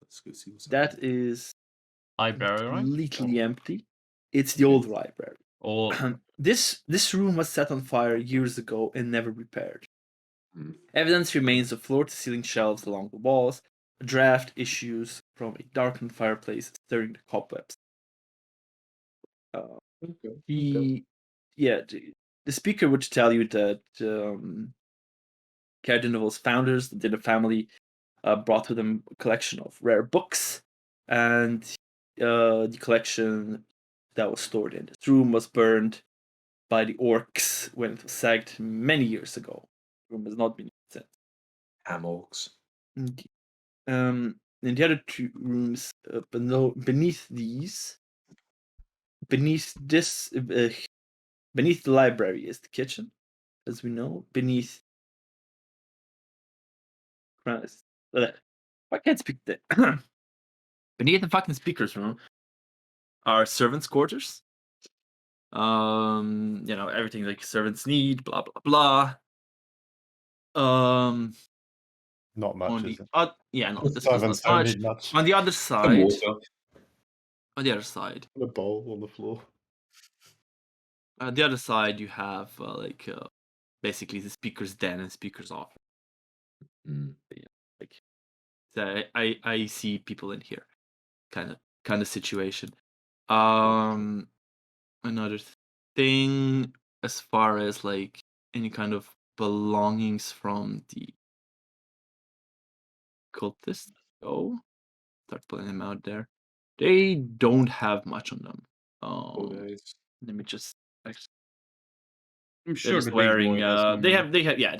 Let's go see what's That is Library, right? completely empty. It's the old library. Or This room was set on fire years ago and never repaired. Evidence remains of floor-to-ceiling shelves along the walls, draft issues from a darkened fireplace stirring the cobwebs. The speaker would tell you that Cardinal's founders, the Dinner family, brought with them a collection of rare books, and the collection that was stored in this room was burned by the orcs when it was sacked many years ago. The room has not been used since. Amorcs. In the other two rooms, beneath the library is the kitchen, as we know. Beneath, I can't speak that. Beneath the fucking speaker's room are servants' quarters. Everything like servants need, blah blah blah. Not much. On Is the it? not Servants don't need much. On the other side, Water. A bowl on the floor. the other side, you have basically the speaker's den and speaker's office. I see people in here, kind of situation. Another thing, as far as like any kind of belongings from the cultists go, start putting them out there. They don't have much on them. Let me just. I'm sure the wearing. big boy has some. They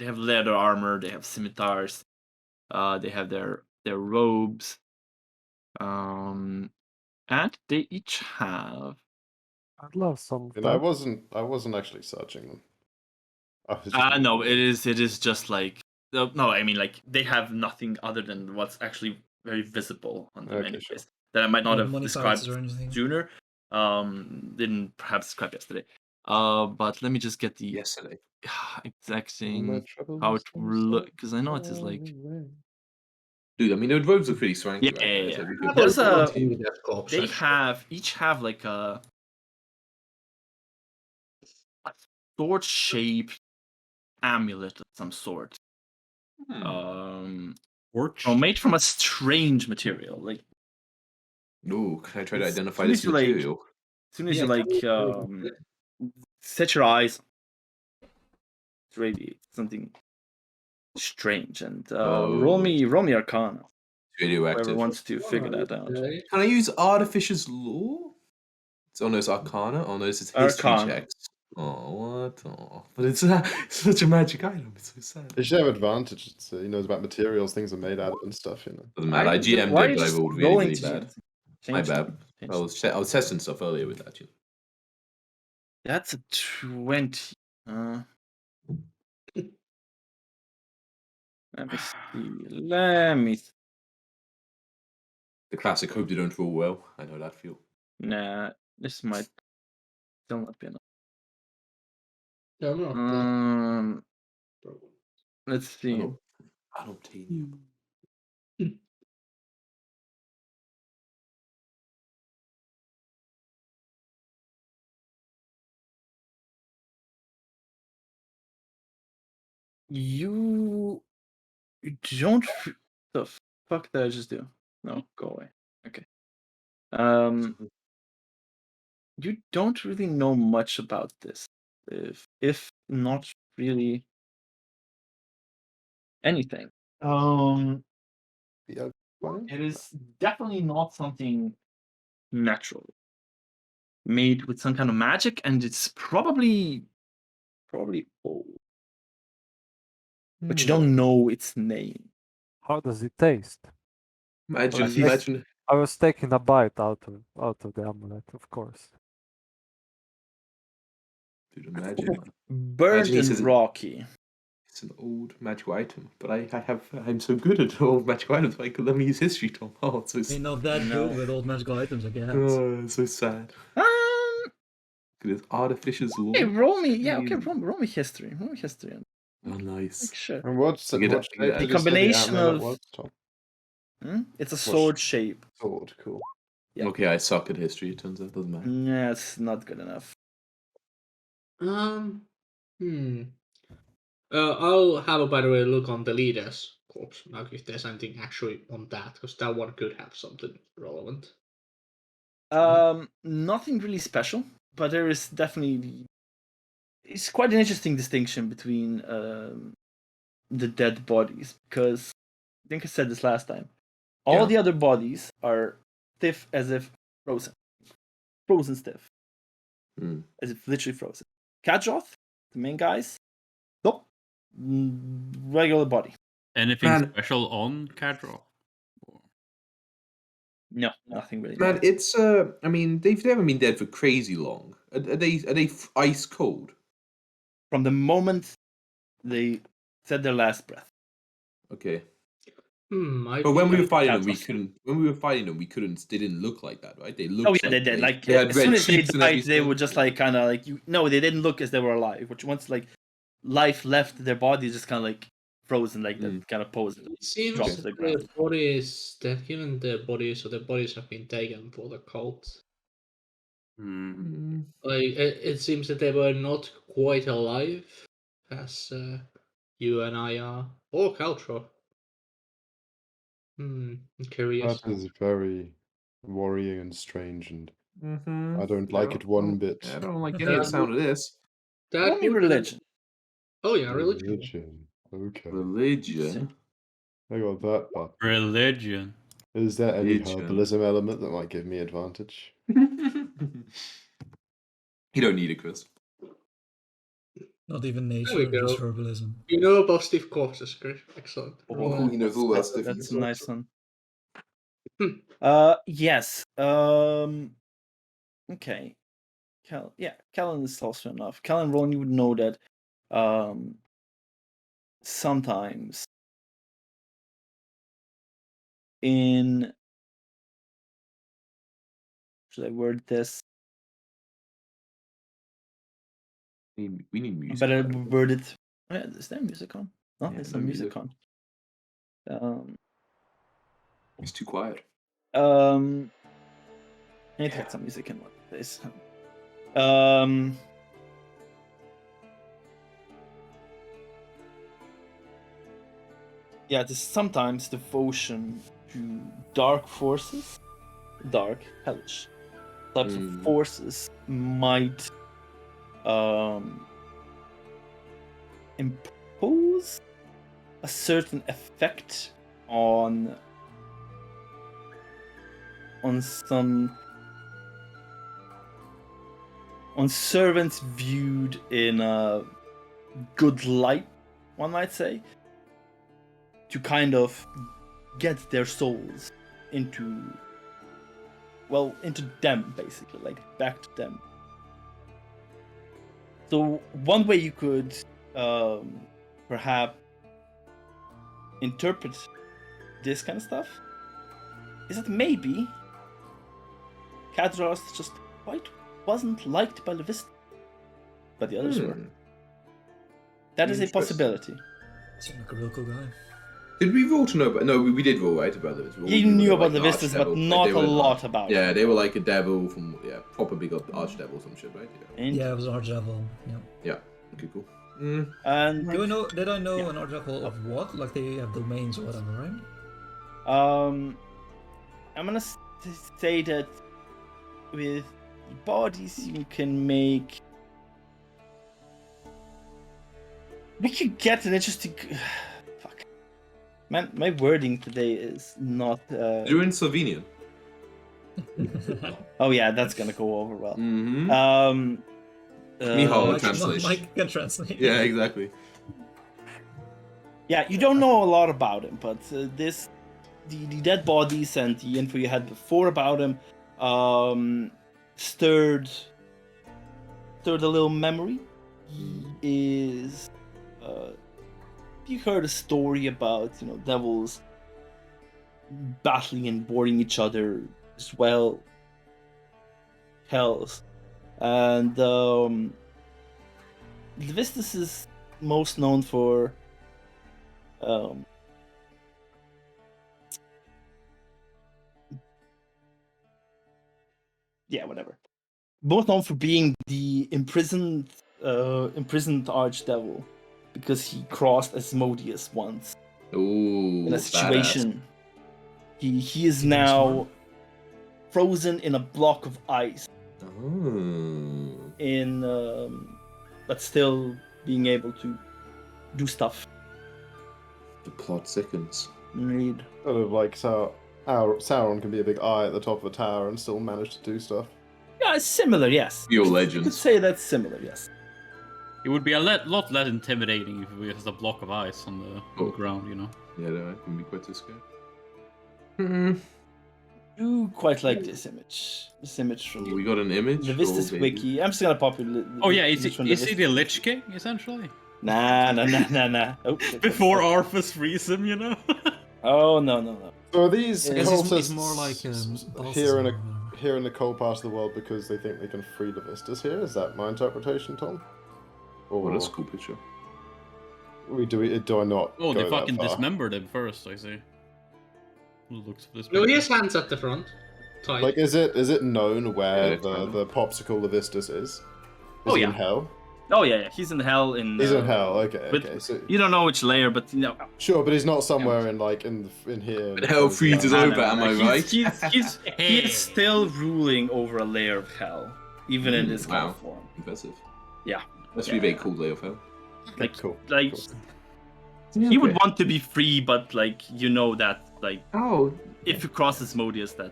have leather armor. They have scimitars. They have their robes. And they each have. I'd love some. And I wasn't actually searching them. No, it is just like no. I mean, like they have nothing other than what's actually very visible on them, anyways. Sure. That I might not have money described pouches or anything. sooner. Didn't perhaps describe yesterday. But let me just get the Yesterday. exact thing how it look, because I know it is like. Dude, I mean, the robes are pretty swanky. Yeah. Right? They each have like a sword-shaped amulet of some sort. Made from a strange material. Like, ooh, can I try to identify soon this as you, like- material? as soon as you set your eyes, it's really something strange. And roll me Arcana. Radioactive. Whoever wants to figure that out. Can I use Artificer's Law? It's on those Arcana. Oh no, this is history Arcana. checks. Oh, what? Oh, but it's such a magic item. It's so sad. They should have advantage. He knows about materials things are made out of and stuff. Doesn't matter. I GM'd Why it, are but I you rolled just really, rolling really to bad. change My it? bad. Change I was testing stuff earlier with that. That's a 20. Let me see. The classic hope they don't roll well. I know that feel. Nah, this might still not be enough. Yeah, I'm not. Let's see. Aluminium. You don't. The fuck did I just do? No, go away. Okay. You don't really know much about this, if not really anything. It is definitely not something natural, made with some kind of magic, and it's probably old, but you don't know its name. How does it taste? Imagine. I was taking a bite out of the amulet, of course. Dude, imagine. Burnt he and says rocky. It's an old magic item, but I'm so good at old magic items. Let me use history, Tom. Oh, it's so sad. Ain't not that good with old magical items, I guess. Oh, it's so sad. Look at this Artificer's Law. Hey, roll me. Yeah, okay. Roll me history. Roll me history. Oh, nice. Sure. And what's You get the a- combination of- It's a sword shape. Sword, cool. Yeah. Okay, I suck at history. It turns out, doesn't matter. Yeah, it's not good enough. I'll have a by the way look on the leader's corpse, like if there's anything actually on that, because that one could have something relevant. Nothing really special, but there is definitely. It's quite an interesting distinction between the dead bodies, because I think I said this last time. All the other bodies are stiff as if frozen. Frozen stiff. As if literally frozen. Kadroth, the main guys, nope. Regular body. Anything special on Cadro? No, nothing really. Man, it's I mean, they've never been dead for crazy long. Are they ice cold? From the moment they said their last breath. Okay. But when we were fighting them, we couldn't. When we were fighting them, we couldn't. They didn't look like that, right? They looked. Oh yeah, they did. Like they had as red soon as they cheeks and died, they everything. were just like kind of like you. No, they didn't look as they were alive. Which once like life left their body, just kind of like frozen, like that kind of pose. It seems dropped to the ground. the bodies, they've given the bodies, so the bodies have been taken for the cult. Like it seems that they were not quite alive, as you and I are, or Caltro. I'm curious. That is very worrying and strange, and Mm-hmm. I don't like it one bit. I don't like any of the sound of this. That Only would- religion. Oh yeah, religion. Religion. Okay. Religion. I got that part. Religion. Is there any Religion. herbalism element that might give me advantage? You don't need it, Chris. Not even we nature, go. just herbalism. You know about Steve Corses, Chris. Excellent. Oh, you know who else? That's a nice one. Hmm. Yes. Okay. Callan is also enough. Callan Ron, you would know that sometimes in should I word this? We need music. Better on it. word it. Oh, yeah, is there music on? No, Yeah, there's no no music music. on. It's too quiet. I need to get some music in one of this. Yeah, there's sometimes devotion to dark forces, dark, hellish types of forces might impose a certain effect on servants viewed in a good light, one might say, to kind of get their souls into them, basically, like back to them. So one way you could perhaps interpret this kind of stuff is that maybe Kadros just quite wasn't liked by Levista, but the others were. That is a possibility. Seemed like a real cool guy. Did we roll to know about? No, we did roll right about it. You knew about the Vistas, but not a lot about it. Yeah, they were like a devil from proper big archdevil or some shit, right? Yeah, it was an archdevil. Yeah. Yeah. Okay, cool. And Do I know? Did I know an archdevil of what? Like they have domains or whatever, right? I'm gonna say that with bodies you can make. We could get an interesting. Fuck, man, my wording today is not. You're in Slovenian. Oh yeah, that's gonna go over well. Mm-hmm. Mihal translation. Mike can translate. Yeah, exactly. Yeah, you don't know a lot about him, but the dead bodies and the info you had before about him stirred a little memory. He is. You heard a story about devils battling and boarding each other as well. Hells. And Levistus is most known for yeah, whatever. Both known for being the imprisoned archdevil because he crossed Asmodeus once Ooh, in a badass. situation. He is Even now smart. frozen in a block of ice, Oh. but still being able to do stuff. The plot thickens. Indeed. Sort of like Sauron can be a big eye at the top of a tower and still manage to do stuff. Yeah, it's similar, yes. Your You could legends. say that's similar, yes. It would be a lot less intimidating if we had a block of ice on the Oh. ground, you know. Yeah, that can be quite scary. You quite like this image. This image from We got an image. the Vistas Oh, baby. wiki. I'm just gonna pop it. Oh yeah, is from he the Lich King essentially? Nah. Oh, Before Arthas frees him, you know. Oh no. So are these I Guess cultists it's more like here in a cold part of the world because they think they can free the Vistas here? Is that my interpretation, Tom? Or What a cool picture. do I not? Oh, go they that fucking far? dismembered him first. I see. Looks of this. No, he picture. has hands at the front. Tight. Like, is it known where Yeah, kind of. the popsicle the Vistas is? Is Oh, he yeah. in hell? Oh yeah. He's in hell. He's in hell. Okay, but okay. So, you don't know which layer, but you know. sure, but he's not somewhere in like in here. But hell freezes No, over, am I right? He is still ruling over a layer of hell, even in this kind Wow. of form. Impressive. Yeah. Must be a very cool layer of hell. Like, Cool. like Cool. he would want to be free, but like you know that like Oh. if you cross Asmodeus, that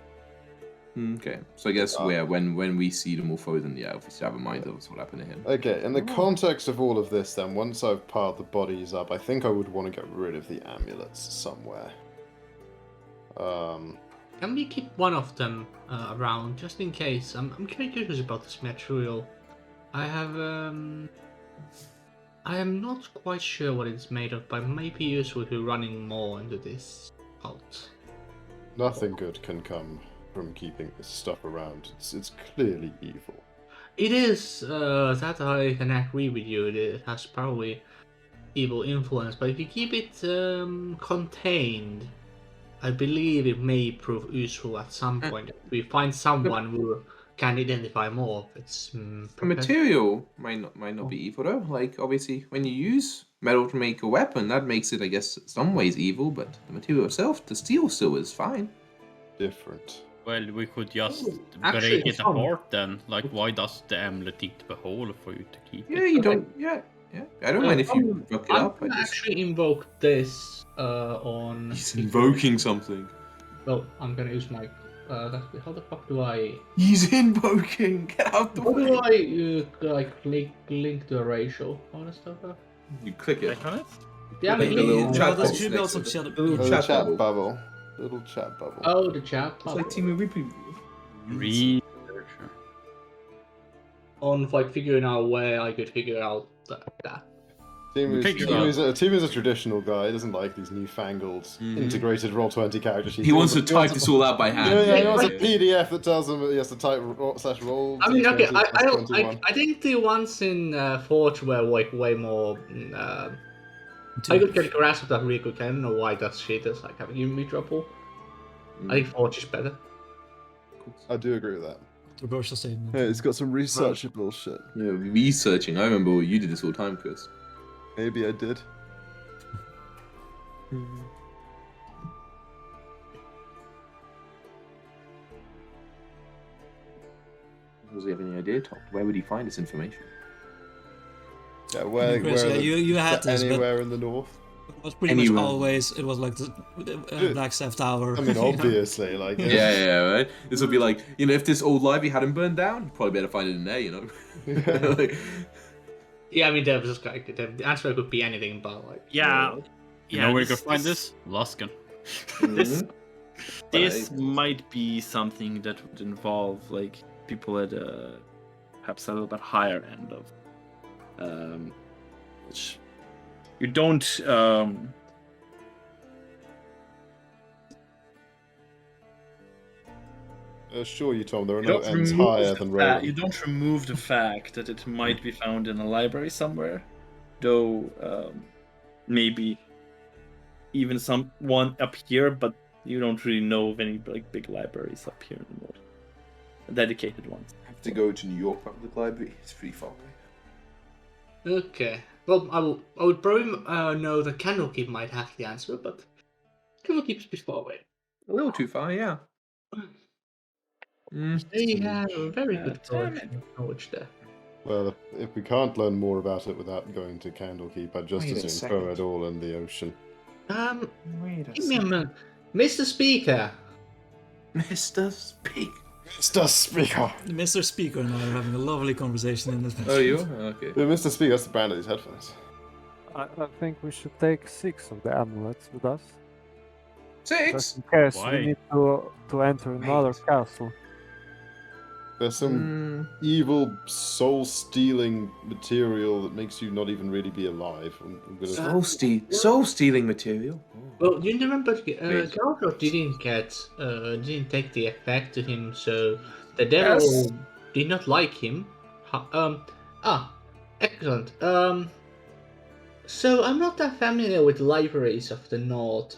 Okay. So I guess when we see them all frozen, yeah, obviously have a mind of what happened to him. Okay, in the context of all of this, then, once I've piled the bodies up, I think I would want to get rid of the amulets somewhere. Can we keep one of them around just in case? I'm curious about this material. I am not quite sure what it's made of, but it may be useful to running more into this cult. Nothing good can come from keeping this stuff around. It's clearly evil. It is that I can agree with you. It has probably evil influence, but if you keep it contained, I believe it may prove useful at some point. If we find someone who can identify more of its The material might not be evil though. Like obviously, when you use metal to make a weapon, that makes it, I guess, some ways evil. But the material itself, the steel still is fine. Different. Well, we could just actually, break it some. apart then. Like, why does the amulet need to be whole for you to keep Yeah, it? you don't. Yeah. I don't mind if you fuck it I'm up. I gonna just actually invoke this on. he's invoking something. Well, I'm gonna use my. How the fuck do I? He's invoking. Get out the How do way. I like link to a ratio? All that stuff. You click it. Click on it. Yeah, Click but the little you- chat There box should be next also to it. chat. The little Little chat bubble. Little chat bubble. Oh, the chat. It's like Team Ripley. Researcher. On like figuring out where I could figure out that. Team is a traditional guy. He doesn't like these newfangled integrated Roll20 character sheets. He wants to type this all out by hand. Yeah, he wants a PDF that tells him he has to type /roll. I mean, okay, /21. I think the ones in Forge were like way more. I could get a grasp of that really quick. I don't know why that shit is like having me trouble. I think Forge is better. I do agree with that. Controversial statement. Hey, it's got some research bullshit. Yeah, researching. I remember you did this all the time, Chris. Maybe I did. Does he have any idea, Tom? Where would he find this information? Yeah, where Chris, are the- you had this, but anywhere in the north? it was pretty Anywhere. much always. It was like the Black Staff Tower. I mean, you know? obviously, like Yeah, right. This would be like, if this old library hadn't burned down, probably better find it in there, Like, Yeah, I mean, there was just like the answer could be anything, but like. Yeah. You know where you can find this? Luskan. This might be something that would involve like people at perhaps a little bit higher end of which you don't Assure you, Tom, there are you no don't ends remove higher the than fa- Roland. you don't remove the fact that it might be found in a library somewhere, though maybe even someone up here, but you don't really know of any like big libraries up here in the north. dedicated ones. I have to go to New York Public Library. It's pretty far away. Okay. Well, I would probably know that Candlekeep might have the answer, but Candlekeep's a bit far away. A little too far, yeah. They have a very good damn it. knowledge there. Well, if we can't learn more about it without going to Candlekeep, I'd just Wait a as soon throw second. it all in the ocean. Wait a Give me a second. minute. Mr. Speaker! Mr. Speak. Mr. Speaker! Mr. Speaker and I are having a lovely conversation in this. Oh, you? Okay. Yeah, Mr. Speaker, that's the brand of these headphones. I think we should take 6 of the amulets with us. Just 6? in case Why? we need to enter another Wait. castle. There's some evil, soul-stealing material that makes you not even really be alive. I'm gonna... Soul-stealing material. Well, you remember Wait. Galgor didn't take the effect to him, so the devil Yes. did not like him. Excellent. So I'm not that familiar with libraries of the North.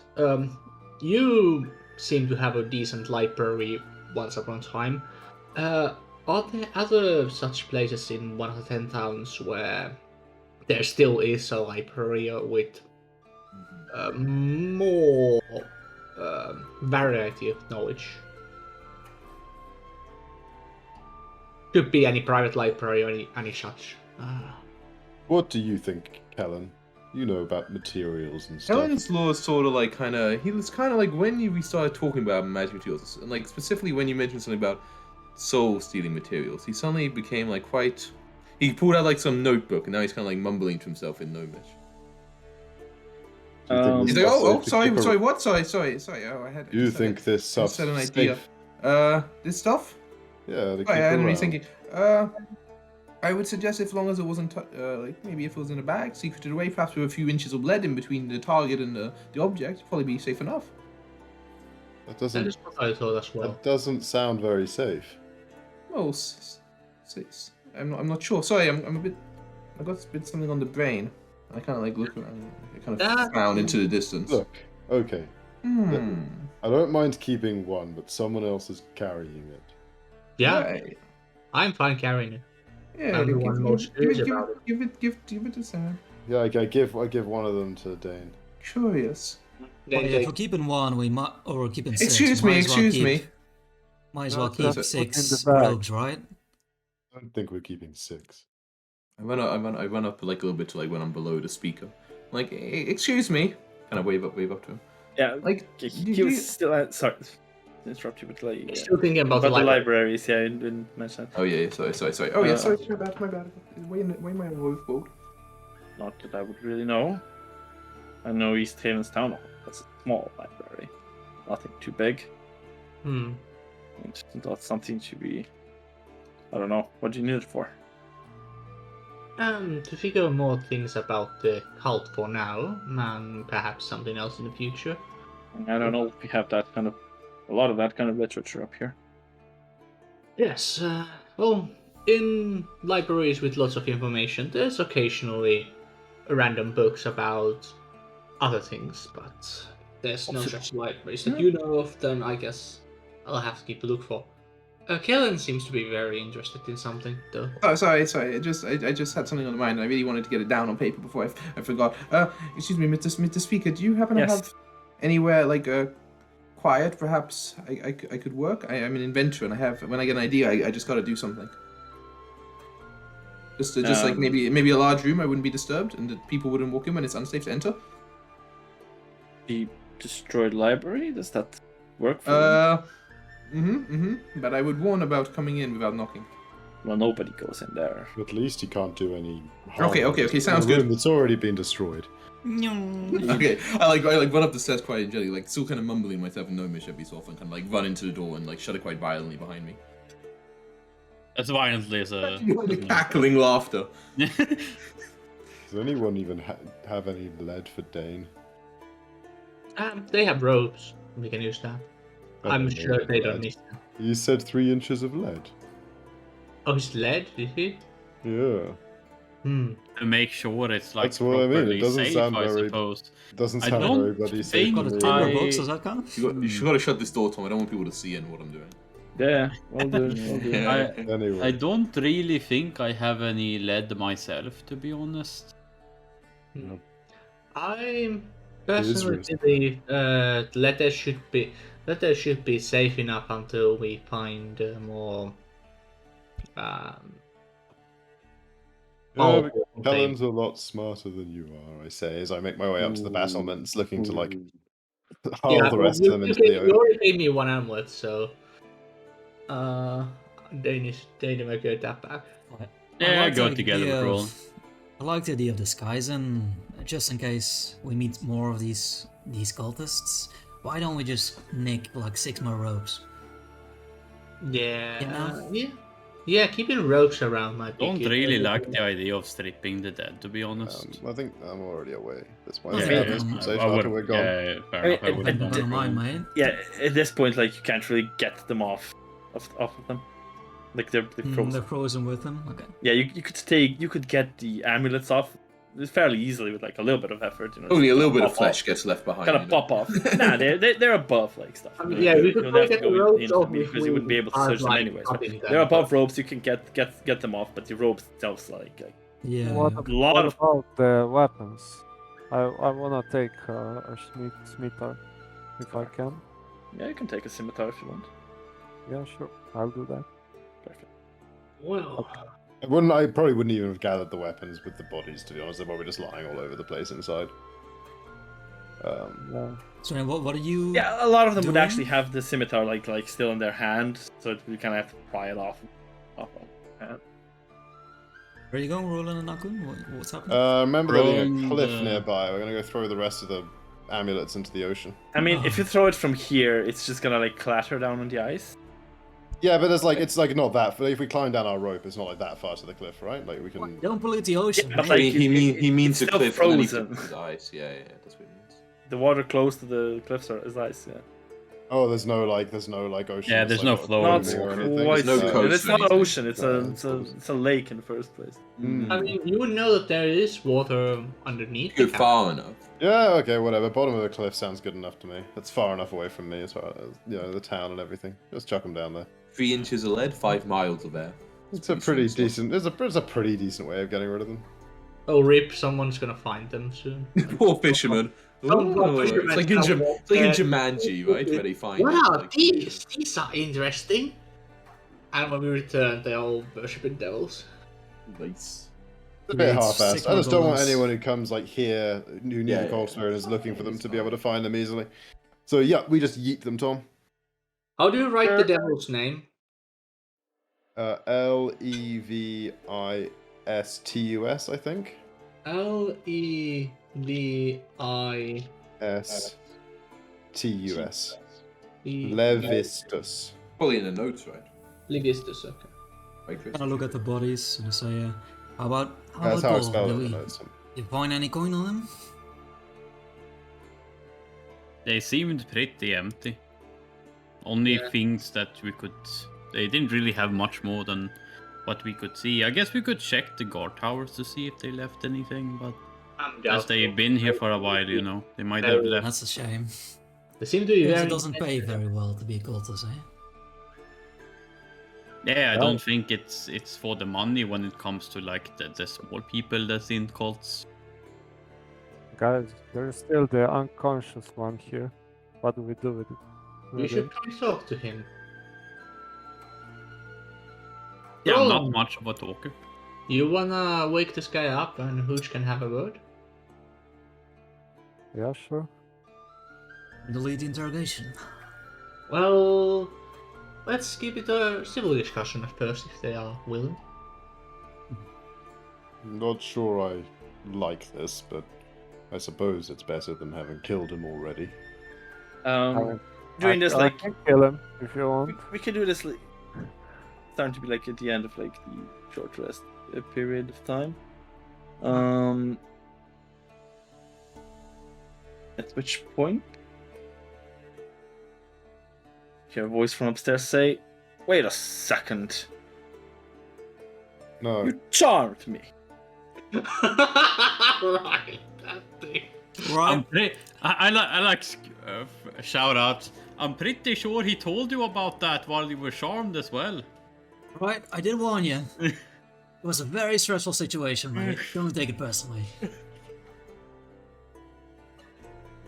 You seem to have a decent library once upon a time. Are there other such places in one of the 10 towns where there still is a library with more variety of knowledge? Could be any private library or any such. What do you think, Kellen? You know about materials and stuff. Helen's law is sort of like he was kind of like when we started talking about magic materials, and like specifically when you mentioned something about soul stealing materials, he suddenly became like quite. He pulled out like some notebook, and now he's kind of like mumbling to himself in Gnomish. Do you think He's this like, stuff's oh, safe to sorry, keep sorry, what? Sorry. Oh, I had. Do you just had think this stuff's an idea. safe? This stuff? Yeah, they keep I don't know. He's around. thinking. I would suggest if long as it wasn't like maybe if it was in a bag, secreted away, perhaps with a few inches of lead in between the target and the object, probably be safe enough. That That doesn't. is what I thought as well. That doesn't sound very safe. Oh, I'm not sure. Sorry, I'm a bit. I got a bit something on the brain. I kind of like look around. I kind of frown into the distance. Look, okay, Hmm. I don't mind keeping one, but someone else is carrying it. Yeah, Right. I'm fine carrying it. Yeah. I'm the one most curious about it. Give it to Sam. Yeah, I give one of them to Dane. Curious. Well, Then yeah, they- if we're keeping one, we might, or we're keeping 6. Excuse we me. might as well Excuse keep- me. Might as well No, keep that's it. 6 Put in the bag. robes, right? I don't think we're keeping 6. I run up like a little bit to like when I'm below the speaker. Like, excuse me. Kind of wave up to him. Yeah, Like, he was still sorry to interrupt you, but like Still thinking about the the library. libraries. Yeah, I didn't mention that. Oh yeah, sorry. Oh yeah, Uh, sorry. My bad. Way my roof boat. Not that I would really know. I know East Haven's Town Hall. That's a small library, nothing too big. It's not something to be. I don't know. What do you need it for? To figure out more things about the cult for now, and perhaps something else in the future. I don't know if we have that kind of a lot of that kind of literature up here. Yes, well, in libraries with lots of information, there's occasionally random books about other things, but there's no such libraries that you know of, then I guess I'll have to keep a look for. Kellen seems to be very interested in something, though. Oh, sorry. I just had something on the mind. I really wanted to get it down on paper before I forgot. Excuse me, Mr. Speaker. Do you happen to Yes. have anywhere like quiet? Perhaps I could work. I'm an inventor, and when I get an idea, I just got to do something. Just like maybe a large room I wouldn't be disturbed, and that people wouldn't walk in when it's unsafe to enter. The destroyed library? Does that work for you? But I would warn about coming in without knocking. Well, nobody goes in there. At least he can't do any harm. Okay, sounds in a room good. that's already been destroyed. Okay, I run up the stairs quite gingerly, like still kind of mumbling myself in Gnomish every so often, kind of like run into the door and like shut it quite violently behind me. As violently as a. Cackling laughter. Does anyone even have any lead for Dane? They have robes. We can use that. I I'm don't know sure they lead. don't need that. You said 3 inches of lead. Oh, he's lead, did he? Yeah. To make sure it's like That's what I mean, it properly doesn't safe, sound I very- suppose. Doesn't I sound don't very bloody think safe. Got a to me. timber I- box, does that count? You got to shut this door, Tom. I don't want people to see in what I'm doing. Yeah, we'll do. We'll do. Yeah. I Anyway, don't really think I have any lead myself, to be honest. I is personally risky. believe letters should be safe enough until we find more Yeah, powerful but Kellen's a lot smarter than you are, I say, as I make my way up to the battlements, looking to like haul the rest of them into the you ocean. already gave me one amulet, so Danish make your that back. Yeah, like go the together idea with of- Roland. I like the idea of disguise, and just in case we meet more of these cultists, why don't we just nick like 6 more ropes? Yeah, You know? yeah. Keeping ropes around might be Don't good. really like the idea of stripping the dead, to be honest. I think I'm already away. That's why Yeah, we yeah, have this I conversation I would- after we're gone. yeah, fair I mean, enough. I would have Don't done mind, it. mate. Yeah, at this point, like you can't really get them off of them. Like they're frozen. They're frozen with them. Okay. Yeah, you could get the amulets off fairly easily with like a little bit of effort. You know, Only a little bit of pop flesh off. gets left behind. Kind of you know? pop off. Nah, they're above like stuff. I mean, yeah, we could You don't probably have to get the go ropes into off them because if you wouldn't be able to we search them start, anyways. like, But cutting they're them, above but- ropes. You can get them off, but the ropes themselves like Yeah. What, a lot what of. about the weapons? I wanna take a scimitar if I can. Yeah, you can take a scimitar if you want. Yeah, sure, I'll do that. Perfect. Well, I probably wouldn't even have gathered the weapons with the bodies, to be honest. They're probably just lying all over the place inside. yeah. So then what are you? Yeah, a lot of them would doing? actually have the scimitar like still in their hand, so you kind of have to pry it off. Where are you going, Roland and Akun? What's happening? Remember there being a From cliff the- nearby. We're gonna go throw the rest of the amulets into the ocean. I mean, if Oh. you throw it from here, it's just gonna like clatter down on the ice. Yeah, but it's like not that. But if we climb down our rope, it's not like that far to the cliff, right? Like we can. Don't pollute the ocean. but mate. like, he means it's the still cliff and then he frozen. puts the ice. Yeah, that's what it means. The water close to the cliffs is ice. Yeah. Oh, there's no ocean. Yeah, that's, there's like, no what, flow Not anymore. or anything. quite. There's no so- coast It's or not an anything. ocean. It's a lake in the first place. Mm. I mean, you would know that there is water underneath. Go the cap. far enough. Yeah, okay, whatever. Bottom of the cliff sounds good enough to me. That's far enough away from me as far as the town and everything. Just chuck them down there. 3 inches of lead, 5 miles of air. It's a pretty decent. It's a pretty decent way of getting rid of them. Oh, rip! Someone's gonna find them soon. Poor fisherman. Some Ooh, fisherman it's like in somewhere. Jumanji, right? Where they find What it, are like- these? These are interesting. And when we return, they're all worshipping devils. Nice. It's a bit It's half-assed. sick I just don't want goggles. anyone who comes like here who needs Yeah, a yeah, cold stone and is yeah. looking for them to be able to find them easily. So yeah, we just yeet them, Tom. How do you write the devil's name? Levistus, I think. Levistus. Levistus. Probably in the notes, right? Levistus, okay. Right, Chris? Kind of look at the bodies and say, how about That's how I gold? spell it Do in we- the notes. you find any coin on them? They seemed pretty empty. Only Yeah. things that we could. They didn't really have much more than what we could see. I guess we could check the guard towers to see if they left anything, but as they've been here for a while, you know, they might have left. That's a shame. They seem to be Because very. it doesn't pay very well to be a cultist, eh? Yeah, I don't think it's for the money when it comes to like the small people that's in cults. Guys, there's still the unconscious one here. What do we do with it? We should try talk to him. Yeah, I'm Oh. not much of a talker. You wanna wake this guy up and Hooch can have a word? Yeah, sure. Delete the interrogation. Well, let's keep it a civil discussion at first, if they are willing. Not sure I like this, but I suppose it's better than having killed him already. Doing this I like can kill him if you want. we can do this like starting to be like at the end of like the short rest period of time. At which point, hear a voice from upstairs say, "Wait a second, No, you charmed me." Right, that thing. Right. I like shout out. I'm pretty sure he told you about that while you were charmed as well. Right, I did warn you. It was a very stressful situation, mate. Don't take it personally.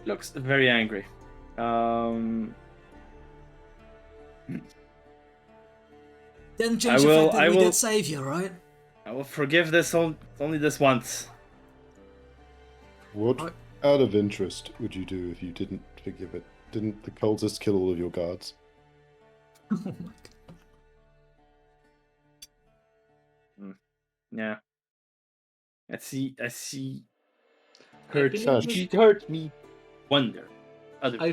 Looks very angry. Didn't change the fact that we did save you, right? I will forgive this only this once. What, out of interest, would you do if you didn't forgive it? Didn't the cultists kill all of your guards? Oh my god. Yeah. I see. She hurt me. Wonder. I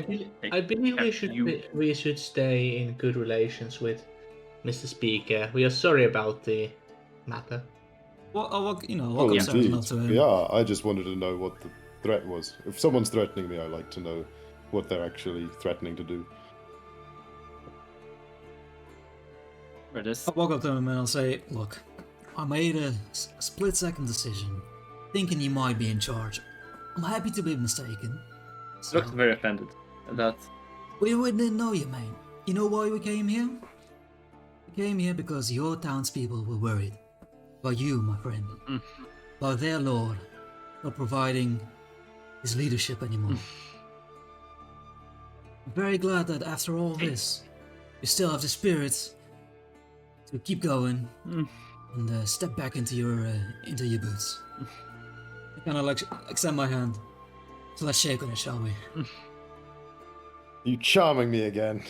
believe we should stay in good relations with Mr. Speaker. We are sorry about the matter. Well, you know, Oh, welcome indeed. to him. Yeah, I just wanted to know what the threat was. If someone's threatening me, I like to know what they're actually threatening to do. I'll walk up to him and I'll say, look, I made a split-second decision, thinking you might be in charge. I'm happy to be mistaken. So, Looks very offended at that. we didn't know you, mate. You know why we came here? We came here because your townspeople were worried. About you, my friend. About their lord not providing his leadership anymore. I'm very glad that after all this, you still have the spirit to keep going and step back into your boots. I kind of like extend my hand. So let's shake on it, shall we? You charming me again.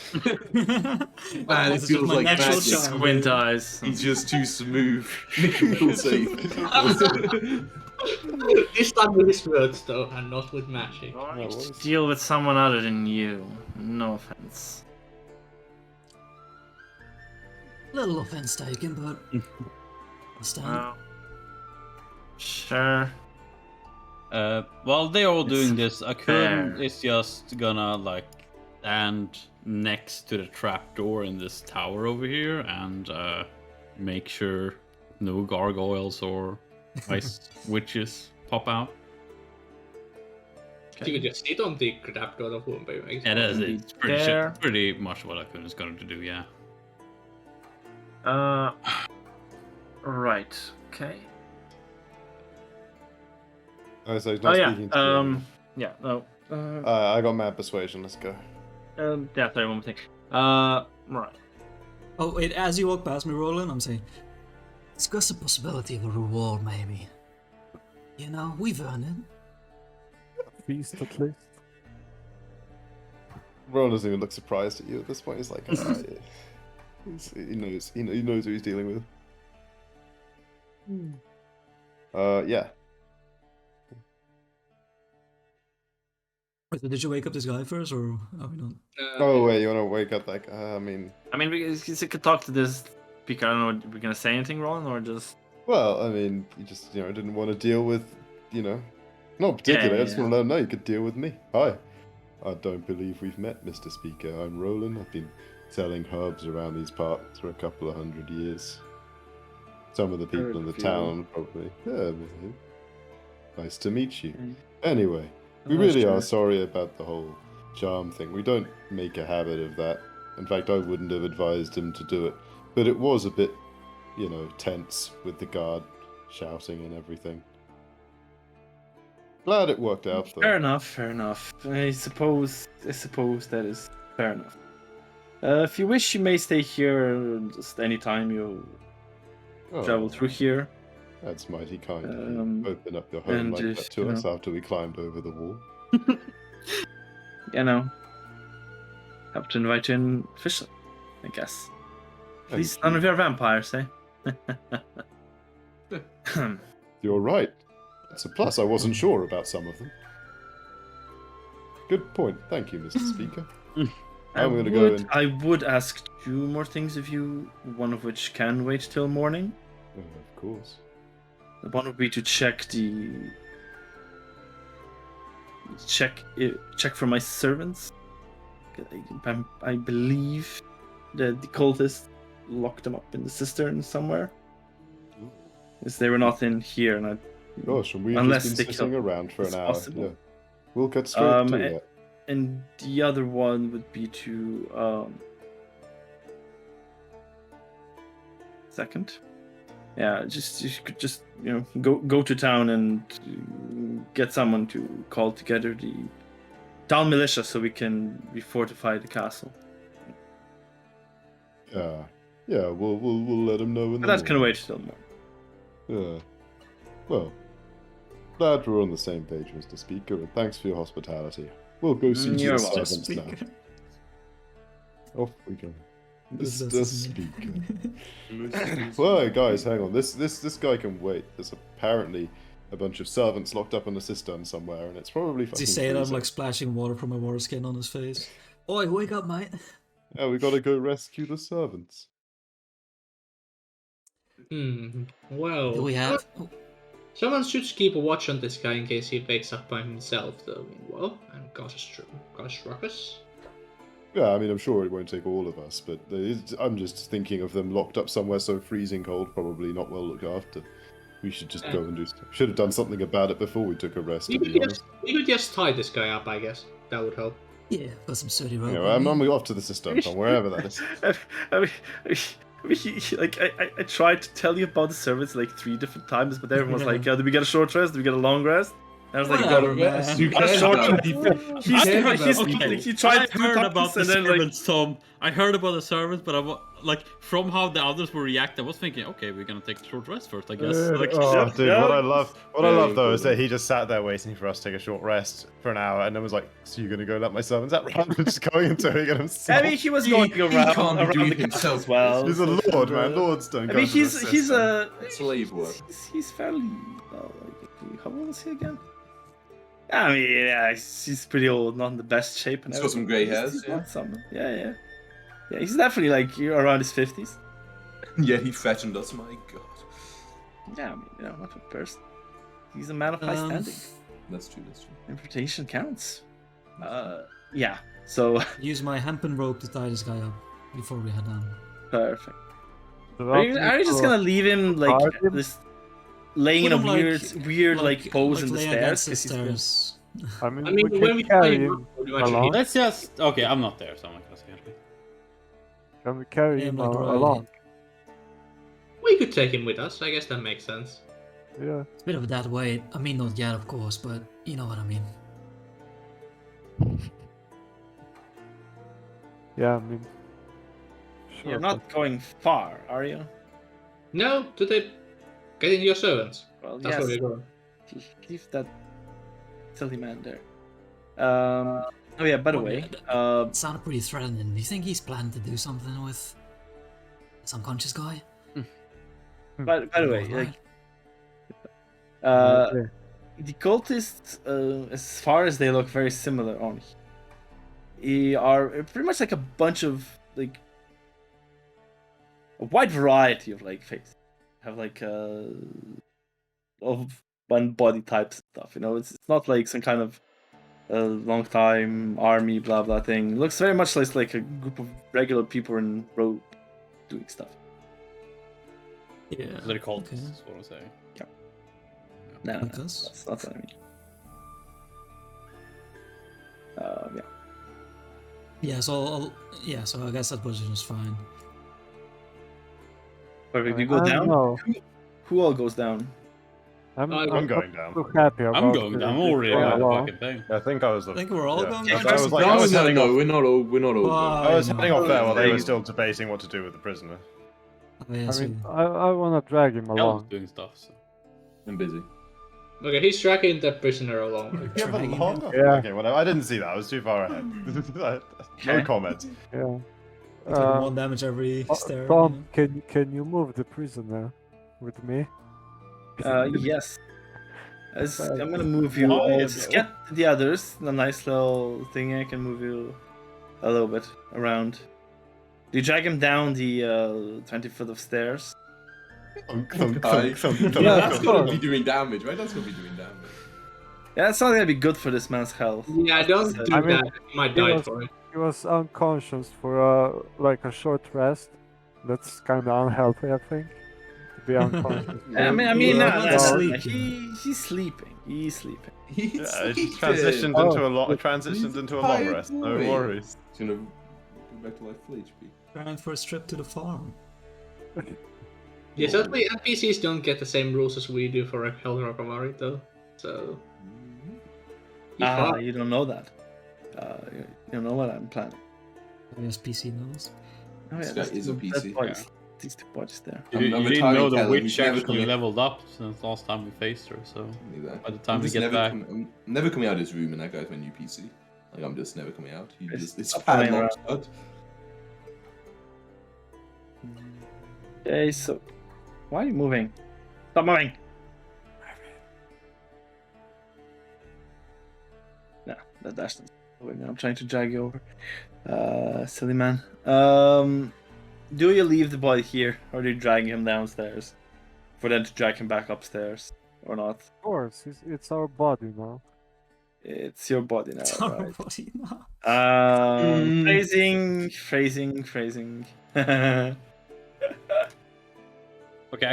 Man, it feels like magic. Squint eyes. He's just too smooth. Make him feel safe. This time with his words, though, and not with magic. Deal with someone other than you. No offense. Little offense taken, but understand. Sure. While they're all doing It's this, Akun fair. is just gonna like stand next to the trapdoor in this tower over here and make sure no gargoyles or ice witches pop out. You could just sit on the trapdoor of whom by It is. It's pretty much what Akun is going to do. Yeah. Right. Okay. Oh, so he's not speaking to you. Yeah. No. I got mad persuasion. Let's go. Yeah. Sorry. One more thing. Right. Oh, wait, as you walk past me, Roland, I'm saying, discuss the possibility of a reward, maybe. You know, we've earned it. Feast at least. Ron doesn't even look surprised at you at this point. He's like, he knows who he's dealing with. Yeah. Wait, did you wake up this guy first, or are we not? Oh wait, you want to wake up that guy? I mean, we could talk to this speaker. I don't know. We're gonna say anything, Roland, or just? well, I mean, you just didn't want to deal with, not particularly. I just want to let him know you could deal with me. Hi. I don't believe we've met, Mr. Speaker. I'm Roland. I've been selling herbs around these parts for a couple of 100 years. Some of the people in the town probably. Yeah, nice to meet you. Anyway, we really are sorry about the whole charm thing. We don't make a habit of that. In fact, I wouldn't have advised him to do it. But it was a bit, tense with the guard shouting and everything. Glad it worked out, though. Fair enough. I suppose that is fair enough. If you wish, you may stay here just any time you travel through here. That's mighty kind of you. Open up your home like that to us after we climbed over the wall. Have to invite you in officially, I guess. At least none of you are vampires, eh? You're right. It's a plus. I wasn't sure about some of them. Good point. Thank you, Mr. Speaker. I'm going to go in. I would ask 2 more things if you, one of which can wait till morning. Oh, of course. The one would be to check for my servants. I believe that the cultists locked them up in the cistern somewhere. Because they were not in here, and Gosh, and we've unless just they been sitting kill- around for it's an hour. possible. Yeah. We'll get straight to that. and the other one would be to second. Yeah, you could just go to town and get someone to call together the town militia so we can refortify the castle. Yeah, we'll let him know in But the that's gonna morning. wait till tomorrow. Yeah. Well, glad we're on the same page, Mr. Speaker, and thanks for your hospitality. We'll go see to You're the welcome. servants now. Off we go. This Mr. doesn't Speaker. Well, guys, hang on. This guy can wait. There's apparently a bunch of servants locked up in a cistern somewhere, and it's probably fucking Does he say it? I'm freezing. like splashing water from my water skin on his face. Oi, wake up, mate. Yeah, we gotta go rescue the servants. Well, Do we have? Oh, someone should keep a watch on this guy in case he wakes up by himself, though. Well, and gosh, ruckus. Yeah, I mean, I'm sure it won't take all of us, but I'm just thinking of them locked up somewhere so freezing cold, probably not well looked after. We should just go and do stuff. Should have done something about it before we took a rest, to be honest. We could just tie this guy up, I guess. That would help. yeah, got some sturdy rope. Anyway, on I'm me. off to the cistern from wherever that is. I tried to tell you about the servants like 3 different times, but everyone was like, "Do we get a short rest? Do we get a long rest?" And I was like, Whatever, "No, man. You a short rest." He Okay, tried I to do heard topics about the and then servants, Tom. I heard about the servants, but from how the others were reacting, I was thinking, okay, we're gonna take a short rest first, I guess. Like, Oh, dude, yeah. what I love Very though is that important. he just sat there waiting for us to take a short rest for an hour, and then was like, "So you're gonna go let my servants out?" Rather than just going and doing it himself. I mean, he was going He around, can't be around doing the it castle himself. as well. He's a lord, man. Lords don't I go mean, to the he's cistern. Slave work. he's fairly. How old is he again? I mean, yeah, he's pretty old, not in the best shape. And He's got some grey hairs, He's yeah. got some, yeah. He's definitely like around his 50s. Yeah, he fattened us, my god. Yeah, I mean, not a person. He's a man of high standing. That's true. Reputation counts. Yeah. So Use my hempen rope to tie this guy up before we head down. perfect. Are you just gonna leave him like guard him? this, laying in Put a him weird like pose in the laying stairs? against the 'Cause he's been- stairs. I mean, I mean, we when can we carry tie him him up, we actually along. let's just. Okay, I'm not there, so I'm not gonna say anything. Can we carry Yeah, him like, right. along? We could take him with us. I guess that makes sense. Yeah. It's a bit of a dead weight. I mean, not yet, of course, but you know what I mean. Yeah, I mean. Sure. You're not going far, are you? No, to the getting your servants. Well, That's where we're going. Leave that silly man there. Oh yeah, by the way, It sounded pretty threatening. Do you think he's planning to do something with this unconscious guy? by the way, Right. like, Okay. the cultists, as far as they look very similar on, are pretty much like a bunch of like a wide variety of like faces. Have like of one body types and stuff. It's not like some kind of long time army blah blah thing. It looks very much like a group of regular people in robe doing stuff. Yeah. They're called. Okay. Is what I'm saying. No, Because- that's not what I mean. Yeah. Yeah, so I guess that position is fine. Perfect. You I go don't down. know. Who all goes down? I'm I'm not going down. so happy about I'm going down. I'm already going down the along. fucking thing. I think I was the. I think we're all going Yeah, down. I was like- No, heading no, off- we're not all. Why? I was heading off there while they were Like- still debating what to do with the prisoner. Oh, yeah, I so- mean, I want to drag him I was along. doing stuff. So. I'm busy. Okay, he's dragging the prisoner along. Yeah, but Dragging him. long. Yeah. Okay, whatever. I didn't see that. I was too far ahead. No Okay. comment. Yeah. It's like 1 damage every stair. Tom, can you move the prisoner with me? Yes. I'm gonna move you. Why, Just though? get the others. A nice little thing. I can move you a little bit around. Do you drag him down the 20 foot of stairs? Thunk, thunk, Aye. thunk, thunk, Yeah, thunk, that's thunk. gotta be doing damage, right? That's gonna be doing damage. Yeah, it's not gonna be good for this man's health. Yeah, don't do I mean, that. You might die was- for it. He was unconscious for like a short rest. That's kind of unhealthy, I think. To be unconscious. I mean, Yeah, no, he's no, sleeping. he's sleeping. He's sleeping. Yeah, it just transitioned into a long rest. No worries. He's gonna go back to like full HP. Going for a trip to the farm. Yeah, sadly, NPCs don't get the same rules as we do for Hell Rockavary, though. So. You don't know that. You don't know what I'm planning. Yes, PC knows. Oh, This guy is a PC. These two bodies there. You, I'm you didn't know the Italian, witch he's never actually coming- leveled up since last time we faced her, so Neither. by the time I'm we just get never back... I'm never coming out of this room, and that guy's my new PC. Like, I'm just never coming out. It's Stop playing padlocked shut. Okay, so why are you moving? Stop moving! No, that's not moving. I'm trying to drag you over. Silly man. Do you leave the body here, or do you drag him downstairs? For them to drag him back upstairs, or not? Of course, it's our body now. It's your body now, It's our right? body now. Phrasing. Okay,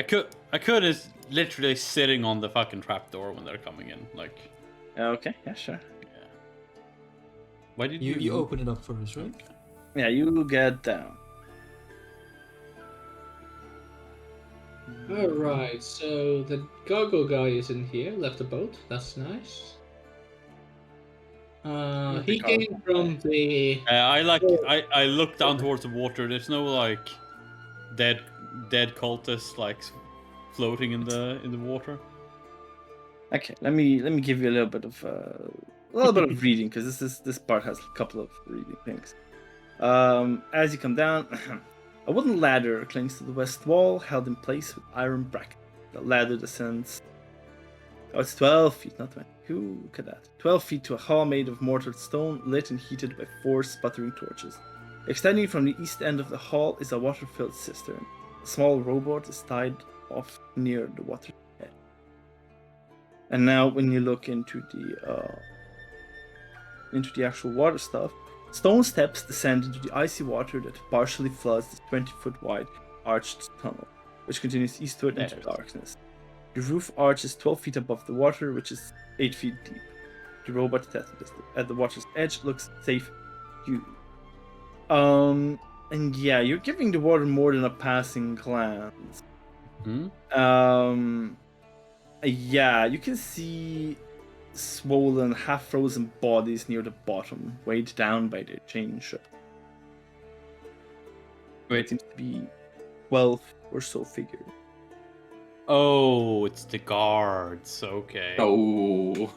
I could is literally sitting on the fucking trapdoor when they're coming in, like... Okay, yeah, sure. Yeah. Why did You open it up first, right? Okay. Yeah, you get down. Alright, so the Gargoyle guy is in here, left the boat, that's nice. He came from the... I look down towards the water, there's no, like, dead cultists, like, floating in the water. Okay, let me give you a little bit of reading, because this part has a couple of reading things. As you come down, a wooden ladder clings to the west wall, held in place with iron brackets. The ladder descends. Oh, it's 12 feet, not 20. Look at that. 12 feet to a hall made of mortared stone, lit and heated by 4 sputtering torches. Extending from the east end of the hall is a water-filled cistern. A small rowboat is tied off near the water's edge. And now, when you look into the actual water stuff, stone steps descend into the icy water that partially floods the 20-foot wide arched tunnel, which continues eastward into darkness. The roof arch is 12 feet above the water, which is 8 feet deep. The robot at the water's edge looks safe to you. And yeah, you're giving the water more than a passing glance. Yeah, you can see swollen, half-frozen bodies near the bottom, weighed down by the chain ship. It seems to be 12 or so figures. Oh, it's the guards, okay. Oh.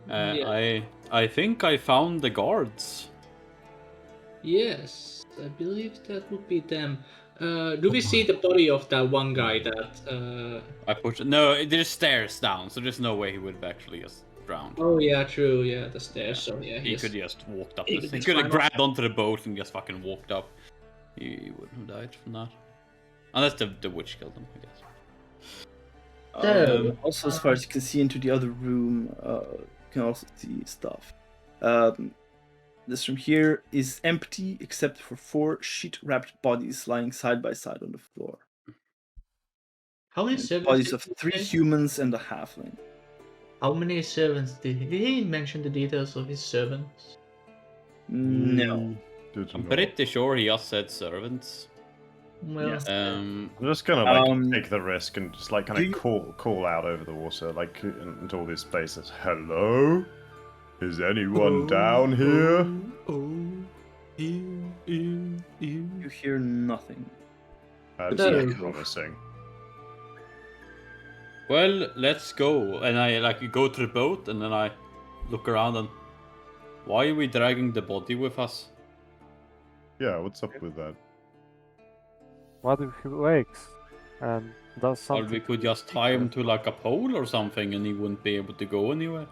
Yeah. I think I found the guards. Yes, I believe that would be them. Do we see the body of that one guy that... I pushed. No, there's stairs down, so there's no way he would have actually just drowned. Oh yeah, true, yeah, the stairs, so yeah. He could just walked up. He He could could have climb grabbed onto the boat and just fucking walked up. He wouldn't have died from that. Unless the witch killed him, I guess. Also, as far as you can see into the other room, you can also see stuff. This room here is empty except for 4 sheet-wrapped bodies lying side by side on the floor. How many And servants? bodies did of he 3 say? humans and a halfling. How many servants did he mention the details of his servants? No. I'm pretty sure he just said servants. Well, Yes. I'm just gonna take the risk and just like kind of call out over the water, like into all these places. Hello, is anyone down here? You hear nothing. That's No. not promising. Well, let's go. And I like go to the boat and then I look around and why are we dragging the body with us? Yeah, what's up with that? What if he wakes and does Or something? we could just tie him to like a pole or something and he wouldn't be able to go anywhere.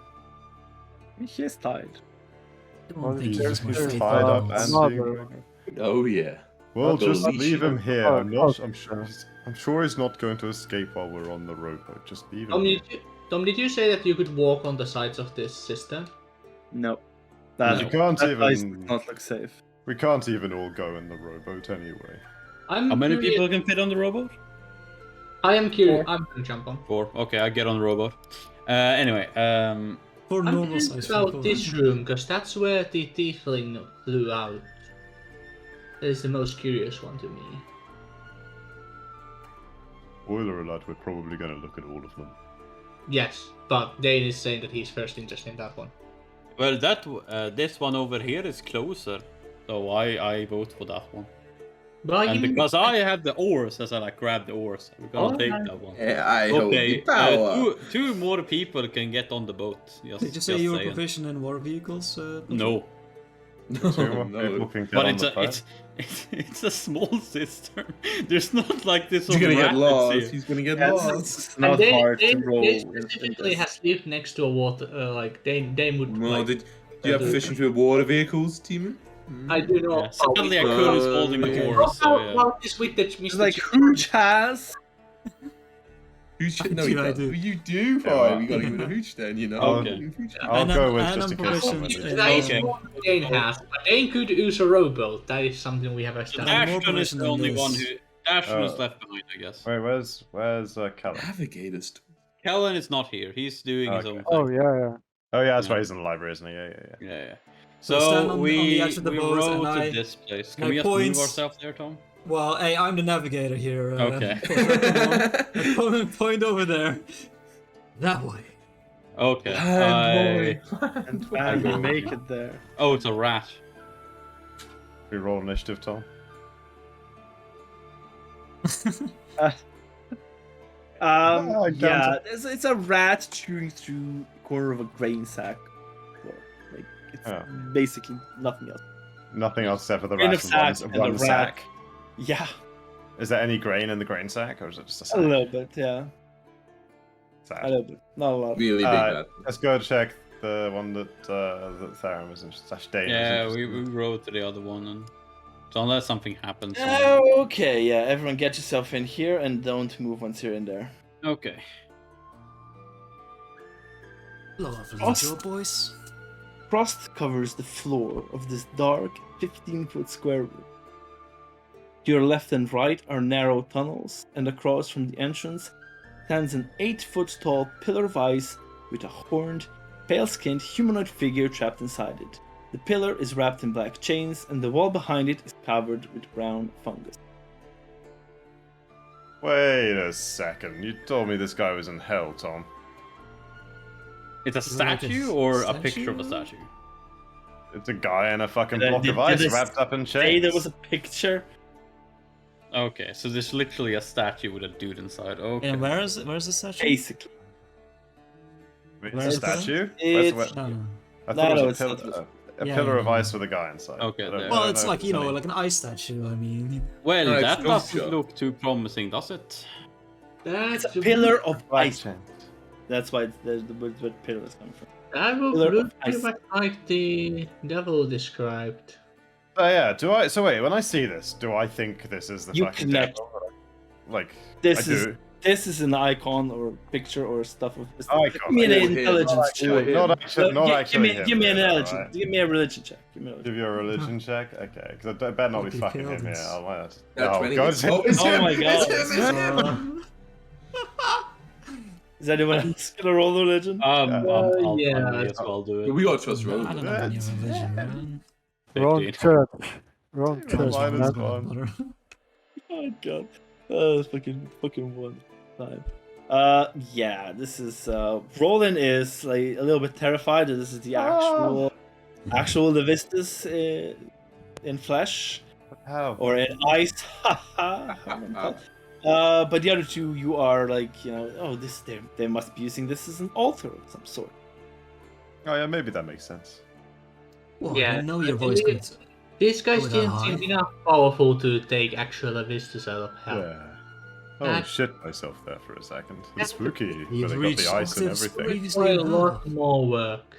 He is tied. I don't Well, think He's he has there's- much just faith tied in up us. and Another- Oh yeah. Well, I'll just go leave him here. Oh, I'm sure. I'm sure he's not going to escape while we're on the rowboat. Just leave him. Tom, here. did you say that you could walk on the sides of this cistern? No. You can't that does even. not look safe. We can't even all go in the rowboat anyway. How many people can fit on the rowboat? I am curious. I'm gonna jump on. 4. Okay, I get on the rowboat. Anyway, For I'm normal curious size about people. this room, because that's where the tiefling flew out. That is the most curious one to me. Spoiler alert, we're probably going to look at all of them. Yes, but Dane is saying that he's first interested in that one. Well, this one over here is closer, so I vote for that one. But And because I have the oars, as I like grab the oars, we're gonna take that one. Yeah, I hold Okay, the power. two more people can get on the boat. Did you say you were proficient in water vehicles? No, No, Two more no. people can get but on it's the boat. it's a small cistern. There's not like this. He's gonna get rapids lost. here. He's gonna get Yeah, lost. it's not hard to roll. Dane in specifically this. has lived next to a water. Like Dane would. No, like, do you have proficiency with water vehicles, Timon? I do not. Yeah, sadly, I could is holding the Okay. oars. So yeah. How is with the It's Mr. like Hooch has. Hooch? I No, do, you I don't. do. You do, fine. well. We gotta give it a hooch then, you know. Okay. I'll And go I'm- with and just I'm in case someone proficient is. in- That is Okay. what Dane has. But Dane could use a rowboat. That is something we have established. more Ashton is proficient the than only this. one who. Ashton is Oh. left behind, I guess. Wait, where's Callum? Navigators. Kellen is not here. He's doing his Okay. own thing. Oh yeah. Oh yeah, that's Yeah. why he's in the library, isn't he? Yeah. Yeah. So So, stand on we the edge of the we boat row and to I- this place. my Can we just points- move ourselves there, Tom? Well, hey, I'm the navigator here. Okay. Point over there. That way. Okay. And we make it there. Oh, it's a rat. We roll initiative, Tom. I Yeah, it's a rat chewing through a corner of a grain sack. Well, like it's Oh. basically nothing else. Nothing else except for the Grain rat of and sack and one the sack. Yeah, Is there any grain in the grain sack, or is it just a a sack? little bit. Yeah, a Sad. little bit. Not a lot. Really big rat. Let's go check the one that Theron was interested. Dane Yeah, was we interested in. rode to the other one, and so unless something happens. Oh, okay, yeah. Everyone, get yourself in here and don't move once you're in there. Okay. Lovely Frost. job, boys. Frost covers the floor of this dark, 15-foot square room. To your left and right are narrow tunnels, and across from the entrance stands an 8-foot tall pillar of ice with a horned, pale-skinned humanoid figure trapped inside it. The pillar is wrapped in black chains, and the wall behind it is covered with brown fungus. Wait a second. You told me this guy was in hell, Tom. It's a Is it like a statue or a statue? picture of a statue? It's a guy in a fucking Did I- block did- of ice did I wrapped up in Say chains. there was a picture. Okay, so there's literally a statue with a dude inside. Okay. And where's the statue? Basically. Wait, Where's it's a the pillar? statue? It's- Where's- No, no. I No, thought no, it it's was not- a Yeah, pillar yeah, of yeah. ice with a guy inside. Okay, I don't- there. I Well, don't it's know like, if you know, any- like an ice statue. I mean, Well, Alright, that go doesn't show. look too promising, does it? It's That's a pillar of Black ice. chains. That's why the pillar is coming from. That would Pillar look of pretty ice. much like the devil described. Oh yeah, so wait, when I see this, do I think this is the You fucking connect. devil? Like, This I is do. this is an icon or picture or stuff of this. Icon. Give me an Yeah, intelligence check. yeah. Not actually, not actually him, give me an yeah, religion. alright. Give me a religion check. Give me a religion. Give you a religion check? Okay, because I better not be Okay, fucking kill him here. this. Oh, why not? That's Oh, 20. God, It's him. my God. It's him. Is anyone else gonna roll the religion? I'll yeah. may as well do it. We got trust I roll. don't know any religion, man. Wrong 15. church. Wrong church. minus man. one. Oh god. That's fucking one time. Yeah, this is Roland is like a little bit terrified that this is the actual Levistus in flesh How? or in ice. But the other two, you are like, you know, oh, this they must be using this as an altar of some sort. Oh yeah, maybe that makes sense. Well, Yeah, I know your I voice believe- could. These guys Go didn't down seem high. enough powerful to take actual Avistus out of hell. Yeah. Oh, That- shit myself there for a second. It's That's- spooky, but You've they got reached the ice and octaves everything. It's quite a lot more work.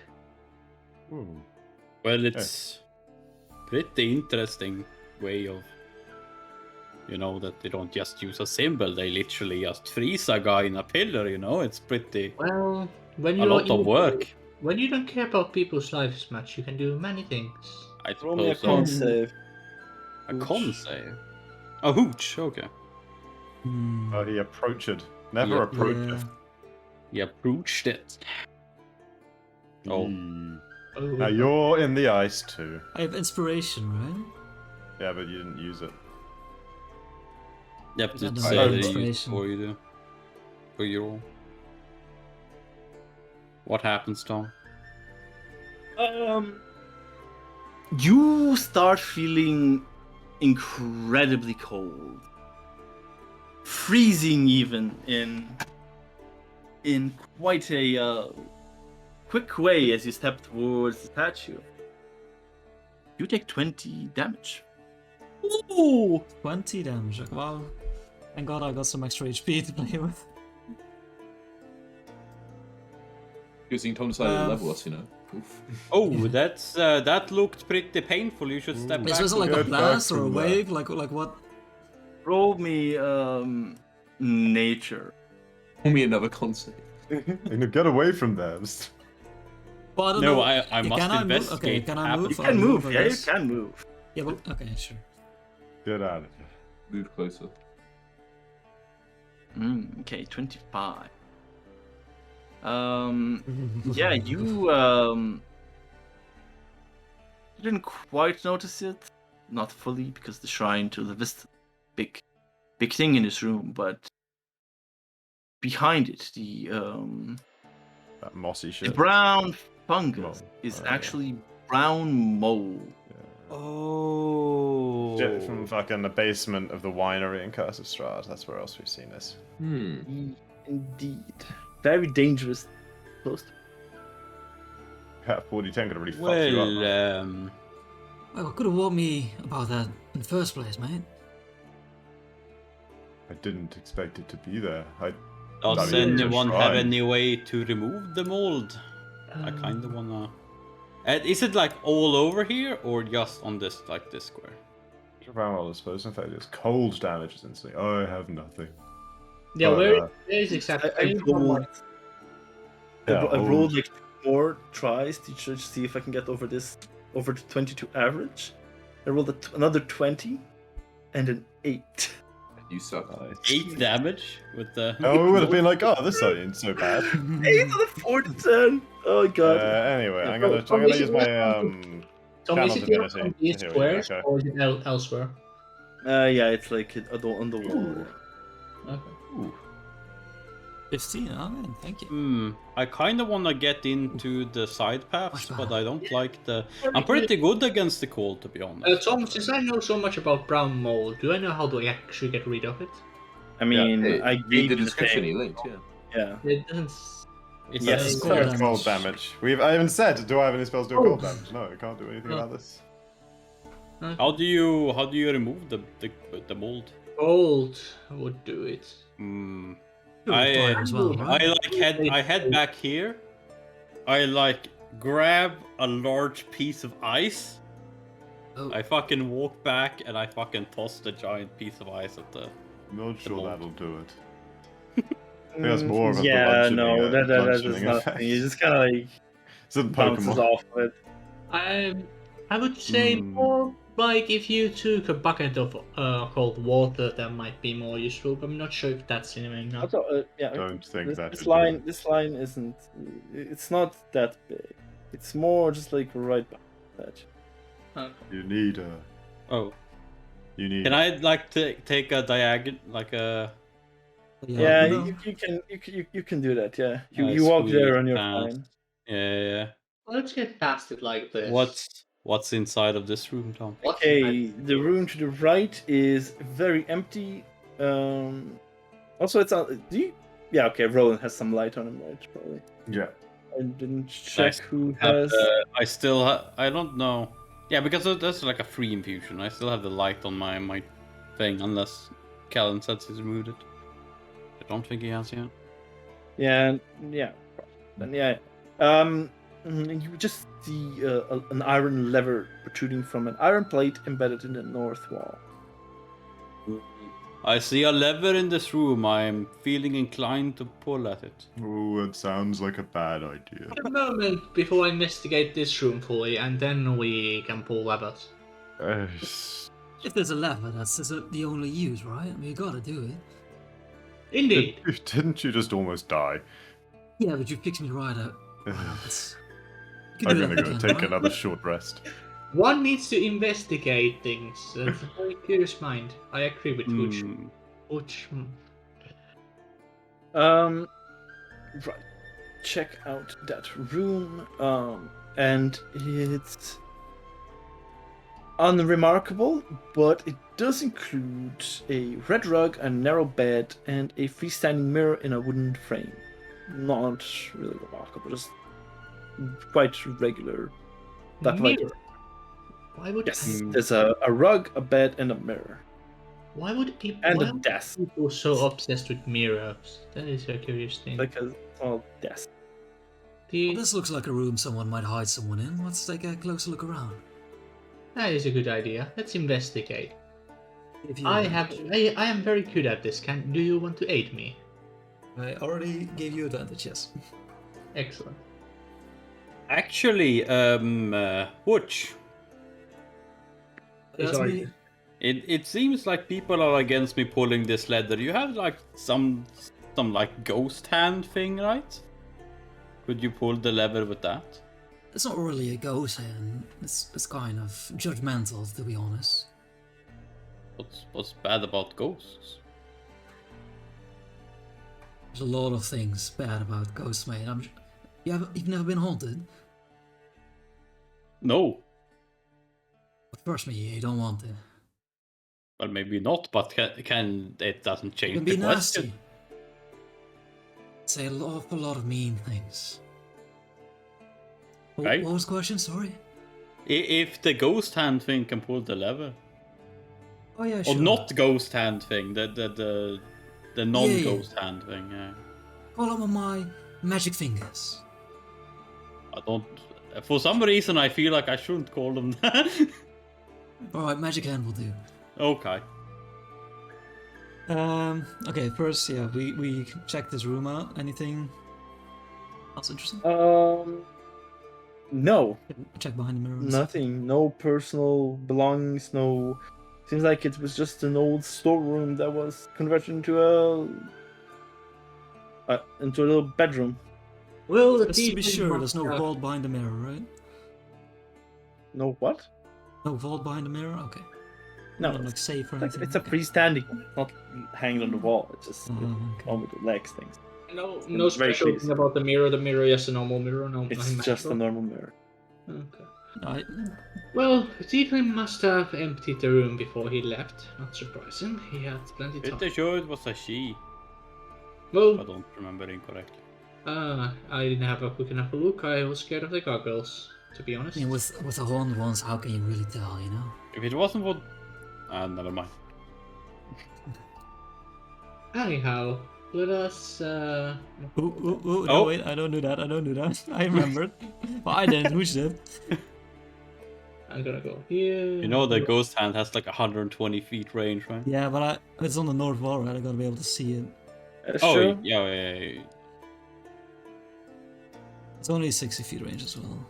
Ooh. Well, it's pretty interesting way of, you know, that they don't just use a symbol, they literally just freeze a guy in a pillar, you know, it's pretty, Well, when a you lot of work. when you don't care about people's lives much, you can do many things. I Roll me a suppose con so. save. A con save? A hooch, okay. Hmm. Oh, he approached. Never Yeah. approached. Yeah. He approached it. Oh. Now you're in the ice too. I have inspiration, right? Yeah, but you didn't use it. Yep, I don't it's know. that you Inspiration. before you do. For your roll. What happens, Tom? You start feeling incredibly cold, freezing even in quite a quick way as you step towards the statue. You take 20 damage. Ooh! 20 damage. Wow. Thank God I got some extra HP to play with. Using Tom decided to level us, you know. Oof. Oh, that looked pretty painful. You should step back. Is this like a Get blast back or a from there. wave? Like what? Roll me nature. Pull me another con Get away from there. Well, I don't No, know. I must can I move? investigate Okay, can what I move? You happened. I can move, I yeah, you guess. can move. Yeah, well, okay, sure. Get out of here. Move closer. Okay, 25. Yeah, you didn't quite notice it, not fully, because the shrine to the Vista, big thing in this room, but behind it, the That mossy the shit. brown fungus Mold. is Oh, yeah. actually brown mold. Oh. Shit from fucking the basement of the winery in Curse of Strahd. That's where else we've seen this. Indeed, very dangerous. Close. Cat 4010 could have really fucked you up. Well, Well, could have warned me about that in the first place, mate. I didn't expect it to be there. does I mean, anyone it's have fine. any way to remove the mold? I kind of wanna. Is it like all over here or just on this square? Around all disposal failures. Cold damage is instantly. I have nothing. Yeah, But, where is exactly? I rolled Yeah, like 2 more tries to just see if I can get over the 22 average. I rolled another 20 and an 8. You suck. Nice. 8 damage with the. Oh, we would have been like, oh, this ain't so bad. 8 on a 4 to 10. Oh god. Anyway, I'm gonna use my So channel is it here divinity. on these Here we go, squares okay. or is it elsewhere? Yeah, it's like on the wall. Okay. 15, oh man, thank you. I kind of want to get into the side paths, Much but better. I don't like the. I'm pretty good against the cold, to be honest. Tom, since I know so much about brown mold, do I know how to actually get rid of it? I mean, Hey, I read gave the you description thing. he linked, yeah. Yeah. It doesn't. It's Yes, a- it's cold It's damage. cold damage. I haven't said, do I have any spells to do cold damage? No, I can't do anything Oh. about this. How do you remove the mold? Gold would do it. You're a I fire as well, right? I head back here. I like grab a large piece of ice. Oh. I fucking walk back and I fucking toss the giant piece of ice at the. Not sure mold. that'll do it. There's more of a Yeah, bludgeoning, no, that is bludgeoning nothing. effect. You just kind of like It's a bounces Pokemon. off of it. I would say Hmm. more like if you took a bucket of cold water, that might be more useful. But I'm not sure if that's anyway. No. Also, yeah, Don't think that this should line, do it. this line isn't. It's not that big. It's more just like right behind that. You need a. Oh, You need. can I like take a diagonal like a? Yeah, no. you can do that. Yeah, you Nice, walk there sweet, on your fast. fine. Yeah. Let's get past it like this. What's inside of this room, Tom? What's Okay, the room to the right is very empty. Also, it's on. Yeah, okay. Roland has some light on him, right? Probably. Yeah. I didn't check Nice. who has. I still I don't know. Yeah, because that's like a free infusion. I still have the light on my thing, unless Callan says he's removed it. I don't think he has yet. Yeah. Then yeah. You just see an iron lever protruding from an iron plate embedded in the north wall. I see a lever in this room. I'm feeling inclined to pull at it. Oh, it sounds like a bad idea. a moment before I investigate this room fully, and then we can pull levers. If there's a lever, that's the only use, right? I mean, you gotta do it. Indeed. Didn't you just almost die? Yeah, but you picked me right up. Wow, that's can I'm do gonna that go again, take right? another short rest. One needs to investigate things. It's a very curious mind. I agree with Hooch. Hmm. Hooch. Right. Check out that room. And it's unremarkable, but it does include a red rug, a narrow bed, and a freestanding mirror in a wooden frame. Not really remarkable, just quite regular type of Mirror. item. Why would Yes, there's a rug, a bed, and a mirror. Why would people? And why a would desk. people so obsessed with mirrors? That is a curious thing. Like a small desk. Well, this looks like a room someone might hide someone in. Let's take a closer look around. That is a good idea. Let's investigate. If you I am very good at this. Do you want to aid me? I already gave you advantage, yes. Excellent. Actually, Butch, That's Sorry. me. it seems like people are against me pulling this leather. You have like some like ghost hand thing, right? Could you pull the lever with that? It's not really a ghost hand. It's kind of judgmental, to be honest. What's bad about ghosts? There's a lot of things bad about Ghost Maid. You've never been haunted? No. But trust me, you don't want to. Well, maybe not, but can it doesn't It change can the be question. nasty. Say an awful lot of mean things. Right. What was the question? Sorry. If the ghost hand thing can pull the lever, Oh yeah, or sure. not ghost hand thing, the non-ghost hand thing. Yeah. Call them on my magic fingers. I don't. For some reason, I feel like I shouldn't call them that. Alright, magic hand will do. Okay. Okay, first, yeah, we checked this room out. Anything else interesting? No. Check behind the mirror. and stuff. Nothing. No personal belongings. No. Seems like it was just an old storeroom that was converted into a little bedroom. Well, Just to be sure, there's no vault. vault behind the mirror, right? No what? No vault behind the mirror. Okay. No. Not like safe or It's anything. a okay. freestanding one, not hanging on the wall. It's just Okay. on with the legs things. No Very special pleased. thing about the mirror. The mirror is a normal mirror. No, It's nothing just a magical. normal mirror. Okay. Alright. Well, Stephen must have emptied the room before he left. Not surprising. He had plenty of Pretty time. sure it was a she. I Well, don't remember incorrectly. I didn't have a quick enough look. I was scared of the goggles, to be honest. I mean, with the horned ones, how can you really tell, you know? If it wasn't for, never mind. Anyhow, let us. No, Oh. wait, I don't do that. I remembered. Well, I didn't. Who did? I'm gonna go here. You know the ghost hand has like 120 feet range, right? Yeah, but it's on the north wall, right? I gotta be able to see it. That's Oh true. yeah. It's only 60 feet range as well.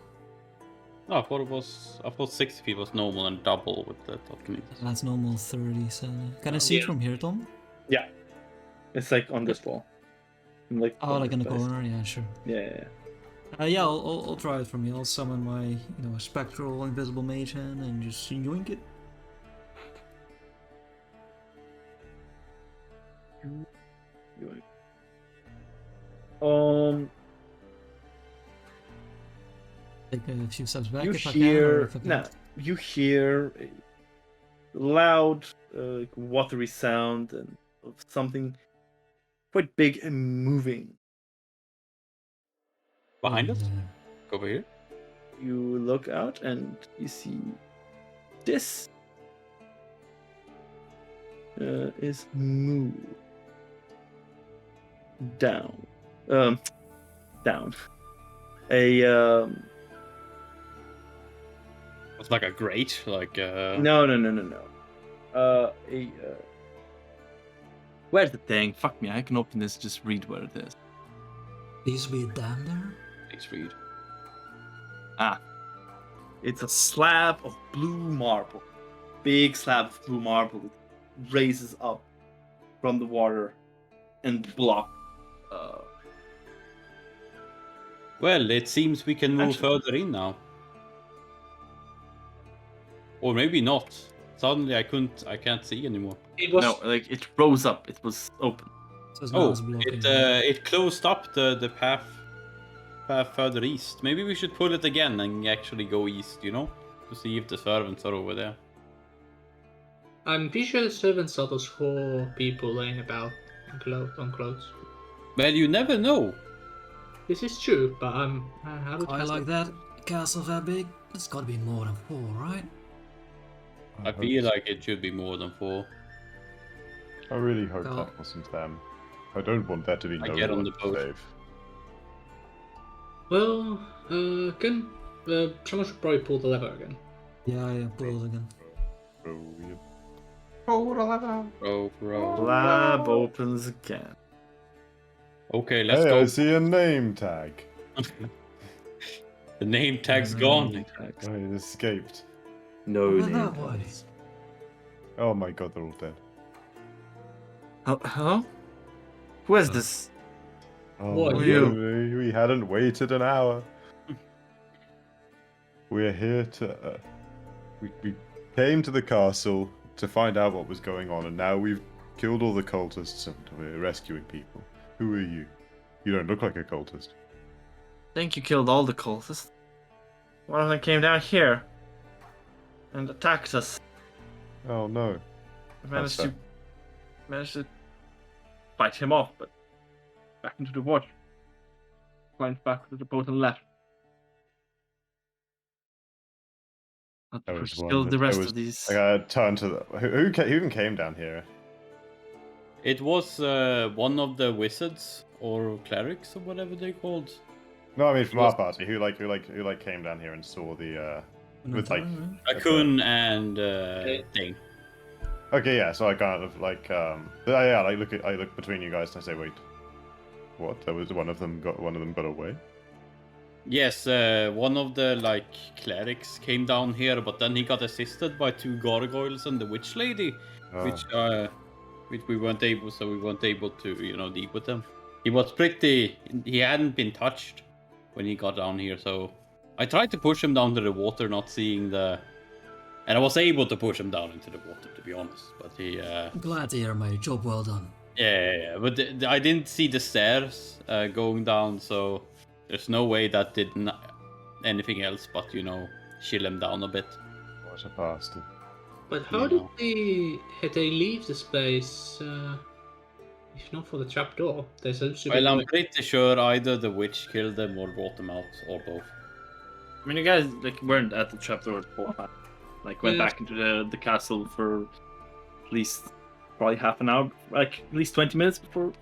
No, I thought 60 feet was normal and double with the telekinesis. That's normal 30, so... Can I see it Yeah. from here, Tom? It's like on this wall. Like Oh, on like in the this place. corner? Yeah, sure. Yeah. Yeah, I'll try it from here. I'll summon my, spectral invisible mage hand and just yoink it. Take a few steps back You if I can. Or hear if I no, can't. you hear a loud, watery sound and of something quite big and moving. Behind us? Yeah. Over here? You look out and you see this is moved down. Down. It's like a grate, like No. Where's the thing? Fuck me, I can open this, just read what it is. There used to be a dam there? Please read. It's a slab of blue marble. Big slab of blue marble that raises up from the water and block Well, it seems we can move Actually- further in now. Or maybe not. Suddenly I can't see anymore. It was No, like it rose up. It was open. So it's now it's blocking. right? It closed up the path further east. Maybe we should pull it again and actually go east, you know? To see if the servants are over there. I'm pretty sure the servants saw those 4 people laying about on clothes. Well, you never know. This is true, but I would I trust like it. that. A castle that big? It's gotta be more than 4, right? I feel like it should be more than 4. I really hope Oh. that wasn't them. I don't want there to be I no get on one the boat. safe. Well, someone should probably pull the lever again. Yeah, pull it again. Oh, yeah. Row. Lab opens again. Okay, let's Hey, go. I see a name tag. The name tag's gone. Oh, it escaped. No Over name that way. tags. Oh my god, they're all dead. Hello? Who is this? Oh, What, my you? God, we hadn't waited an hour. We're here to. We came to the castle to find out what was going on, and now we've killed all the cultists and we're rescuing people. Who are you? You don't look like a cultist. I think you killed all the cultists. One of them came down here and attacked us. Oh no. I managed sad. to fight him off, but back into the water. Climbed back to the boat and left. Not That to was kill one the that- rest that was- of these. I gotta turn to the. Who even came down here? It was one of the wizards or clerics or whatever they called. No, I mean from Was- our party. Who came down here and saw the. An With, like- entire, right? Raccoon and thing. Okay, yeah. So I kind of like yeah. I look between you guys and I say, wait, what? There was one of them got away. Yes, one of the like clerics came down here, but then he got assisted by 2 gargoyles and the witch lady, Oh. which we weren't able to deal with them. He hadn't been touched when he got down here, so I tried to push him down to the water, not seeing and I was able to push him down into the water, to be honest. But he, Glad to hear, mate. Job well done. yeah. But I didn't see the stairs going down, so there's no way that did anything else but chill him down a bit. What a bastard. But how did they leave the space? If not for the trapdoor, there's a Well, I'm pretty sure either the witch killed them or brought them out, or both. I mean, you guys weren't at the trapdoor before. Went Yeah. back into the castle for at least probably half an hour, at least 20 minutes before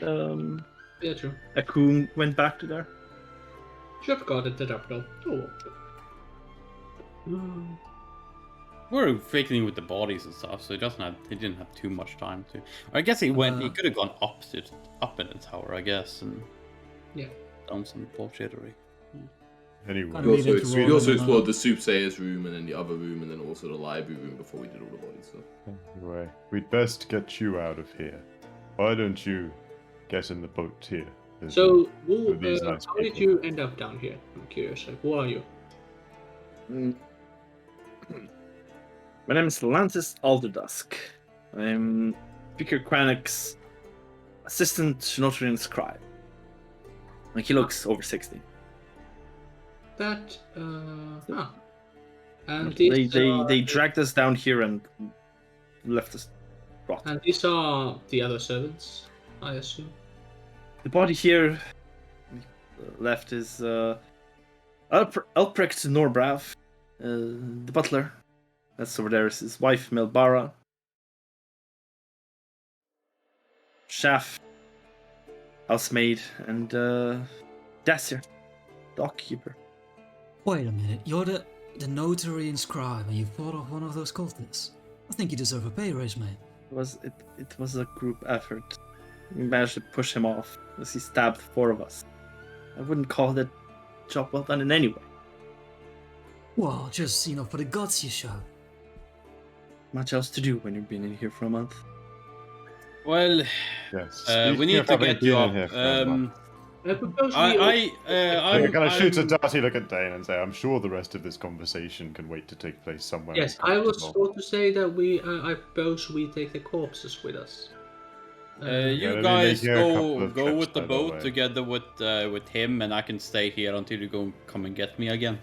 Yeah, true. Akun went back to there. Should have guarded the trapdoor. Oh. We're fiddling with the bodies and stuff, so he didn't have too much time to. I guess he could have gone up in the tower, I guess, and Yeah. done some bullshittery. Anyway, Can't leave it to We roll also in explored another. the soothsayer's room and then the other room and then also the library room before we did all the bodies. So. anyway, we'd best get you out of here. Why don't you get in the boat here? So, With these nice how did people. you end up down here? I'm curious. Who are you? My name is Lantis Alderdusk. I'm Speaker Cranach's assistant notary and scribe. He looks over 60. That, And They these, they dragged us down here and left us rot. and these are the other servants, I assume. The body here left is Elprecht Norbrav, the butler. That's over there is his wife Melbara. Shaf, housemaid, and Dacier, dockkeeper. Wait a minute. You're the notary and scribe, and you fought off one of those cultists. I think you deserve a pay raise, mate. It was a group effort. We managed to push him off as he stabbed 4 of us. I wouldn't call that job well done in any way. Well, just for the guts you show. Much else to do when you've been in here for a month. Well, Yes. we speaking need of to having get you been in up. here for a month, I propose we. I'm gonna shoot a I'm- dirty look at Dane and say, I'm sure the rest of this conversation can wait to take place somewhere. Yes, more I was comfortable." about to say that we. I propose we take the corpses with us. You let me guys make you a couple of go trips, with the by the boat way. together with him, and I can stay here until you come and get me again.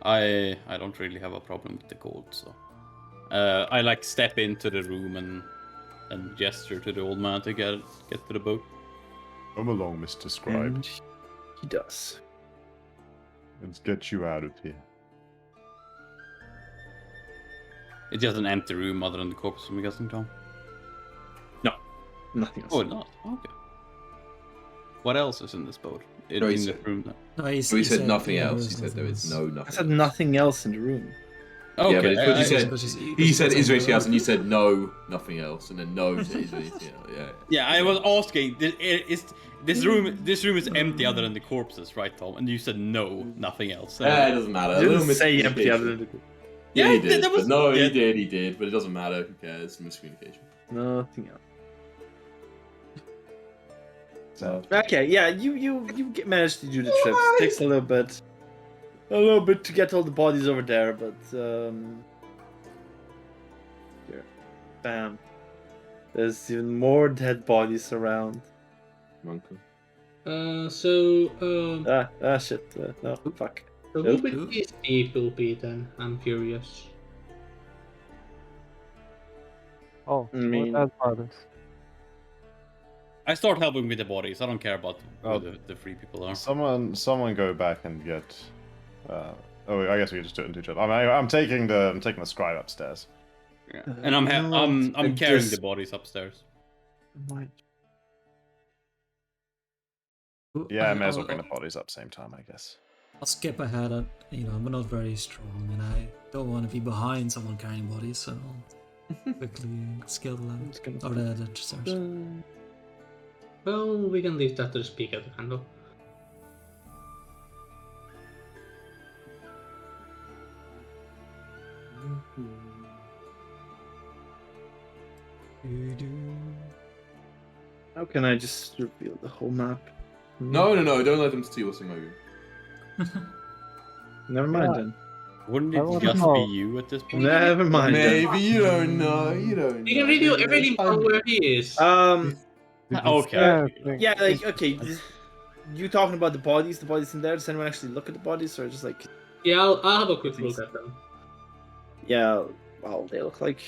I don't really have a problem with the cold, so I like step into the room and gesture to the old man to get to the boat. Come along, Mr. Scribe. And he does. Let's get you out of here. It's just an empty room other than the corpse, I'm guessing, Tom. Nothing else. Oh, not okay. What else is in this boat? No, In he the said- room then? No, he said nothing yeah, else. He there's said there nothing is else. no I nothing. said nothing else in the room. Okay, Yeah, but it's what you said. Because He said it's is there anything on else, the- and you said no, nothing else, and then no, is there anything else? Yeah. Yeah, I was asking. This room is empty other than the corpses, right, Tom? And you said no, nothing else. It doesn't matter. He A little didn't say empty miscommunication. other than the Yeah, he Yeah, did. that was- but no, yeah. he did. But it doesn't matter. Who cares? Miscommunication. Nothing else. So, Okay, yeah, you managed to do the trips. Takes a little bit to get all the bodies over there, but here, bam. There's even more dead bodies around. Monkey. Shit. No, fuck. So who would these people be then? I'm curious. Oh, I mean- what bodies? I start helping with the bodies. I don't care about Oh. who the three people are. someone go back and get. I guess we can just do it in each other. I'm taking the scribe upstairs. Yeah. And I'm and carrying just- the bodies upstairs. Yeah, I may as well I'll- bring the bodies up same time, I guess. I'll skip ahead. We're not very strong, and I don't want to be behind someone carrying bodies, so I'll quickly scale the ladder. Or the stairs. Well, we can leave that to the speaker to handle. How can I just reveal the whole map? No, don't let them steal us a movie. Never mind Yeah. then. Wouldn't I it wanna just know. be you at this point? Never mind. then. Maybe you don't know. You don't. We can know. reveal Maybe everything there's from time. where he is. Okay. Yeah, like okay. You talking about the bodies in there? Does anyone actually look at the bodies, or just like? Yeah, I'll have a quick look at them. Yeah, well, they look like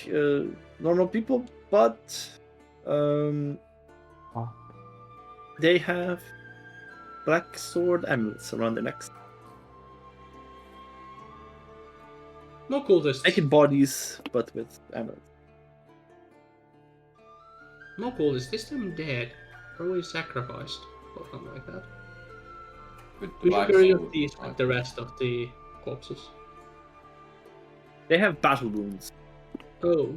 normal people, but they have black sword amulets around their necks. No cultists. Naked bodies, but with amulets. No cultists. This time dead. Probably sacrificed or something like that. With We should black bury sword. up these with the rest of the corpses. They have battle wounds. Oh.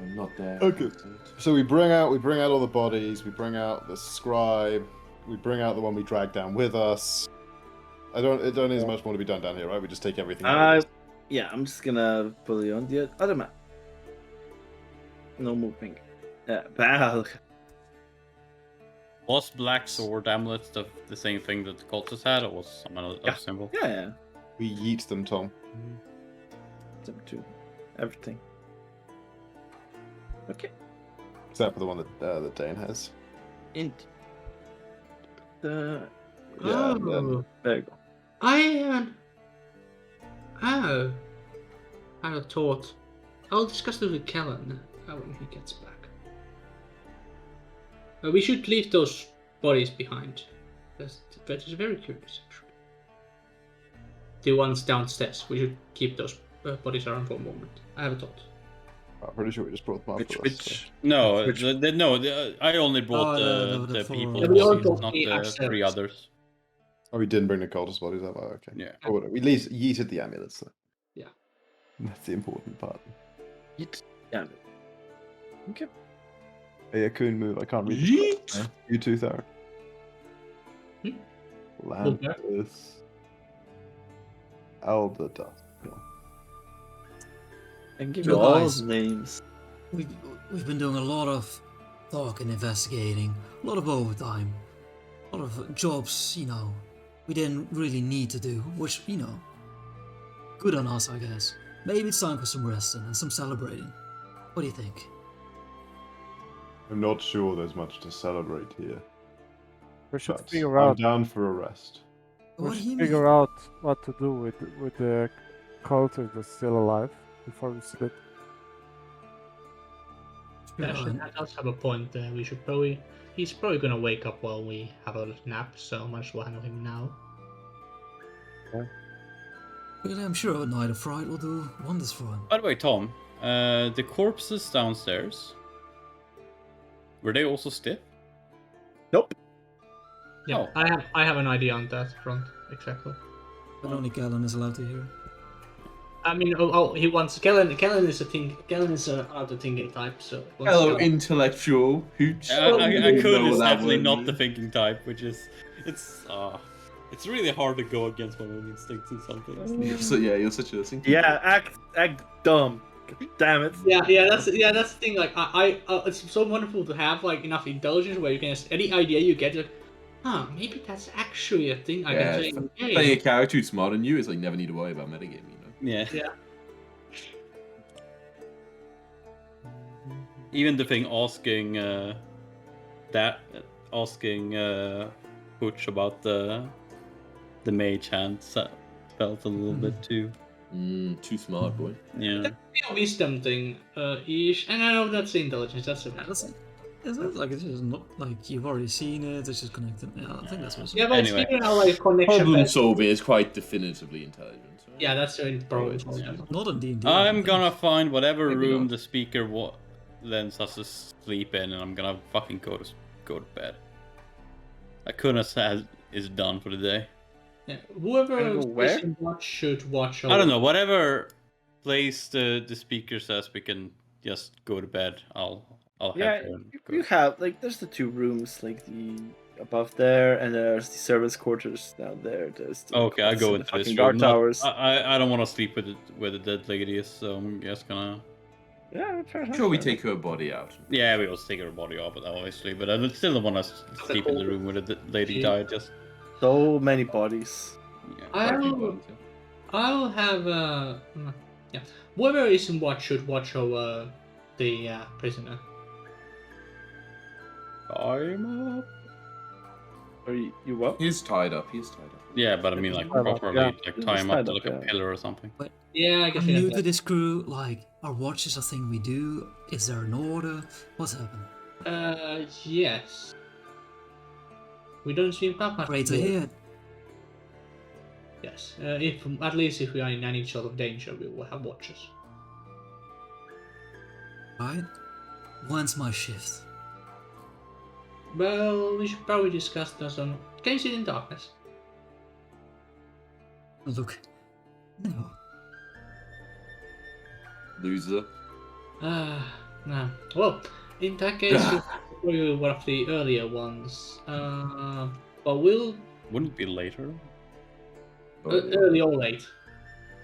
I'm not there. Okay. So we bring out all the bodies. We bring out the scribe. We bring out the one we dragged down with us. It don't need much more to be done down here, right? We just take everything. out. Yeah, I'm just gonna put it on the other map. No moving. Battle. Was Black Sword Amulet the same thing that the cultists had, or was some other Yeah. symbol? Yeah, We yeet them, Tom. them too. Everything. Okay. Except for the one that Dane has. Int. Yeah. Oh. And then, There you go. I had a thought. I'll discuss it with Kellen when he gets back. We should leave those bodies behind. That is very curious, actually. The ones downstairs. We should keep those bodies around for a moment. I have a thought. I'm pretty sure we just brought them up. for us, so. No, Which- I only brought Oh, the the four- people, Yeah, we all not brought the the ourselves. three others. Oh, we didn't bring the cultist bodies up. Oh, okay. Yeah. Oh, whatever. We at least yeeted the amulets. Though. Yeah. That's the important part. Yeah. Okay. Hey, a coon move. I can't read the script, man. You too, Thara. Hmm? Lantis. Elder Dust. And give You you all guys. names. We've been doing a lot of talk and investigating, a lot of overtime, a lot of jobs, we didn't really need to do, which, good on us, I guess. Maybe it's time for some resting and some celebrating. What do you think? I'm not sure there's much to celebrate here. We should But figure I'm out. down for a rest. What We do should you figure mean? out what to do with the cultist that's still alive before we sleep. Actually, that does have a point there. We should probably. He's probably gonna wake up while we have a nap, so might as well handle him now. Well, I'm sure a night of fright will do wonders for him. By the way, Tom, the corpses downstairs, were they also stiff? Nope. Yeah, Oh. I have an idea on that front exactly. But only Galen is allowed to hear. I mean, he wants Kellen. Kellen is a out of thinking type. So he wants Hello, Kellen. intellectual hooch. I You could. know It's what that definitely word not the means. thinking type, which is it's really hard to go against my own instincts in some things. You're such a thinking. Yeah, act dumb. Damn it. Yeah, that's the thing. Like, it's so wonderful to have like enough intelligence where you can any idea you get, like, maybe that's actually a thing I can say. in game. Playing a character who's smarter than you is like never need to worry about metagaming. Yeah. Yeah. Even the thing asking Hooch about the mage hand felt a little bit too. Too smart, boy. Yeah. The wisdom thing, ish, and I know that's intelligence. That's a It's not like it's just not like you've already seen it. It's just connected. Yeah, I think that's what. yeah, but Anyway. it's figuring out like connection. Problem solving is quite definitively intelligent. So. Yeah, that's very probably. Not in D&D. I'm gonna find whatever Maybe room not. the speaker lends us to sleep in, and I'm gonna fucking go to bed. Akuna is done for the day. Yeah. Whoever Gonna go where? is in watch should watch. I don't know. Whatever place the speaker says we can just go to bed. I'll head Yeah, there and go. you have like there's the two rooms, like the above there, and there's the servants' quarters down there. There's the Okay, I'll go the into this fucking room. guard towers. I don't want to sleep with where the dead lady is, so I'm just gonna. Yeah, fair enough. Sure, we fair take her body out. Yeah, we will take her body off, obviously, but I still don't want to sleep in the room where the lady Yeah. died. Just enough. So many bodies. yeah. I'll have yeah. Whoever is in watch should watch over the prisoner. I'm up. Are you what? He's tied up. Yeah, but I mean, like Yeah. properly, like It's tie him up tied to up, like a yeah. pillar or something. Yeah, I guess I'm we have new that. to this crew. Like, our watch is a thing we do. Is there an order? What's happening? Yes. We don't seem to have much. Great to do. hear. Yes. If at least if we are in any sort of danger, we will have watches. Right? When's my shift? Well, we should probably discuss this on. Can you see it in darkness? Look. No. Loser. No. Well, in that case, we'll probably one of the earlier ones. But we'll Wouldn't it be later? early or late.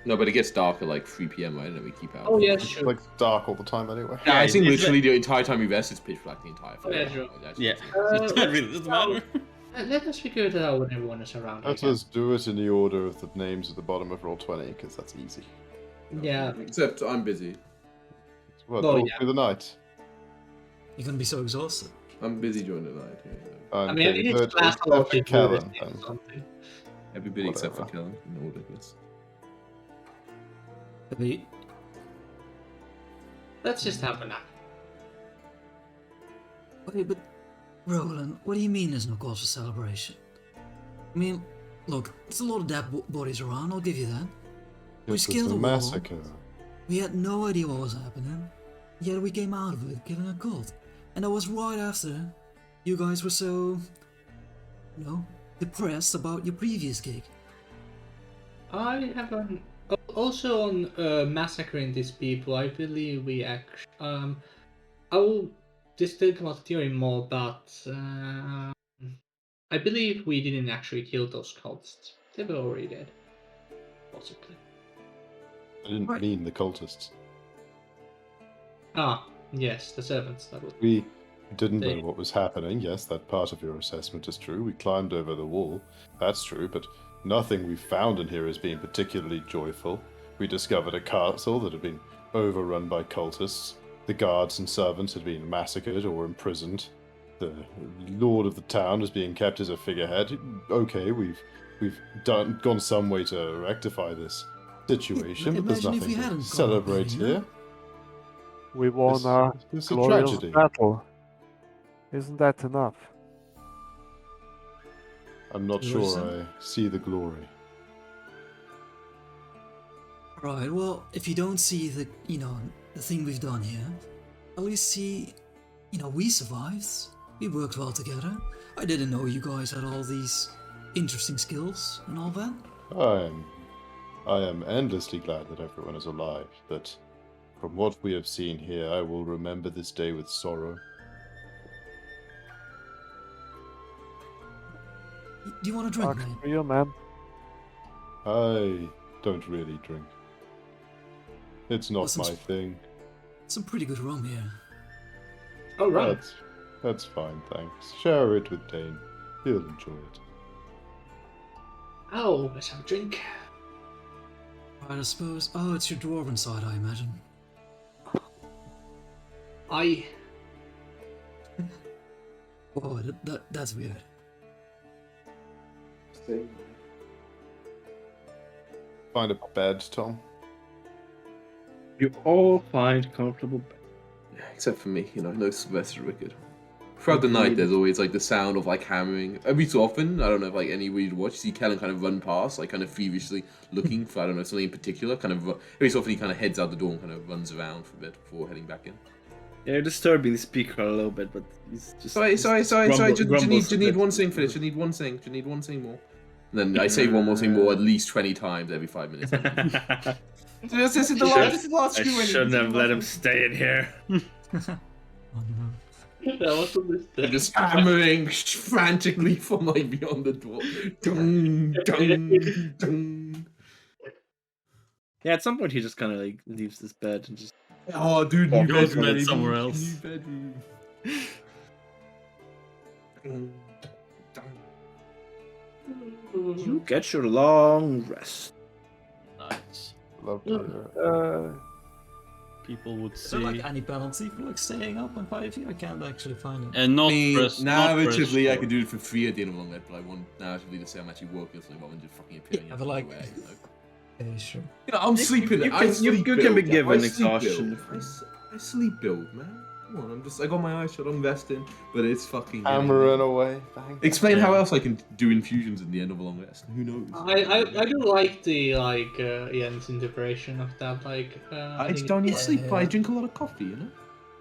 No, but it gets dark at like 3 p.m. right? And then we keep out. Oh yeah, It's sure. like dark all the time anyway. Yeah, I think it's literally the entire time we rest, it's pitch black the entire Oh, yeah, time. true. Yeah. Uh, It really doesn't matter. Let us figure it out when everyone is around. I Let guess. us do it in the order of the names at the bottom of roll 20, because that's easy. Yeah. Except I'm busy. Well, Oh, all yeah. through the night. You're gonna be so exhausted. I'm busy during the night. Yeah. I mean, Okay, it's good. class Except or for Kellen, or then. something. Everybody except for Whatever. Kellen. In order, yes. Maybe Let's just have a nap. Wait, but Roland, what do you mean there's no cause for celebration? I mean, look, there's a lot of dead bodies around, I'll give you that. We This was scaled the the wall. massacre. We had no idea what was happening, yet we came out of it killing a cult. And that was right after you guys were so, depressed about your previous gig. I have an also on massacring these people. I believe we I will just think about the theory more, but I believe we didn't actually kill those cultists. They were already dead, possibly. I didn't Right. mean the cultists. Ah, yes, the servants. That was. We Didn't know what was happening. Yes, that part of your assessment is true. We climbed over the wall. That's true, but nothing we found in here has been particularly joyful. We discovered a castle that had been overrun by cultists. The guards and servants had been massacred or imprisoned. The lord of the town is being kept as a figurehead. Okay, we've gone some way to rectify this situation, but there's Imagine if we nothing hadn't to gone celebrate there, you know? here. We won a It's a glorious tragedy. battle. Isn't that enough? I'm not Yours, sure sir? I see the glory. Right, well, if you don't see the thing we've done here, at least see, we survived. We worked well together. I didn't know you guys had all these interesting skills and all that. I am endlessly glad that everyone is alive, but from what we have seen here, I will remember this day with sorrow. Do you want a drink, Sucks mate? for you, man. I don't really drink. It's not Listen, my thing. Some pretty good rum here. Oh, right. That's fine, thanks. Share it with Dane. He'll enjoy it. Oh, let's have a drink. Right, I suppose. Oh, it's your dwarven side, I imagine. Oh, that's weird. Find a bed, Tom. You all find comfortable bed. Yeah, except for me, no Sylvester Wicked. Throughout the night, there's always like the sound of like hammering. Every so often, I don't know if like anybody would watch, you see Kellen kind of run past, like kind of feverishly looking for, I don't know, something in particular. Kind of every so often he kind of heads out the door and kind of runs around for a bit before heading back in. Yeah, you're disturbing the speaker a little bit, but he's just. Sorry. grumbles You a need bit. one thing for this. You need one thing. You need one thing more. And then I say one more thing more at least 20 times every 5 minutes. This is the last I screw. shouldn't have let him stay in here. Oh no. That was a mistake. Just hammering frantically from like beyond the door. Dung, dung, dung. Yeah, at some point he just kind of like leaves this bed and just. Oh, dude, Or new goes to bedroom. bed baby. somewhere else. New bedroom. Dung, dung. You get your long rest. Nice. Love to hear it. People would Is there say. like any penalty for like staying up on 5 I can't actually find it. And not I mean, press. not press narratively, I start. could do it for free at the end of a long night, but I want narratively to say I'm actually working or something rather than just fucking appearing. Yeah, but like- everywhere, Yeah, sure. I'm sleeping. you I can- sleep you can be build. given I sleep exhaustion. build. I sleep build, man. Come on, I got my eyes shut. I'm resting, but it's fucking. Hammering away. Bang. Explain how Yeah. else I can do infusions at the end of a long rest. Who knows? I do like the Ian's interpretation of that. I don't need sleep, but I drink a lot of coffee.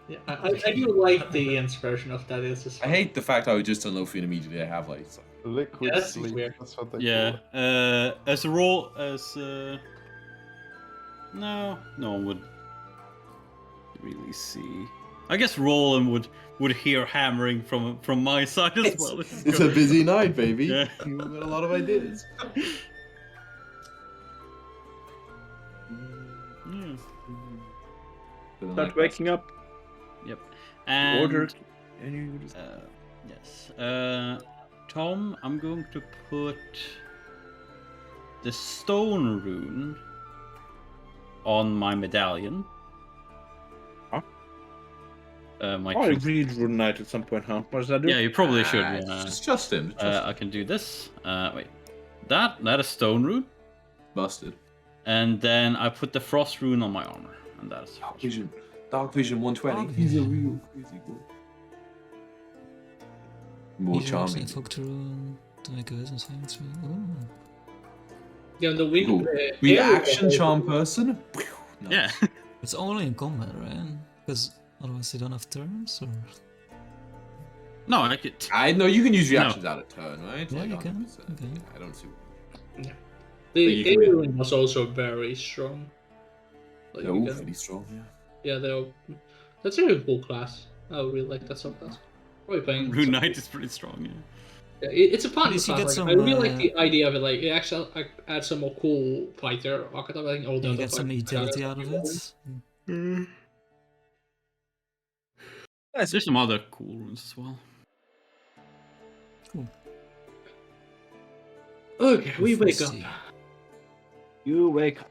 Yeah, I do like the Ian's version of that. It's just I hate the fact I would just unload food immediately. I have like. Liquid Yeah, that's sleep. weird. That's what they Yeah. call it. As a role as. No one would really see. I guess Roland would hear hammering from my side as well. It's a busy night, baby. Yeah. You've got a lot of ideas. Yeah. Start waking up. Yep. And Order. And you just. yes. Tom, I'm going to put the stone rune on my medallion. Huh? My I true- read Rune Knight at some point, huh? What does that do? Yeah, you probably should. Just trust him. I can do this. Wait. That is stone rune. Busted. And then I put the frost rune on my armor. And that is Dark Vision. Dark Vision 120. Dark He's a Vision. real crazy boy. More charming. Invoked rune to make a wisdom saving throw. Ooh. yeah, the wing. Cool. Reaction charm person. Yeah. It's only in combat, right? Because otherwise they don't have turns, or No, I could. I know you can use reactions out of turn, right? Yeah, you can. 100%. Okay. Yeah, I don't see. The Alien was also very strong. Like, They're you all can- pretty strong, yeah. yeah, that's a really cool class. I really like that subclass. Probably playing. Rune Knight is pretty strong, yeah. Yeah, it's a fun At least you class. get Like, I some, really like the idea of it. Like, it actually adds some more cool fighter archetype. I think all the you other get some fighters utility out of it. There's some other cool runes as well. Okay, we wake up. Frosty. You wake up.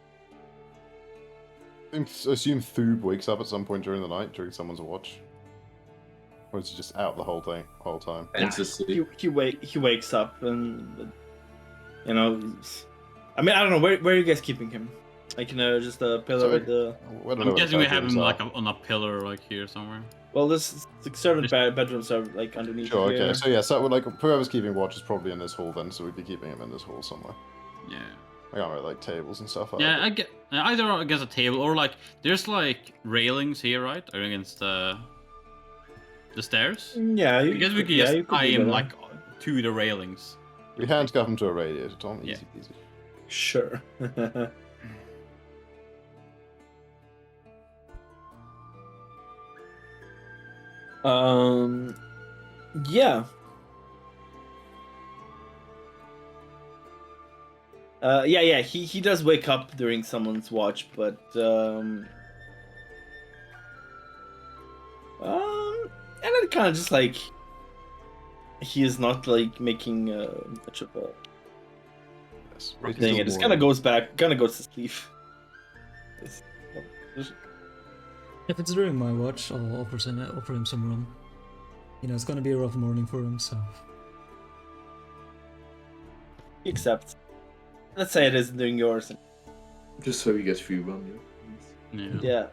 I assume Thoob wakes up at some point during the night during someone's watch, or is he just out the whole time? Hence the sleep. He wakes up and you know. I mean, I don't know where are you guys keeping him? Like, you know, just a pillar with the. I don't know I'm where the guessing we have him bedrooms like are. on a pillar, like here somewhere. Well, this the servant bedrooms are like underneath. Sure, okay. here. So yeah, so like whoever's keeping watch is probably in this hall then, so we'd be keeping him in this hall somewhere. Yeah. I got like tables and stuff. Yeah, I get either against a table or like there's like railings here, right, or against the stairs. Yeah, I guess we could just you could tie do him that. like to the railings. We handcuff him to a radiator, Tom. Yeah. Easy peasy. Sure. Yeah. Yeah. He does wake up during someone's watch, but and then kind of just like he is not like making much of a Yes. thing. It just kind of goes to sleep. If it's during my watch, I'll offer him some rum. You know, it's gonna be a rough morning for him, so. He accepts. Let's say it isn't during yours. Just so he gets free run. Yeah. Yeah.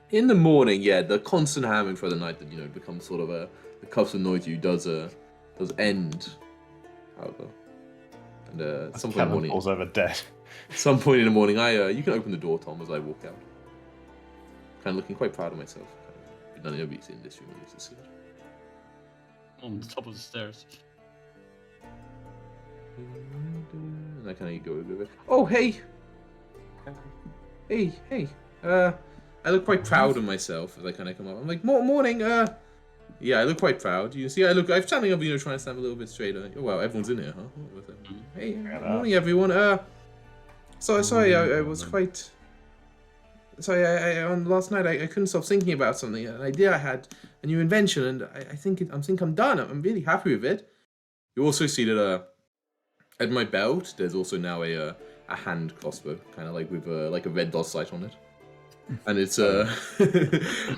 In the morning, yeah, the constant hammering for the night that becomes sort of the cuffs annoy you does end. However, and at some point in the morning, falls over dead. some point in the morning, you can open the door, Tom, as I walk out. Kind of looking quite proud of myself. None of nobody's in this room. To see it. On the top of the stairs. And I kind of go over it. Oh, hey! Hey. I look quite proud of myself as I kind of come up. I'm like, morning, yeah, I look quite proud. You see, I'm standing up, trying to stand a little bit straighter. Oh, wow, everyone's in here, huh? What was that? Hey, morning, everyone. Sorry, I was quite... Sorry, on last night I couldn't stop thinking about something. An idea I had, a new invention, and I think I'm done. I'm really happy with it. You also see that at my belt there's also now a hand crossbow, kind of like with like a red dot sight on it, and it's and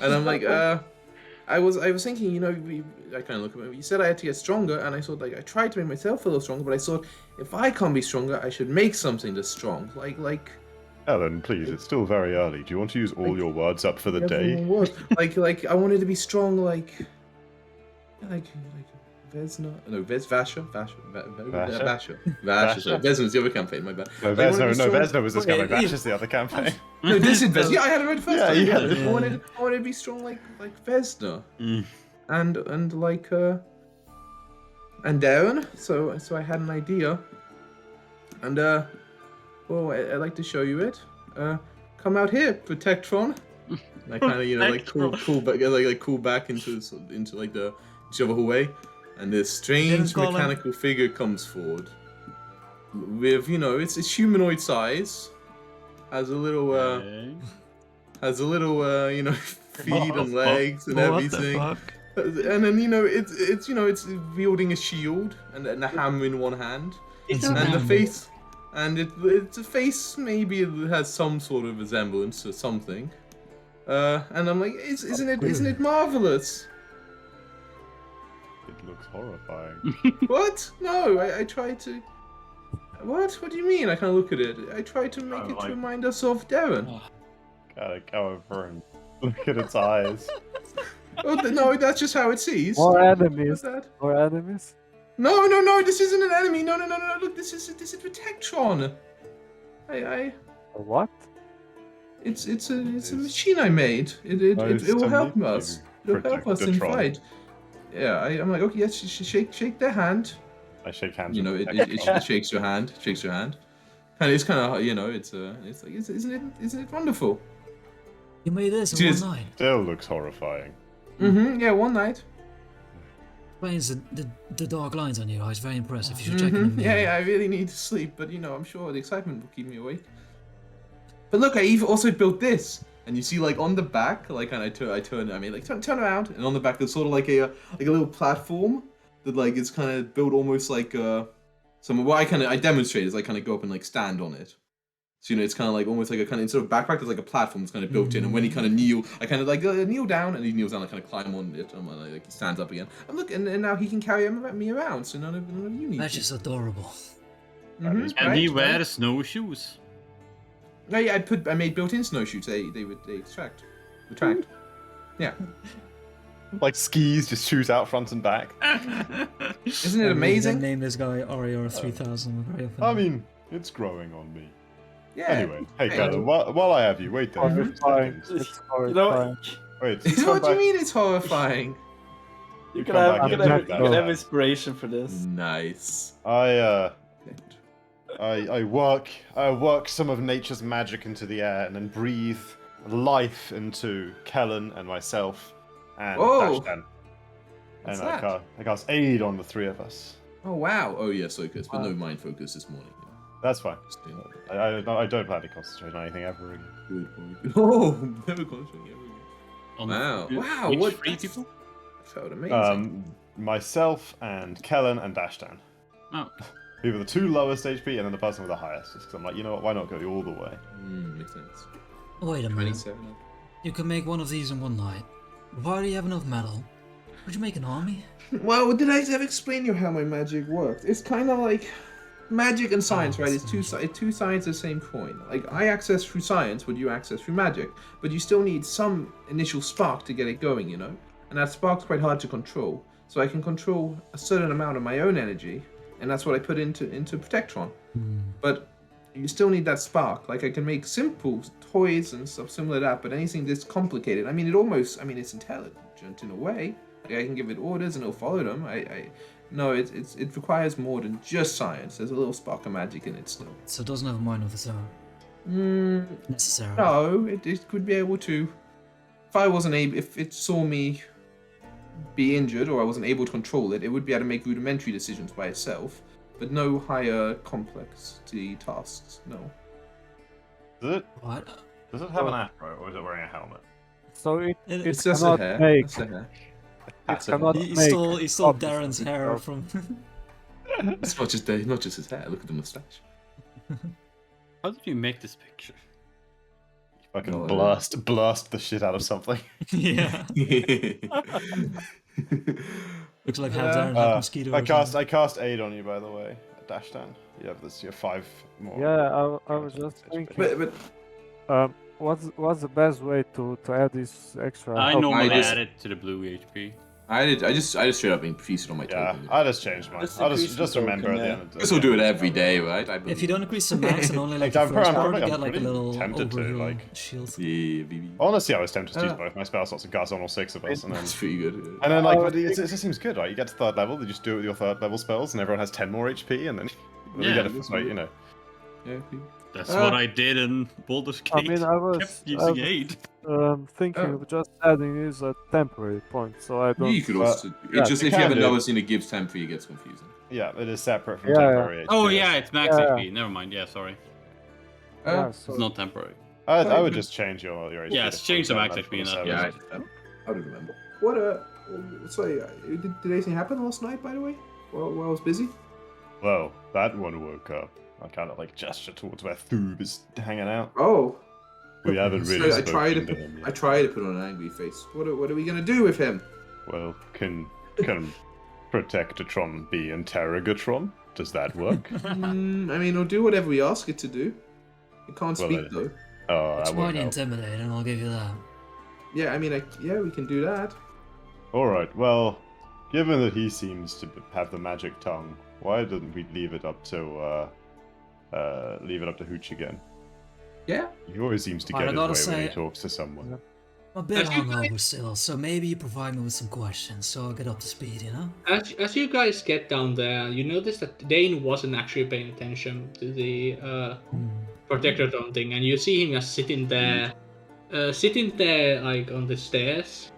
I'm like I was thinking, I kind of look at it. You said I had to get stronger, and I thought I tried to make myself a little stronger, but I thought if I can't be stronger, I should make something that's strong, like. Ellen, please, it's still very early. Do you want to use all your words up for the day? Like I wanted to be strong, like Vesna. No, Vasha. Sorry, Vesna's the other campaign. My bad. No, Vesna was this guy. Vash is the other campaign. No, this is Vesna. Yeah, I had it right first. Yeah, time. you had it. I wanted to be strong, like Vesna, and like and Darren. So I had an idea, and well, I'd like to show you it. Come out here, Protectron. And I kind of, like cool back, like cool back into like the other hallway, and this strange mechanical figure comes forward. With it's humanoid size, has a little feet and legs and everything. And then it's wielding a shield and a hammer in one hand, and the face. And it's a face, maybe it has some sort of resemblance to something. And I'm like, isn't it marvelous? It looks horrifying. What? No, I tried to... What do you mean? I kind of look at it. I tried to make it to remind us of Darren. Gotta go over and look at its eyes. Oh, no, that's just how it sees. More enemies. What's that? More enemies. No, this isn't an enemy. No, look, this is Protectron. I What? It's a machine I made. It will help us. It'll help us in fight. Yeah, I'm like, okay, yes, shake their hand. I shake hands. It shakes your hand. Shakes your hand. And it's kind of, it's like, isn't it wonderful? You made this in one night. Still looks horrifying. Yeah, one night. Explains the dark lines on your eyes. Very impressive. You should check them. Yeah, I really need to sleep, but I'm sure the excitement will keep me awake. But look, I also built this. And you see, like, on the back, like, and turn around, and on the back there's sort of like a little platform that, like, is kind of built almost like what I demonstrate is I kind of go up and, like, stand on it. So, it's kind of like almost like a kind of, instead of backpack, there's like a platform that's kind of built in, and when he kind of kneel, I kind of like kneel down, and he kneels down, I kind of climb on it, and like he stands up again. And look, and now he can carry me around, so none of you need. That's just adorable. Mm-hmm, And he wears snowshoes. No, yeah, I made built-in snowshoes. They retract. Yeah. Like skis, just shoot out front and back. Isn't it amazing? Name this guy Arior 3000. I mean, it's growing on me. Yeah. Anyway, hey, Callum, while I have you, wait there. for a Horrifying. second. It's You know, horrifying. Wait, What do you mean it's horrifying? you come can back have, in you can and have, do you can that. have inspiration for this. Nice. I work some of nature's magic into the air and then breathe life into Kellen and myself and Whoa. Dashdan. What's And that? I cast aid on the three of us. Oh wow. Oh yes, focus, but no mind focus this morning. That's fine. Just doing I don't plan to concentrate on anything ever again. good. Oh, never concentrating ever again. On Wow. Wow. Which What? 3 people? Felt amazing. Myself and Kellen and Dashdan. Oh. We were the two lowest HP and then the person with the highest. Just 'cause I'm like, you know what, why not go all the way? Makes sense. Wait a minute. 27. You can make one of these in one night. Why do you have enough metal? Would you make an army? Well, did I ever explain you how my magic works? It's kind of like magic and science, right? It's two sides of the same coin. Like, I access through science what you access through magic, but you still need some initial spark to get it going, And that spark's quite hard to control. So I can control a certain amount of my own energy, and that's what I put into Protectron. But you still need that spark. Like, I can make simple toys and stuff similar to that, but anything this complicated, it's intelligent in a way. Like, I can give it orders and it'll follow them. No, it requires more than just science. There's a little spark of magic in it still. So it doesn't have a mind of its own. Necessarily. No, it could be able to. If it saw me be injured or I wasn't able to control it, it would be able to make rudimentary decisions by itself, but no higher complexity tasks. No. What? Does it have an afro or is it wearing a helmet? So it It's just a cannot hair. make. It's a hair. It cannot He make. stole copies Darren's of hair itself. from. It's not just his hair. Look at the mustache. How did you make this picture? Fucking No, blast the shit out of something. Yeah. Looks like half Darren, half mosquito. I or something. cast aid on you, by the way, Dashdan. You have your 5 more. Yeah, I was just thinking. but What's the best way to add this extra? I help? normally just- add it to the blue HP. I just straight up infused it on my Yeah, token. I just changed mine. Just I'll increase just the remember token, at the yeah. end of the Guess we'll do it every day, right? If you don't increase the max and only like Like, the first I'm part, you pretty- get like a I'm little pretty tempted to, overheal like- shield. Yeah, baby. Honestly, I was tempted to use both my spell slots and cast on all 6 of us, and then That's pretty good. and then like, but it just seems good, right? You get to 3rd level, you just do it with your 3rd level spells, and everyone has 10 more HP, and then you Yeah, get a that's like, good. Yeah, That's what I did in Baldur's Gate. I mean, I was kept using aid. thinking Oh. of just adding this at temporary point, so I don't. you could also. yeah, It's just you if you have can do. another thing that gives temporary, it gets confusing. yeah, it is separate from Yeah, yeah. temporary. Oh HP. yeah, it's max Yeah. HP. Never mind. Yeah, sorry. Yeah, so It's not temporary. I would just change your HP. Yeah, to change the max 47 HP in that, from Yeah, 7. I don't remember. What? Sorry, did anything happen last night? By the way, while I was busy. Well, that one woke up. I kind of like gesture towards where Thoob is hanging out. Oh, We haven't really I tried spoken to. to him I yet. tried to put on an angry face. What are we gonna do with him? Well, can Protectatron be Interrogatron? Does that work? It'll do whatever we ask it to do. It can't Well, speak though. Oh, It's that won't mighty help. intimidating, I'll give you that. Yeah, we can do that. Alright, well, given that he seems to have the magic tongue, why didn't we leave it up to Hooch again? Yeah. He always seems to Alright, get I his way gotta when he say- talks to someone. I'm a bit As you hungover still, so maybe you provide me with some questions so I'll get up to speed, As you guys get down there, you notice that Dane wasn't actually paying attention to the Protectatron thing, and you see him just sitting there like on the stairs,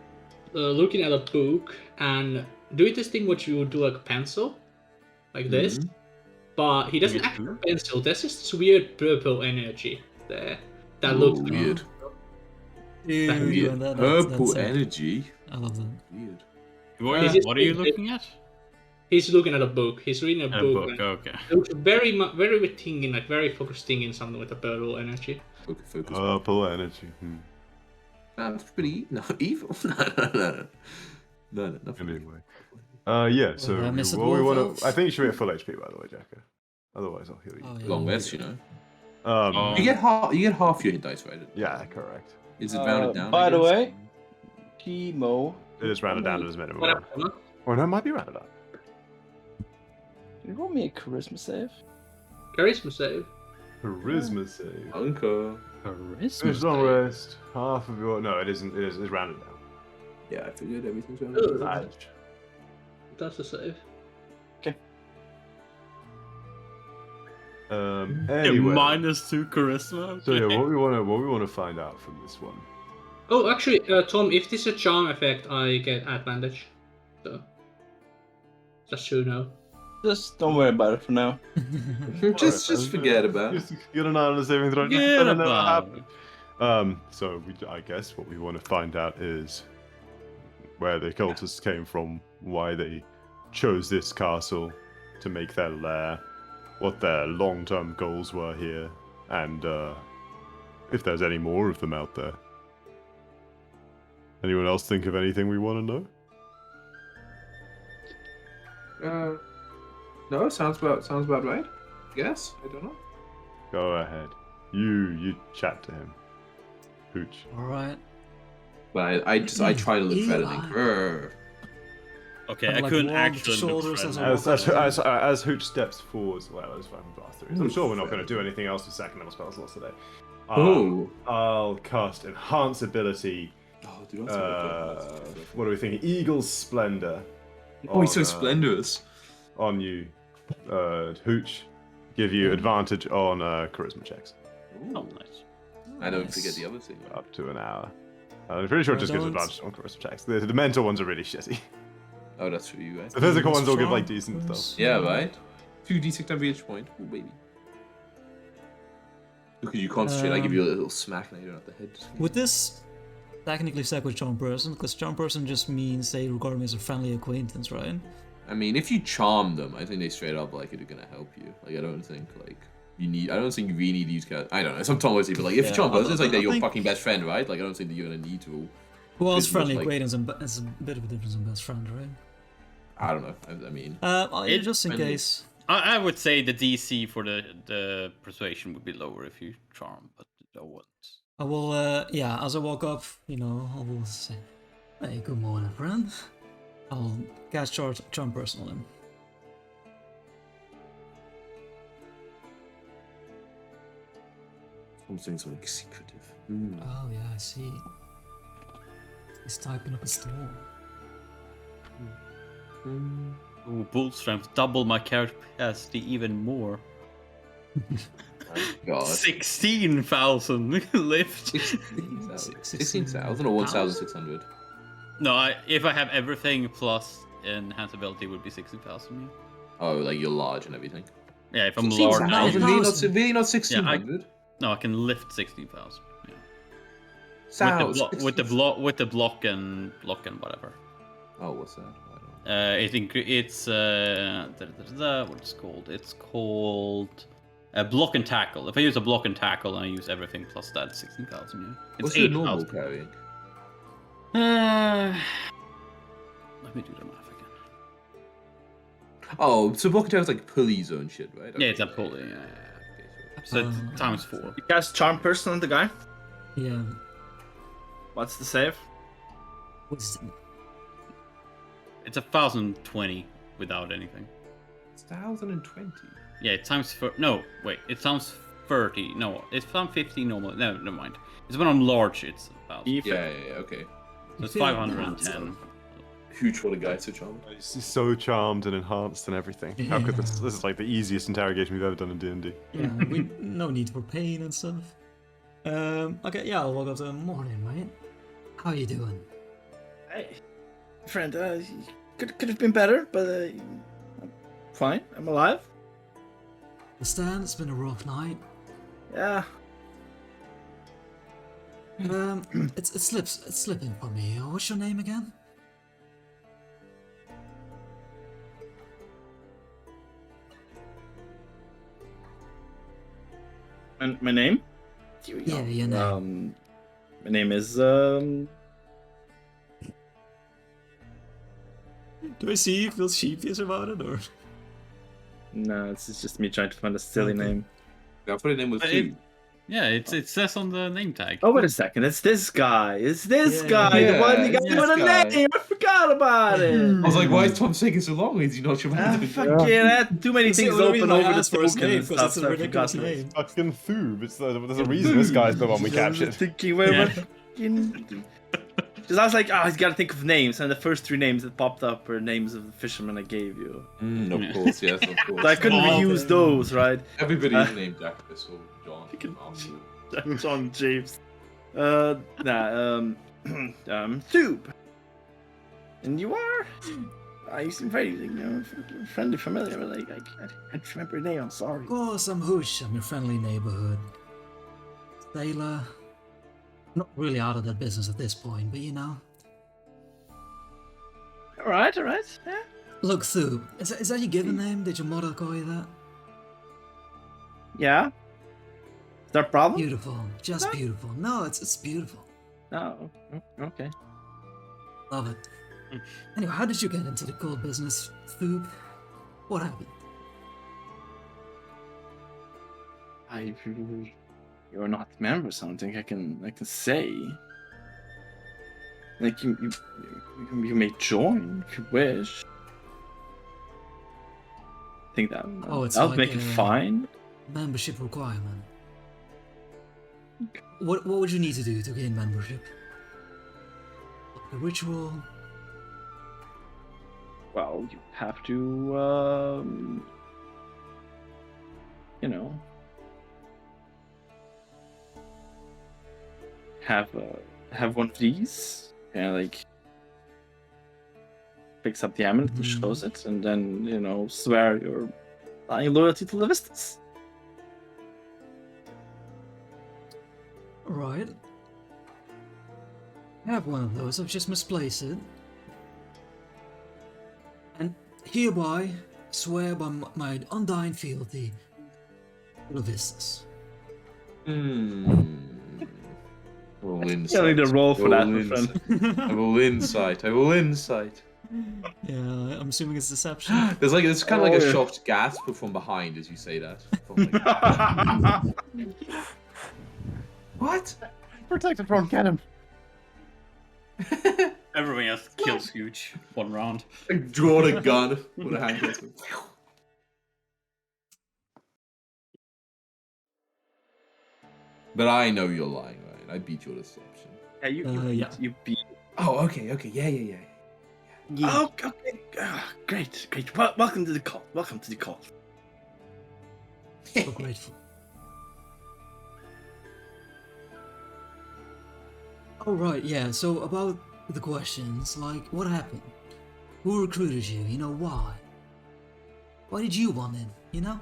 looking at a book and doing this thing which you would do like a pencil, like this. But he doesn't actually have a pencil. There's just this weird purple energy there that looks weird. Dude, man, Purple that's energy. I love that. Weird. What are you looking at? He's looking at a book. He's reading a A book. book, okay. It looks very thinking, like very focused thinking something with a purple energy. Focus. Purple energy. That's pretty evil. No, nothing. Anyway. Yeah, so Well, Mr. what we Dwarf want Elf? to... I think you should be at full HP, by the way, Jacko. Otherwise, I'll heal you. Oh, yeah. Long rest, you know. Oh. You get half your hit dice, right? Yeah, correct. Is it rounded down? By I the guess? way, Chemo. It is rounded down to his minimum. What happened? Or no, it might be rounded up. You roll me a charisma save. Charisma save. Charisma save. Uncle. Finish long rest. Half of your... No, it isn't. It's rounded down. Yeah, I figured everything's rounded down. That's a save. Anyway. -2 charisma. So yeah, okay. what we want to find out from this one. Oh, actually, Tom, if this is a charm effect, I get advantage. So, just so you know. Just don't worry about it for now. just forget about it. Just get an eye on the saving throw. Forget Just never about happen. So I guess what we want to find out is where the cultists came from, why they chose this castle to make their lair, what their long-term goals were here, and if there's any more of them out there. Anyone else think of anything we want to know? No, sounds about right. Guess I don't know. Go ahead. You chat to him. Hooch. All right. But I try to look threatening. Grr. Okay, Kinda I like couldn't wall with actually shoulders look as friendly. As Hooch steps forwards, well, as I'm through. I'm sure we're not going to do anything else with second level spell slots today. I'll cast Enhance Ability. Oh, dude, What are we thinking? Eagle's Splendor. Oh, he's so splendorous. On you, Hooch. Give you advantage on charisma checks. Oh, nice. I don't forget the other thing. Up to an hour. I'm pretty sure it just gives advantage on charisma checks. The mental ones are really shitty. Oh, that's for you guys. The physical ones all give like decent stuff. Yeah, right. 2d6 every each point. Oh, baby. Look at you concentrate. I give you a little smack and I don't have the head. Would this technically stack with charm person? Because charm person just means they regard me as a friendly acquaintance, right? I mean, if you charm them, I think they straight up like it are gonna help you. Like, I don't think like you need. I don't think you really need to use cards. I don't know. Sometimes people like if you charm person, it's like they're your fucking best friend, right? Like, I don't think that you're gonna need to. Well, it's It's friendly like- acquaintance, and it's a bit of a difference in best friend, right? I don't know. I mean, It- just in friendly. case. I would say the DC for the persuasion would be lower if you charm, but no one. I will, as I walk up, I will say, hey, good morning, friend. I'll cast charm person on him. something like secretive. Oh, yeah, I see. He's typing up a storm. Ooh, bull strength, double my character capacity even more. God. 16,000 lift. 16,000 or 1,600. No, if I have everything plus enhance ability, it would be 60,000. Yeah. Oh, like you're large and everything. Yeah, if I'm large, 16,000? Really not 1,600? no, I can lift 16,000. Yeah. Sounds. With the block and whatever. Oh, what's that? It's what it's called? It's called block and tackle. If I use a block and tackle and I use everything plus that, 16,000. Yeah. It's What's your 8,000. normal carrying? Let me do the math again. Oh, so block attack is like pulley zone shit, right? Yeah, it's a pulley. Yeah. Okay, So it's times 4. You cast Charm Person on the guy. Yeah. What's the save? Wisdom. It's 1,020 without anything. It's 1,020. Yeah, it times no, wait, it times 30. No, it's times 50 normal. No, never mind. It's when I'm large, it's 1,000. Yeah, okay. So it's 510. Huge for the guy to charm. He's so charmed and enhanced and everything. How could this is like the easiest interrogation we've ever done in D&D. Yeah, no need for pain and stuff. Okay, yeah, I'll walk up to him. Morning, mate. How you doing? Hey, friend. Could have been better, but I'm fine. I'm alive. Understand it's been a rough night. Yeah. It's slipping from me. What's your name again? My name? Yeah, your name. My name is Do I see you feel sheepish about it, or? No, it's just me trying to find a silly name. Yeah, I'll put it in with But two. Yeah, it says on the name tag. Oh, wait a second. It's this guy. It's this Yeah, guy. The yeah, one it's guy this with a guy. name. I forgot about it. I was like, why is Tom taking so long? Is he not your Ah, man? fuck yeah, I had too many That's the things only open reason I over the asked for his token name, and because stuff, it's a so I ridiculous forgot. name. Fucking Thoob. There's a reason this guy's the one we I was captured. thinking, wait, what? Because I was like, he's got to think of names, and the first 3 names that popped up were names of the fishermen I gave you. Of course, yes, of course. So I couldn't reuse those, right? Everybody's named Jacobus or John. John James. Thoob. And you are? You seem very, friendly, familiar. Like, I can't remember your name. I'm sorry. Of course, I'm Hoosh. I'm your friendly neighborhood sailor. Not really out of that business at this point, but you know. All right. Yeah. Look, Thoob, is that your given name? Did your mother call you that? Yeah. Is there a problem? Beautiful, just beautiful. No, it's beautiful. Oh, okay. Love it. Anyway, how did you get into the gold business, Thoob? What happened? You're not a member or something. I can say. Like you may join if you wish. I think that It's that would like make it fine. Membership requirement. What would you need to do to gain membership? Like a ritual? Well, you have to, have one of these, and like picks up the amulet and shows it, and then swear your dying loyalty to the Vistas. Right. I have one of those. I've just misplaced it. And hereby swear by my undying fealty to the Vistas. Roll insight. Yeah, I need a roll for that, my insight. friend. I will insight. Yeah, I'm assuming it's deception. There's kind of like a shocked gasp from behind as you say that. What? Protected from cannon. Everyone else kills huge 1 round. Like draw a gun with a hand crossbow. But I know you're lying, right? I beat your deception. Yeah, you beat. Oh, okay, yeah. Oh, okay. Great. Welcome to the cult. So grateful. Oh, right, yeah, so about the questions, like, what happened? Who recruited you? You know, why? Why did you want in, you know?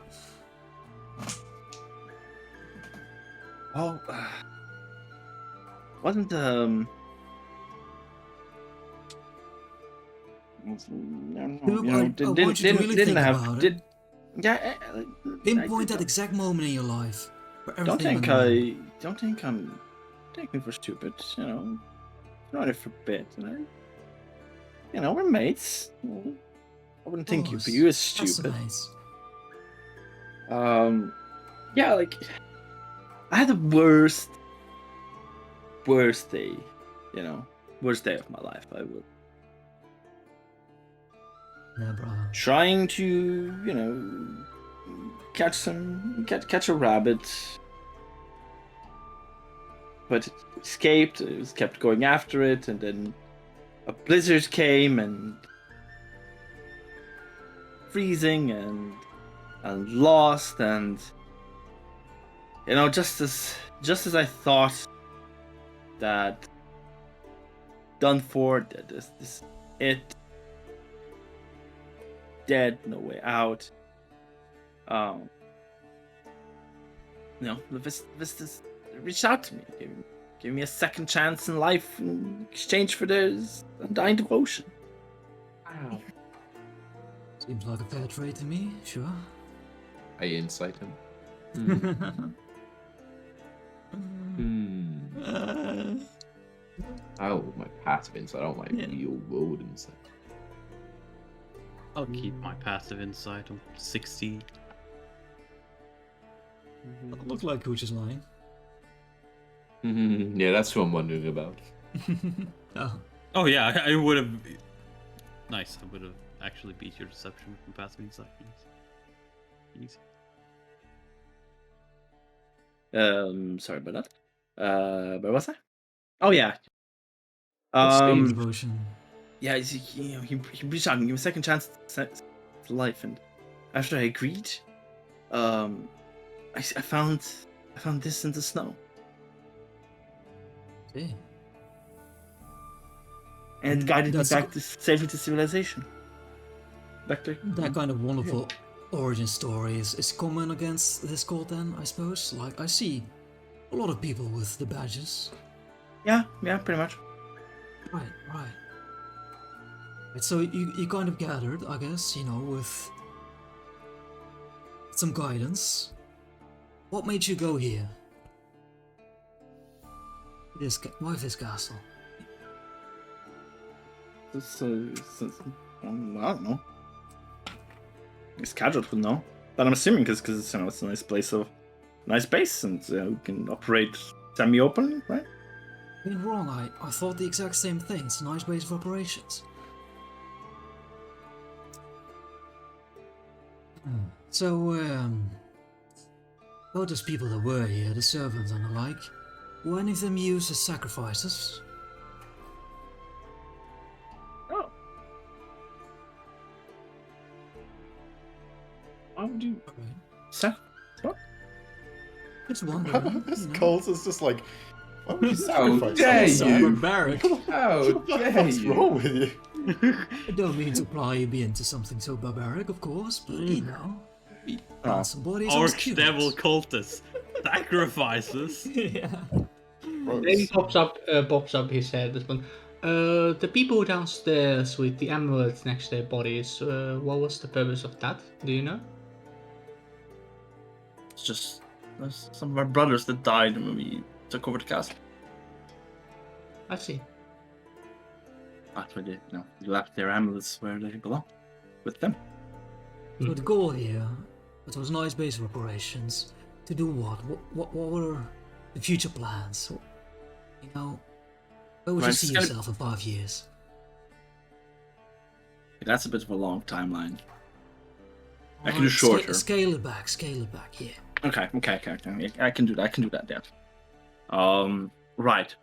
Well, wasn't What you really think about it? Pinpoint that exact moment in your life where everything went wrong. Don't think I'm taking for stupid. Not it for a bit. We're mates. I wouldn't think you as stupid. Yeah, like I had the worst day. Worst day of my life. I would. Yeah, bro. Trying to, catch a rabbit, but it escaped. It was kept going after it, and then a blizzard came and freezing and lost, and just as I thought that done for, that this it. Dead, no way out. The Vistas reached out to me, Give me a second chance in life in exchange for their undying devotion. Wow. Seems like a fair trade to me, sure. I insight him. Oh, my passive insight. Oh, my real world insight. I'll keep my passive insight on 60. Look like Hooch is lying. Yeah, that's what I'm wondering about. Oh. Oh yeah, I would have. Nice, I would have actually beat your deception from passive insight. Easy. Sorry about that. Where was I? Oh yeah. Devotion. Yeah, he reached out and gave me a second chance to life, and after I agreed, I found this in the snow. See. And it guided me back safely to civilization. Back to That kind of wonderful origin story is common against this cult then, I suppose. Like, I see a lot of people with the badges. Yeah, pretty much. Right. So you kind of gathered, I guess, with some guidance. What made you go here? Why this castle? I don't know. It's casual would know, but I'm assuming because it's a nice place nice base, and we can operate semi-open, right? Being wrong, I thought the exact same thing. It's a nice base of operations. So, well, those people that were here, the servants and the like, were any of them used as sacrifices? Oh. Why would you... What? Just wondering. This Coles is just like, why would you How sacrifice dare someone? you! Barbaric. How What the dare fuck's you! wrong with you? I don't mean to imply you be into something so barbaric, of course, but some bodies on Archdevil cultists. Sacrifices. Yeah. Then he pops up his head. This one. The people downstairs with the amulets next to their bodies. What was the purpose of that? Do you know? It's just some of our brothers that died when we took over the castle. I see. After they, left their amulets where they belong, with them. So the goal here, it was a nice base of operations. To do what? What were the future plans? Where would you see yourself in 5 years? That's a bit of a long timeline. I can do shorter. Scale it back, yeah. Okay. I can do that, yeah. Right.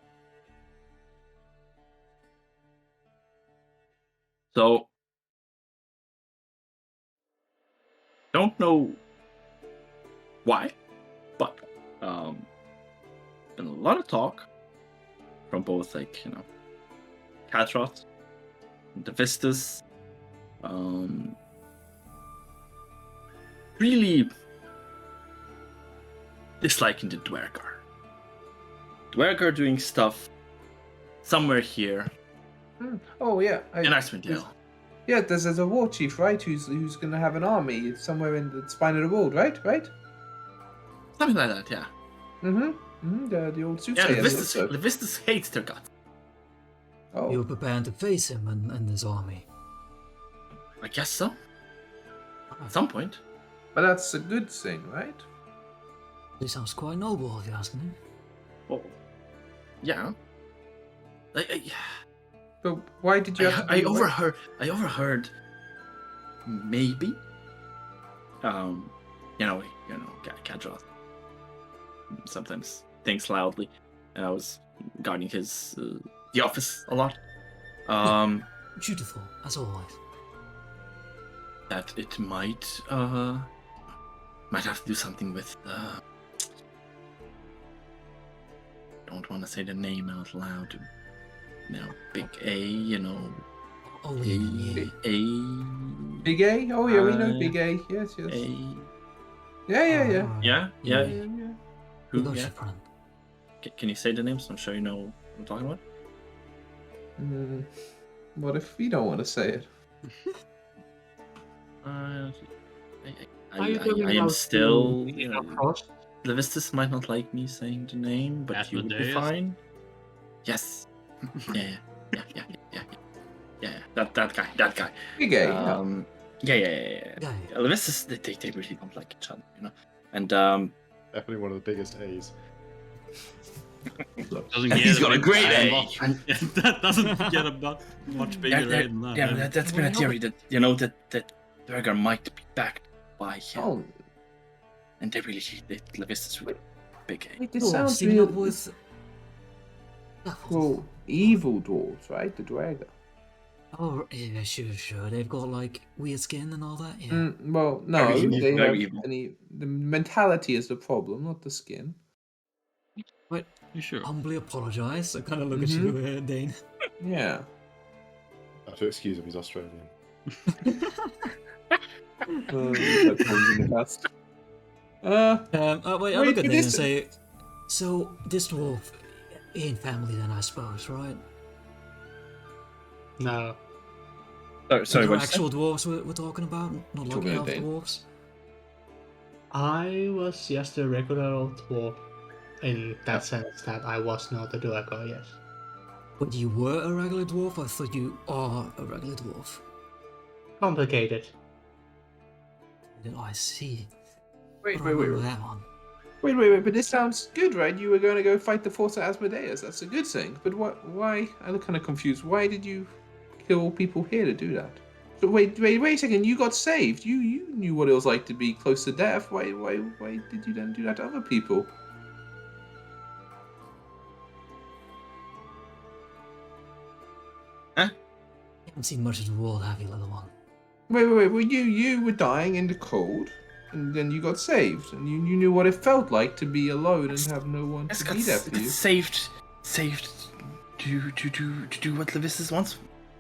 So, don't know why, but been a lot of talk from both, Katroth, the Vistas, really disliking the Dwergar. Dwergar doing stuff somewhere here Oh yeah. in Icewind Dale. Yeah, there's a war chief, right? Who's gonna have an army somewhere in the spine of the world, right? Something like that, yeah. The old Yeah, soothsayer. the Vistas hates their guts. Oh. You were preparing to face him and his army. I guess so. At some point. But that's a good thing, right? He sounds quite noble, if you ask me. Oh, yeah. But why did you have to I do overheard. Maybe. Kadroth sometimes thinks loudly. I was guarding the office a lot. Beautiful, as always. That it might have to do something with. Don't want to say the name out loud. Big A. Oh, A. Big A? Oh yeah, we know Big A. Yes. A. Yeah. Yeah. We got Yeah. your friend. Can you say the names? I'm sure you know what I'm talking about. What if we don't want to say it? I Are you talking am about still. Frost? Levistus might not like me saying the name, but you would be Asmodeus? fine. Yes. Yeah. That guy. Okay, Yeah. Levistus, they really don't like each other, you know. And Definitely one of the biggest A's. Doesn't And he's get got a big great A. A. That doesn't get much bigger A than that. yeah, that's been a theory that that Dwergar might be backed by him, Oh, and Levistus really big A. wait, this Oh, sounds teaming real. up with. Well, evil dwarves, right? The Dwergar. Oh, yeah, sure. They've got like weird skin and all that. Yeah. Well, no, Very evil, they very have evil. the mentality is the problem, not the skin. You sure? Humbly apologise. I kind of look at Mhm. you, Dane. Yeah. I have to excuse him, he's Australian. That's always in the past. Wait, I Wait, look at but Dane and this- say, so this dwarf ain't family then, I suppose, right? No. Sorry, They're what actual dwarves we're talking about, not like Talking elf about Dane. dwarves. I was just a regular old dwarf in that sense that I was not a Dwergar, yes. But you were a regular dwarf? I thought you are a regular dwarf. Complicated. I see. Wait, I wait, remember wait. that one. Wait, but this sounds good, right? You were going to go fight the force of Asmodeus. That's a good thing. But why? I look kind of confused. Why did you kill people here to do that? So wait a second. You got saved. You knew what it was like to be close to death. Why did you then do that to other people? You haven't seen much of the world, have you, little one? Wait. Well, you were dying in the cold, and then you got saved, and you knew what it felt like to be alone and have no one to be there for you. saved to do what Levistus wants.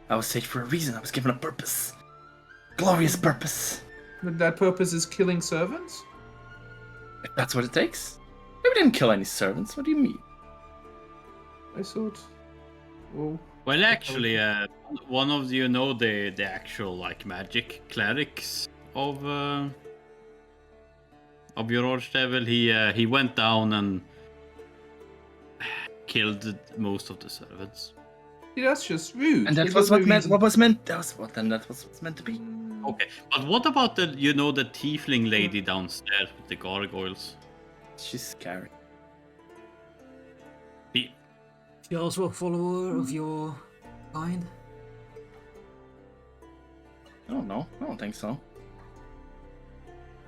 I was saved for a reason. I was given a purpose, glorious purpose. But that purpose is killing servants. If that's what it takes. We didn't kill any servants. What do you mean? I thought. Well, actually, one of the actual like magic clerics of your Archdevil, he went down and killed most of the servants. Yeah, that's just rude. And that There's was no what meant. reason- What was meant. That was what's meant to be. Okay, but what about the the tiefling lady downstairs with the gargoyles? She's scary. She also a follower of your kind? I don't know. I don't think so.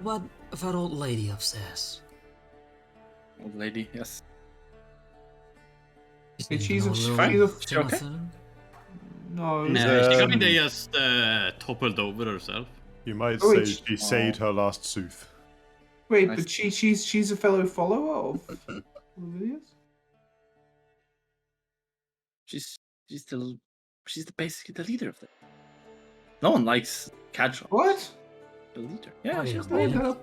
What of that old lady upstairs? Old lady, yes. Hey, she's a- fine. she's a- She okay? Jonathan? No. No, she Um, kinda just toppled over herself. You might Oh, say wait, she saved her last sooth. Wait, I but she's a fellow follower of Olivia's? She's basically the leader of it. No one likes casual. What? The leader. Yeah, Oh, she's yeah. the Wait, leader. no.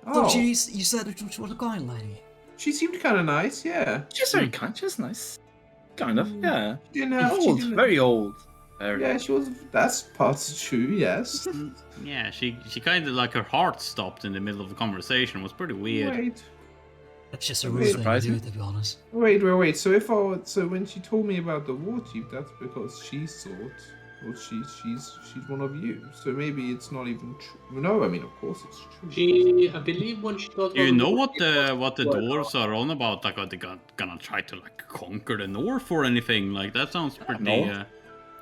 Oh, Oh, you said that she was a kind lady. she seemed kind of nice. Yeah. She's very kind. She's nice. Kind of. Yeah. She didn't have. Old. She didn't, Very old. Very Yeah, old. she was. That's part's true. Yes. Yeah, she kind of like her heart stopped in the middle of the conversation. It was pretty weird. Wait. That's just a Wait, rude thing to surprise do, me. to be honest. Wait. So when she told me about the war chief, that's because she thought, well, she's one of you. So maybe it's not even true. No, I mean, of course it's true. I believe when she got Do you on know the what the Well, dwarves are on about? Like, are they gonna try to like conquer the north or anything? Like that sounds pretty. know.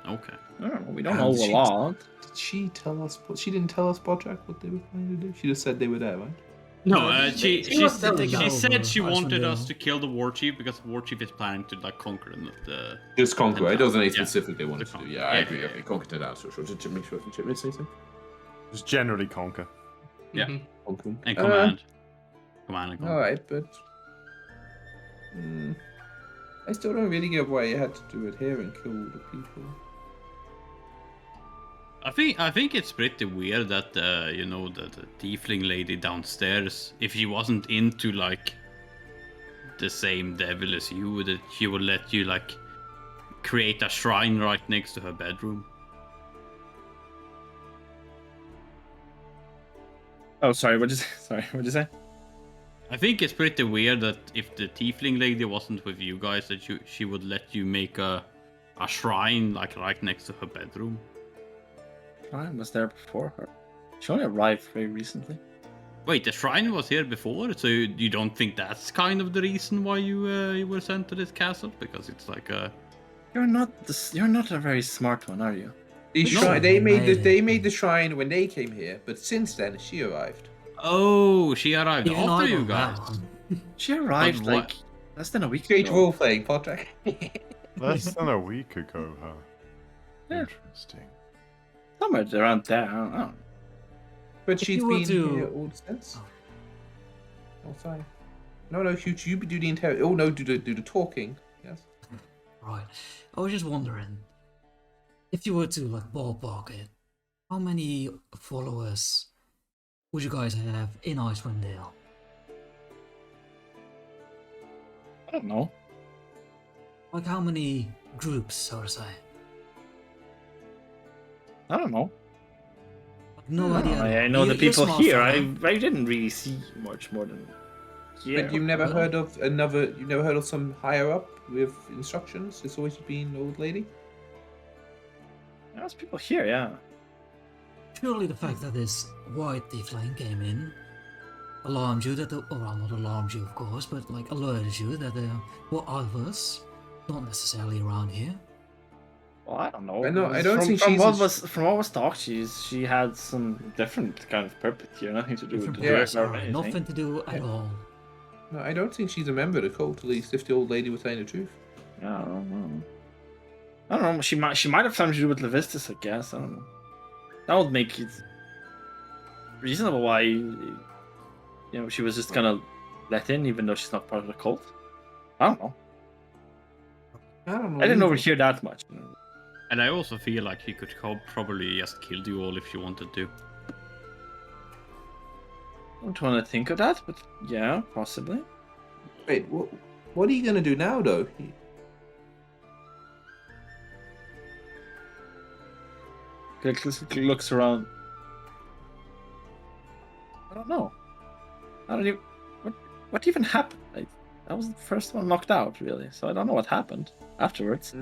Okay. I don't know. We don't know a She- lot. Did she tell us? She didn't tell us, Bodrak, what they were planning to do. She just said they were there, right? No, No, she was telling she us. said she Over wanted us Iceland. to kill the war chief because the war chief is planning to like conquer the. Just conquer. It doesn't any Yeah. specific they wanted To to do. conquer. Yeah, I Yeah, agree. yeah, Okay, conquer it out. Sure. Just to make sure. Did you miss anything? Just generally conquer. Yeah. Mhm. Conquer. And command. Command and All conquer. right, but I still don't really get why you had to do it here and kill all the people. I think it's pretty weird that the tiefling lady downstairs, if she wasn't into like the same devil as you, that she would let you like create a shrine right next to her bedroom. Oh, sorry. What'd you say? I think it's pretty weird that if the tiefling lady wasn't with you guys, that she would let you make a shrine like right next to her bedroom. Rime was there before her. She only arrived very recently. Wait, the shrine was here before, so you don't think that's kind of the reason why you were sent to this castle? Because it's like a... You're not a very smart one, are you? They made the shrine when they came here, but since then she arrived. Oh, she arrived Even after I you know guys. that. She arrived But what- like less than a week Great ago. role playing, Potter. Less than a week ago, huh? Yeah. Interesting. Somewhere around there. I don't know. But If she's you were been to- here all since. Oh, fine. No, shoot, you do the entire. Oh no, do the talking. Yes. Right. I was just wondering, if you were to like ballpark it, how many followers would you guys have in Icewind Dale? I don't know. Like how many groups, so to say? I don't know. Like, no idea. I know the You're people smart, here. fella. I didn't really see much more than. Yeah. But you've never heard of some higher up with instructions? It's always been old lady. There's people here, yeah. Surely the fact that this white tiefling came in alarmed you that well, not alarmed you of course, but like alerted you that there were others, not necessarily around here. Well, I don't know. I don't think from she's what a- was from what was talked, she had some different kind of purpose here, nothing to do with the Yeah, work or sorry, anything. nothing to do at all. No, I don't think she's a member of the cult, at least if the old lady was saying the truth. Yeah, I don't know. I don't know. She might have something to do with Levistus, I guess. I don't know. That would make it reasonable why she was just gonna let in, even though she's not part of the cult. I don't know. I don't know. I didn't either. overhear that much. And I also feel like he could probably just kill you all if she wanted to. I don't want to think of that, but yeah, possibly. Wait, what are you gonna do now, though? Looks around. I don't know. I don't even. What even happened? I was the first one knocked out, really. So I don't know what happened afterwards.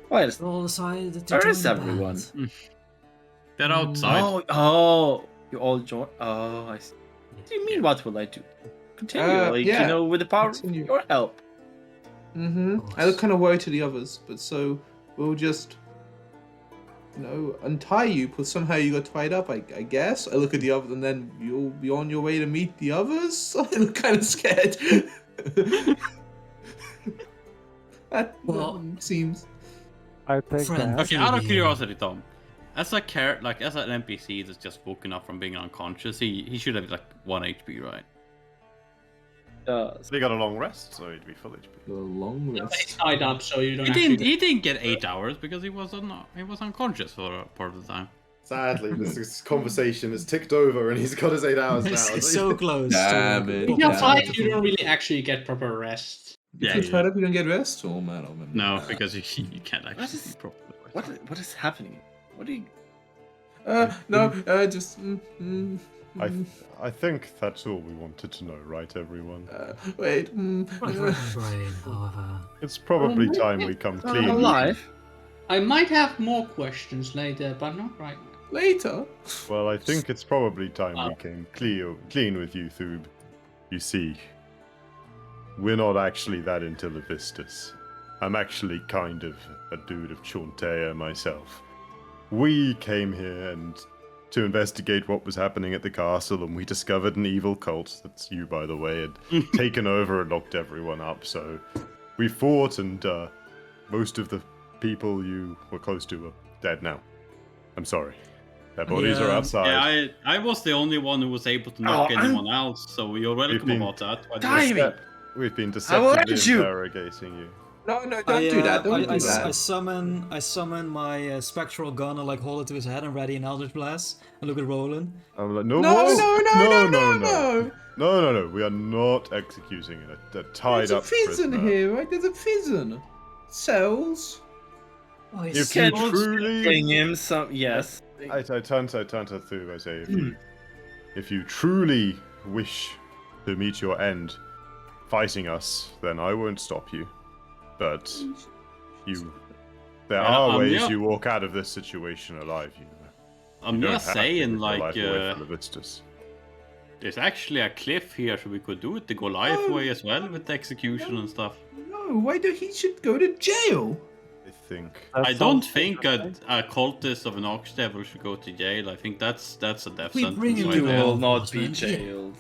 Why is They all decided to Where join is the everyone? band. They're outside. Oh, you all join. Oh, I see. What do you mean? What will I do? Continue, Yeah, with the power of continue. your help. Mm-hmm. Of I look course. kind of worried to the others, but so we'll just, untie you, because somehow you got tied up, I guess. I look at the others, and then you'll be on your way to meet the others? I look kind of scared. that seems... I think Friend. that Okay, out of Yeah. curiosity, Tom, as an NPC that's just woken up from being unconscious, he should have like 1 HP, right? They got a long rest, so he'd be full HP. A long He's rest. tied up, so you don't He actually. didn't get 8 hours because he was unconscious for a part of the time. Sadly, this conversation has ticked over and he's got his 8 hours now. It's so close. Damn to it. If proper you're Yeah. tied, rest. you don't really actually get proper rest. Yeah, If you're tied up, you don't get rest? Oh man, oh man. No, because you can't actually is- see properly. What is happening? What are you? Just... I think that's all we wanted to know, right, everyone? wait. Quite right, my brain, however. It's probably time we come clean. Alive? I might have more questions later, but not right now. Later? Well, I think it's probably time we came clean with you, Thub. You see, we're not actually that into Levistus. I'm actually kind of a dude of Chauntea myself. We came here and to investigate what was happening at the castle, and we discovered an evil cult, that's you by the way, had taken over and locked everyone up, so we fought, and most of the people you were close to are dead now. I'm sorry. Their bodies are Yeah. outside. Yeah, I was the only one who was able to knock Oh, anyone else, so you're welcome been about that. by the way. Timing! We've been I will deceptively end you. interrogating you. No, don't do that. Don't do that. I summon my spectral gun and like hold it to his head and ready an Eldritch Blast and look at Roland. I'm like, No. We are not executing it. They're tied up. There's a fizzon prisoner. here, right? There's a fizzon. Cells. Oh, If he's you so- truly, Bring him some. Yes. I turn to Thu. I say, if you truly wish to meet your end, fighting us, then I won't stop you. But there are ways you walk out of this situation alive. You know. I'm You don't just have to saying, give your like, life away for the Vistas. there's actually a cliff here, so we could do it the Goliath way as well with the execution and stuff. No, why do he should go to jail? I think. I don't think a cultist of an Archdevil should go to jail. I think that's a death We bring sentence him right You to there. will not be man. jailed.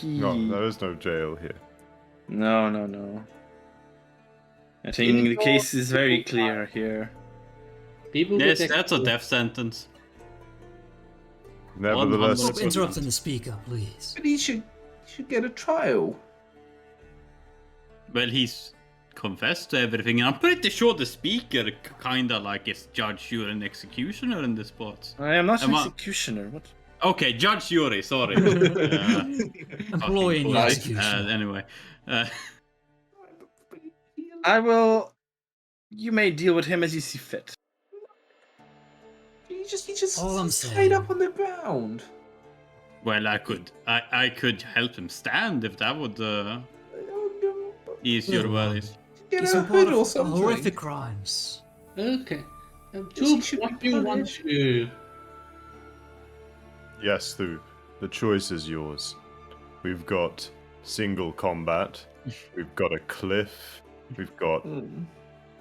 No, there is no jail here. No. I think the case is very clear here. People Yes, get that's a death sentence. Nevertheless, Stop interrupting the speaker, please. But he should get a trial. Well, he's confessed to everything, and I'm pretty sure the speaker kinda like is judge, jury, and executioner in this spot. I am not an Am I- executioner. What? Okay, judge, jury, sorry. Employee in the Right. execution. Anyway, I will. You may deal with him as you see fit. He just All I'm stayed saying- up on the ground. well, I could help him stand if that would ease your worries. Get He's a a part hood or of something. horrific crimes. Okay. Yes, he Tube, should what be do you want punished. to? yes, Thu. The choice is yours. We've got single combat. We've got a cliff. We've got Hmm.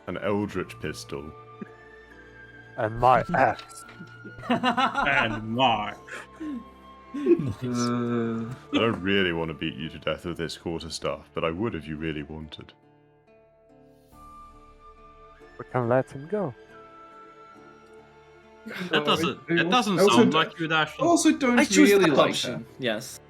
an eldritch pistol. And my axe. And Mark. Nice. I don't really want to beat you to death with this quarterstaff, but I would if you really wanted. We can let him go. That doesn't Also sound don't- like you, Dashlin. Also, don't I choose really that like option. him. Yes.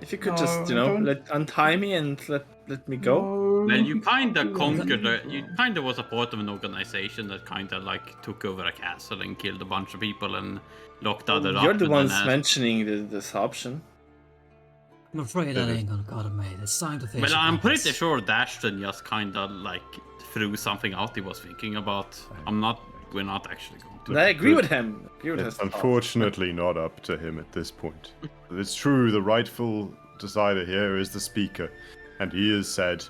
If you could No, just, don't- let untie me and let me go. No. Well, you kinda conquered. You kinda was a part of an organization that kinda like took over a castle and killed a bunch of people and locked other up. You're the and ones then, mentioning this option. I'm afraid that ain't gonna cut it, mate. It's time to face Well, your I'm purpose. pretty sure Dashlin just kinda like threw something out he was thinking about. We're not actually going to. And I agree with him. Agree with It's his unfortunately not up to him at this point. It's true, the rightful decider here is the speaker, and he has said,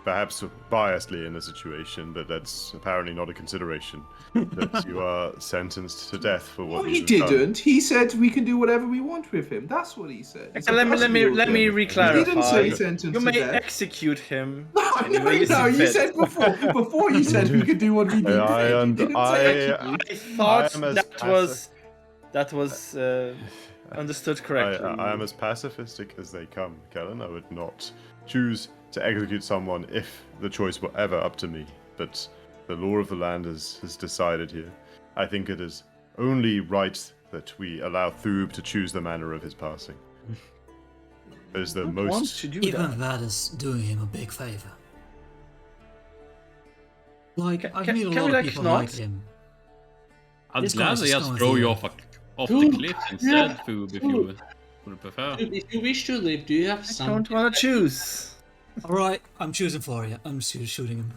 perhaps biasedly in the situation, but that's apparently not a consideration, that you are sentenced to death for what Well, he you've done. didn't. He said we can do whatever we want with him. That's what he said. He Okay, said, let me "That's your let me thing." reclarify. He didn't say sentence You to may death. execute him. No, any way you see you fit. said before you said we could do what we did. I You didn't say I execute. I thought am as that was understood correctly. I am as pacifistic as they come, Kellen. I would not choose to execute someone if the choice were ever up to me, but the law of the land has decided here. I think it is only right that we allow Thub to choose the manner of his passing. It is the don't want most... to do Even that. that is doing him a big favor. Like, I've can- met a can lot we, of like, people not? like him. I'd This gladly guy's just going throw for you you. off the cliff instead, Foob, if you would prefer. If you wish to live, do you have I some? don't want to choose. Alright, I'm choosing for you. I'm shooting him.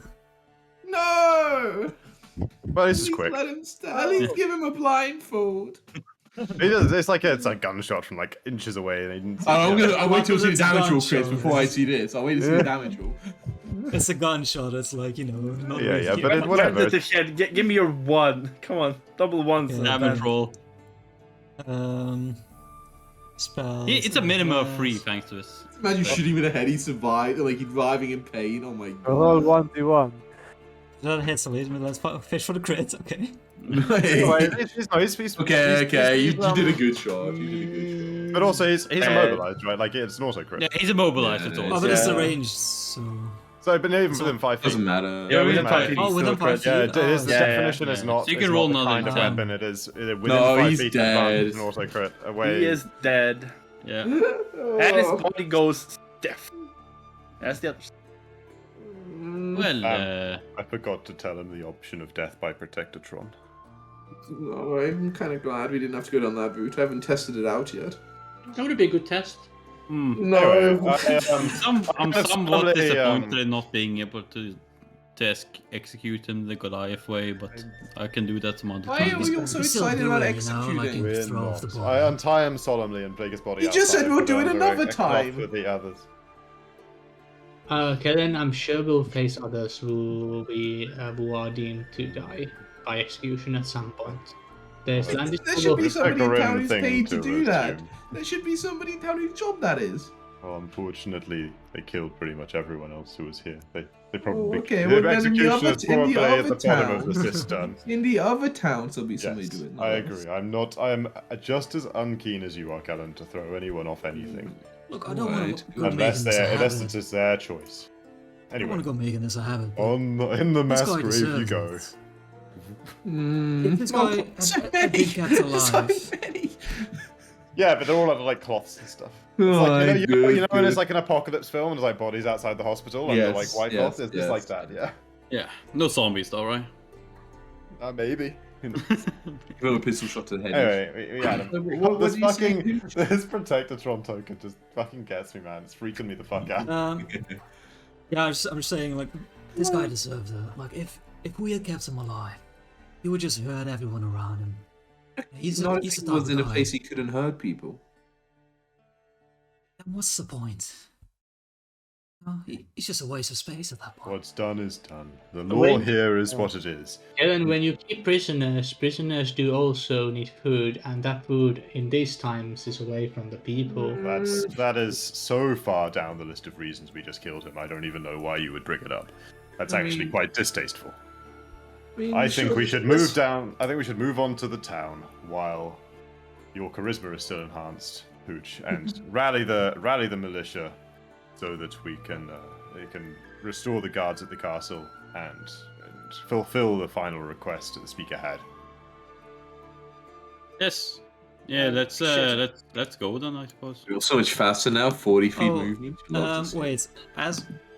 No! Well, this is Please quick. let him stand. At least give him a blindfold. It's like a gunshot from like inches away. And he didn't see I'll wait till I see the It's a damage roll, gunshot. Chris, before I see this. I'll wait to see the damage roll. It's a gunshot, it's like, you know, not Yeah, really. yeah, but it, whatever. Get the head. Give me your one. Come on, double ones. Yeah. Damage roll. Spells. It's a minimum of 3 thanks to this. Imagine shooting with a head, he survived, like he's writhing in pain. Oh my god. Roll 1d1. That hits at least, but let's fish for the crit, okay. He's Okay, you did a good shot. You did a good shot. But also, he's immobilized, right? Like, it's an auto crit. Yeah, he's immobilized Yeah, at no, all. Oh, but it's the Yeah. range, so... So, but even within 5 feet. Doesn't matter. Yeah, within doesn't 5 matter. feet. Oh, he's within still 5 crit. Yeah, feet? his Yeah, definition yeah. is not. So you it's can not roll the another kind of 10. weapon. It is within No, 5 he's feet. dead. It's an auto crit away. He is dead, Yeah. and his body goes stiff. As the others. Well, I forgot to tell him the option of death by Protectatron. No, I'm kind of glad we didn't have to go down that route. I haven't tested it out yet. That would be a good test. No. Anyway, I'm somewhat somebody, disappointed in not being able to execute him the Goliath way, but I can do that some other Why are time. we all so We still excited do about it, you know, like executing? in- We're throw off the not. body. I untie him solemnly and break his body You just outside said we'll and do it under another a cloth time. with the others. Okay, then I'm sure we'll face others who are deemed to die by execution at some point. There's Well, landed There should be It's a somebody in grim town who's thing paid to to do that. assume. There should be somebody in town whose job that is. Well, unfortunately, they killed pretty much everyone else who was here. They probably okay, the well, then in the execution other- is probably in the at the other bottom of the town. cistern. In the other towns, there'll be somebody Yes, doing that. I agree. I am just as unkeen as you are, Callan, to throw anyone off anything, Look, I don't want Right. to go unless making this a unless habit. it is their choice. I don't Anyway, want to go making this a habit. but in the this mass guy grave you deserves go. it. Mm. This guy had been kept alive. So many. Yeah, but they're all under like cloths and stuff. Oh, It's like, you know when good. it's like an apocalypse film and there's like bodies outside the hospital under like Yes, white yes, cloth? It's just yes. like that, yeah. Yeah, no zombies though, right? Maybe. Got a pistol shot to the head. Anyway, we had him. What This did you say, fucking dude? this Protectatron token just fucking gets me, man. It's freaking me the fuck out. Yeah, I'm just saying, like, this guy deserves it. Like, if we had kept him alive, he would just hurt everyone around him. He's Not he's if the he type was of in a guy- place he couldn't hurt people. And what's the point? Oh, he's just a waste of space at that point. What's done is done. The law Wait. here is what it is. Kellen, when you keep prisoners do also need food, and that food in these times is away from the people. That is so far down the list of reasons we just killed him. I don't even know why you would bring it up. That's actually quite distasteful. I think we should move down. I think we should move on to the town while your charisma is still enhanced, Hooch, and rally the militia so that we can restore the guards at the castle and fulfill the final request that the speaker had. Yes. Yeah, let's go then, I suppose. We're so much faster now, 40 feet Oh, movement. Love to see. wait.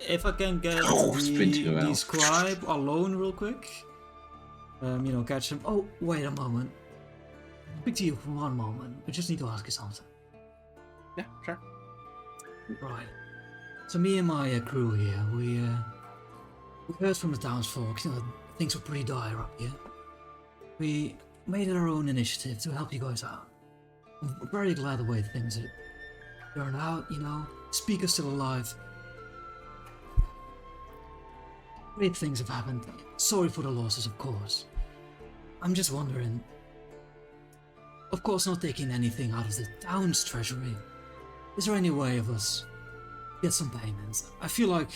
If I can get sprinting the around. scribe alone real quick. Catch him. Oh, wait a moment. Speak to you for one moment. I just need to ask you something. Yeah, sure. Right. So me and my crew here, we heard from the townsfolk, things were pretty dire up here. We made it our own initiative to help you guys out. I'm very glad the way things are turned out, Speaker's still alive. Great things have happened. Sorry for the losses, of course. I'm just wondering, of course not taking anything out of the town's treasury, is there any way of us get some payments? I feel like,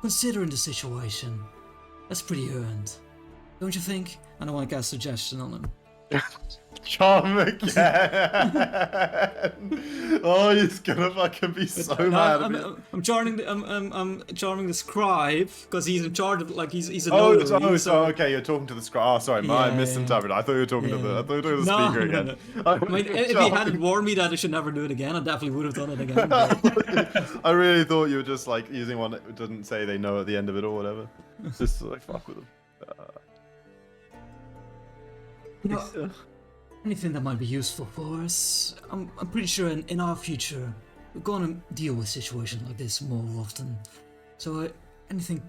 considering the situation, that's pretty earned. Don't you think? I don't want to cast a suggestion on him. Charm again! Oh, he's gonna fucking be so mad at me. I'm charming the scribe because he's in charge of he's a Oh, notary. so okay, you're talking to the scribe. Oh, sorry, I Yeah, misinterpreted. I thought you were talking to the. I thought you were talking to the No, speaker no, again. no. I mean, if he hadn't warned me that I should never do it again, I definitely would have done it again. but- I really thought you were just like using one that didn't say they know at the end of it or whatever. Just like fuck with them. Anything that might be useful for us. I'm pretty sure in our future we're gonna deal with situations like this more often. So anything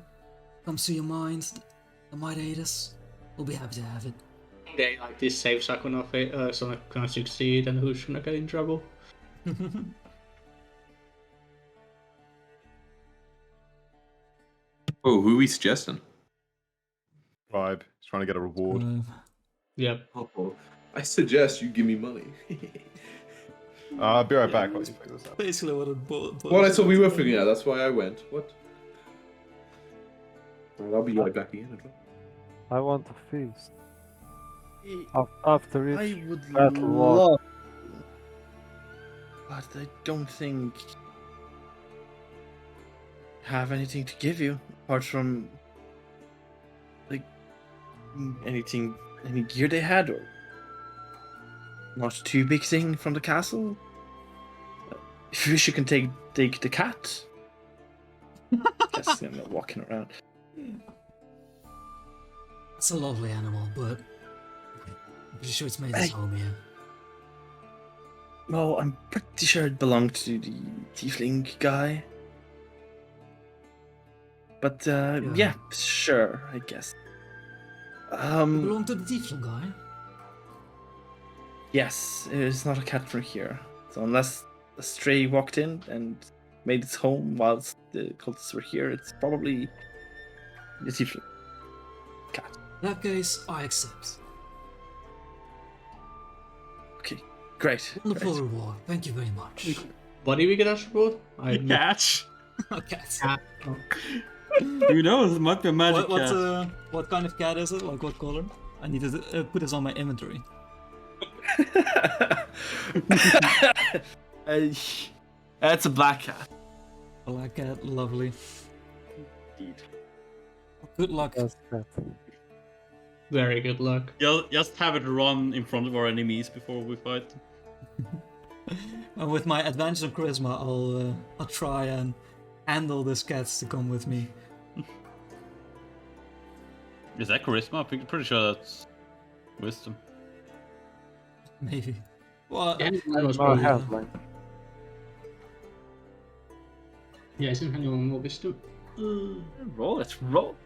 comes to your mind that might aid us, we'll be happy to have it. They like this saves are gonna succeed, and who's gonna get in trouble? Oh, who are we suggesting? Vibe. He's trying to get a reward. Yep. Oh, I suggest you give me money. I'll be right back while you figure this out. Basically what it boiled. Well, I thought we were figuring out. That's why I went. What? Well, I'll be right back again. I want to feast. After each I would battle war. love, but I don't think I have anything to give you apart from like any gear they had or not too big thing from the castle. If you wish, you can take the cat. Guess I'm not walking around. It's a lovely animal, but I'm pretty sure it's made its home here. Well, I'm pretty sure it belonged to the tiefling guy. But yeah, sure, I guess. It belonged to the tiefling guy? Yes, it is not a cat from here. So unless a stray walked in and made its home whilst the cultists were here, it's probably the tiefling cat. In that case, I accept. Okay, great. Wonderful reward. Thank you very much. What did we get as reward? Catch. A cat. Who knows? It might be a magic cat. What kind of cat is it? Like what color? I need to put this on my inventory. That's a black cat. Black cat, lovely. Indeed. Good luck. Yes, cat. Very good luck. Just have it run in front of our enemies before we fight. And with my advantage on charisma, I'll try and handle this cat to come with me. Is that charisma? I'm pretty sure that's wisdom. Maybe. Well, Yeah, Handling. Yeah, isn't anyone more wisdom? Let's roll.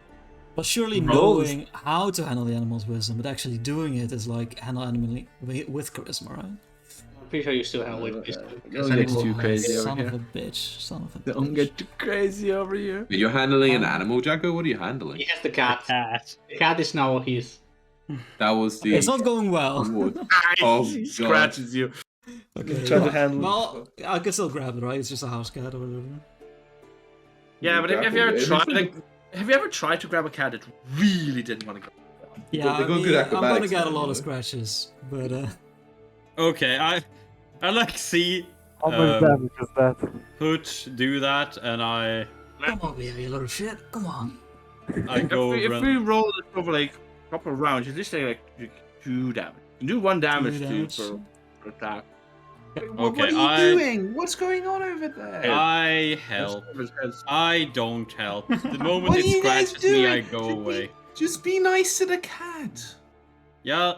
But surely Rolls. knowing how to handle the animal's wisdom, but actually doing it is like handle animal with charisma, right? I'm pretty sure you still have with wisdom. Don't get too crazy over Son here. of a bitch. Son of a Don't bitch. get too crazy over here. You're handling an animal, Jacko? What are you handling? He has the cat. The cat is now his. That was the It's not going well. reward. Oh, He God. scratches you. Okay. Try to handle. Well, I can still grab it, right? It's just a house cat or whatever. Yeah, but have you ever It tried? looks like- Have you ever tried to grab a cat that really didn't want to go? Yeah, They I got mean, good I'm gonna acrobatics get a now, lot you of know. scratches, but Okay, I like see How much damage is that? Hooch do that, and I come over here, you little shit. Come on. go If over. we roll this over like a couple of rounds, you just say like 2 damage. You do 1 damage, damage. per attack. Okay, doing? What's going on over there? I help. I don't help. The moment What it are you guys scratches me, I doing? go away. Just be nice to the cat. Yeah.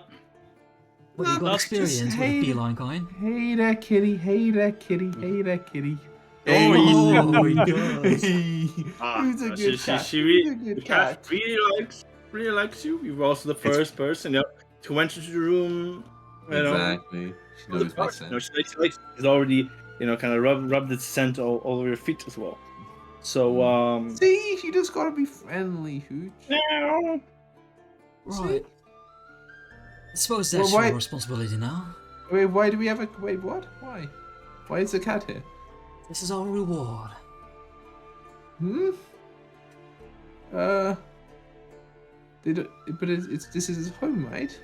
What, you got Look, experience just with hate- the feline kind? Hey there, kitty. Hey there, kitty. Hey there, kitty. Oh, Oh, he does. Who's a good cat? She Who's a really, good the cat cat? really likes you. You're also the first person, to enter the room. You know, Exactly. She knows my sense. No, she likes. She's already, kind of rubbed its scent all over your feet as well. So, See, you just gotta be friendly, Hooch. meow. Right. I suppose that's Well, why- your responsibility now. Wait, why do we have a... Wait, what? Why? Why is the cat here? This is our reward. Hmm? But this is his home, right?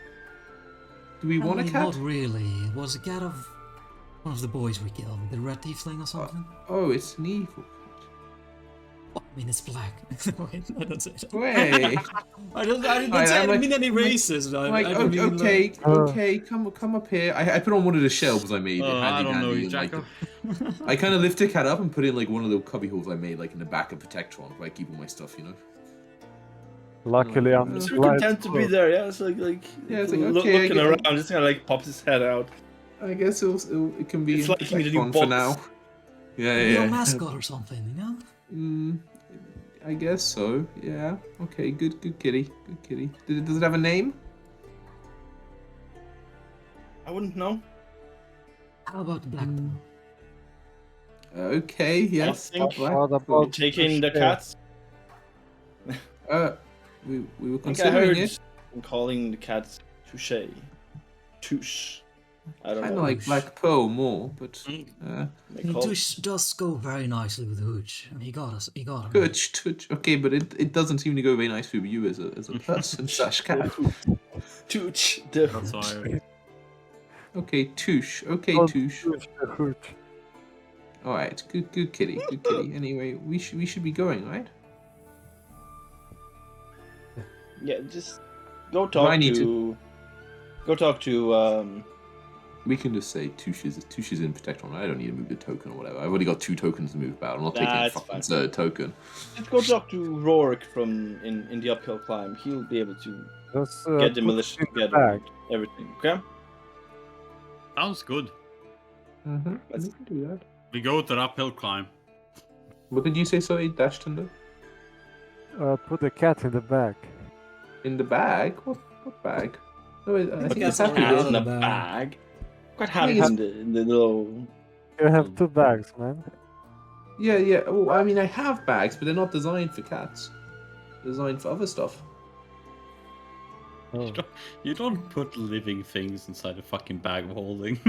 Do we want a I mean, cat? Not really. It was a cat of one of the boys we killed, the red tiefling or something. Oh, it's an evil I mean, it's black. Wait, I don't say that. cat. Wait. I didn't Alright, say I I'm didn't mean any racist. Like, I didn't mean, okay, come up here. I put on one of the shelves I made. I don't know you, and, like, Jacko. I kind of lift the cat up and put it in like one of the cubby holes I made, like in the back of Protectron, where I keep all my stuff, you know. Luckily, I'm So blind. content to be there, yeah. It's like Yeah, it's like, okay, I looking get- around, just kind of like pops his head out. I guess it can be It's like the new fun for box. now. Yeah, Your yeah. mascot or something, you know? I guess so. Yeah. Okay. Good kitty. Good kitty. Does it have a name? I wouldn't know. How about the black ball? Okay. Yes. I think Black. What about taking the shit? cats. We were I think I considering heard it. calling the cats touche. Touche. I don't Kind know. of like Black Pearl more, but They He call- does go very nicely with Hooch. I mean, he got him. touch. Okay, but it doesn't seem to go very nice with you as a person slash cat. Touche. That's why. Okay, touche. Okay, Don't touche. push the hoot. All right. Good kitty. Good kitty. Anyway, we should be going, right? Yeah, just go Do I talk need to. Go talk to We can just say Touche's in protect one. I don't need to move the token or whatever. I've already got 2 tokens to move about. I'm not taking a fucking third token. Let's go talk to Rourke from in the uphill climb. He'll be able to get the militia together and everything. Okay. Sounds good. Mm-hmm. Let's do that. We go to the uphill climb. What did you say, sorry, Dashton? Put the cat in the bag. In the bag? What bag? No, I think it's cat happy in the bag. Quite happy in the little. You have 2 bags, man. Yeah. Oh, I mean, I have bags, but they're not designed for cats. They're designed for other stuff. Oh. You don't put living things inside a fucking bag of holding.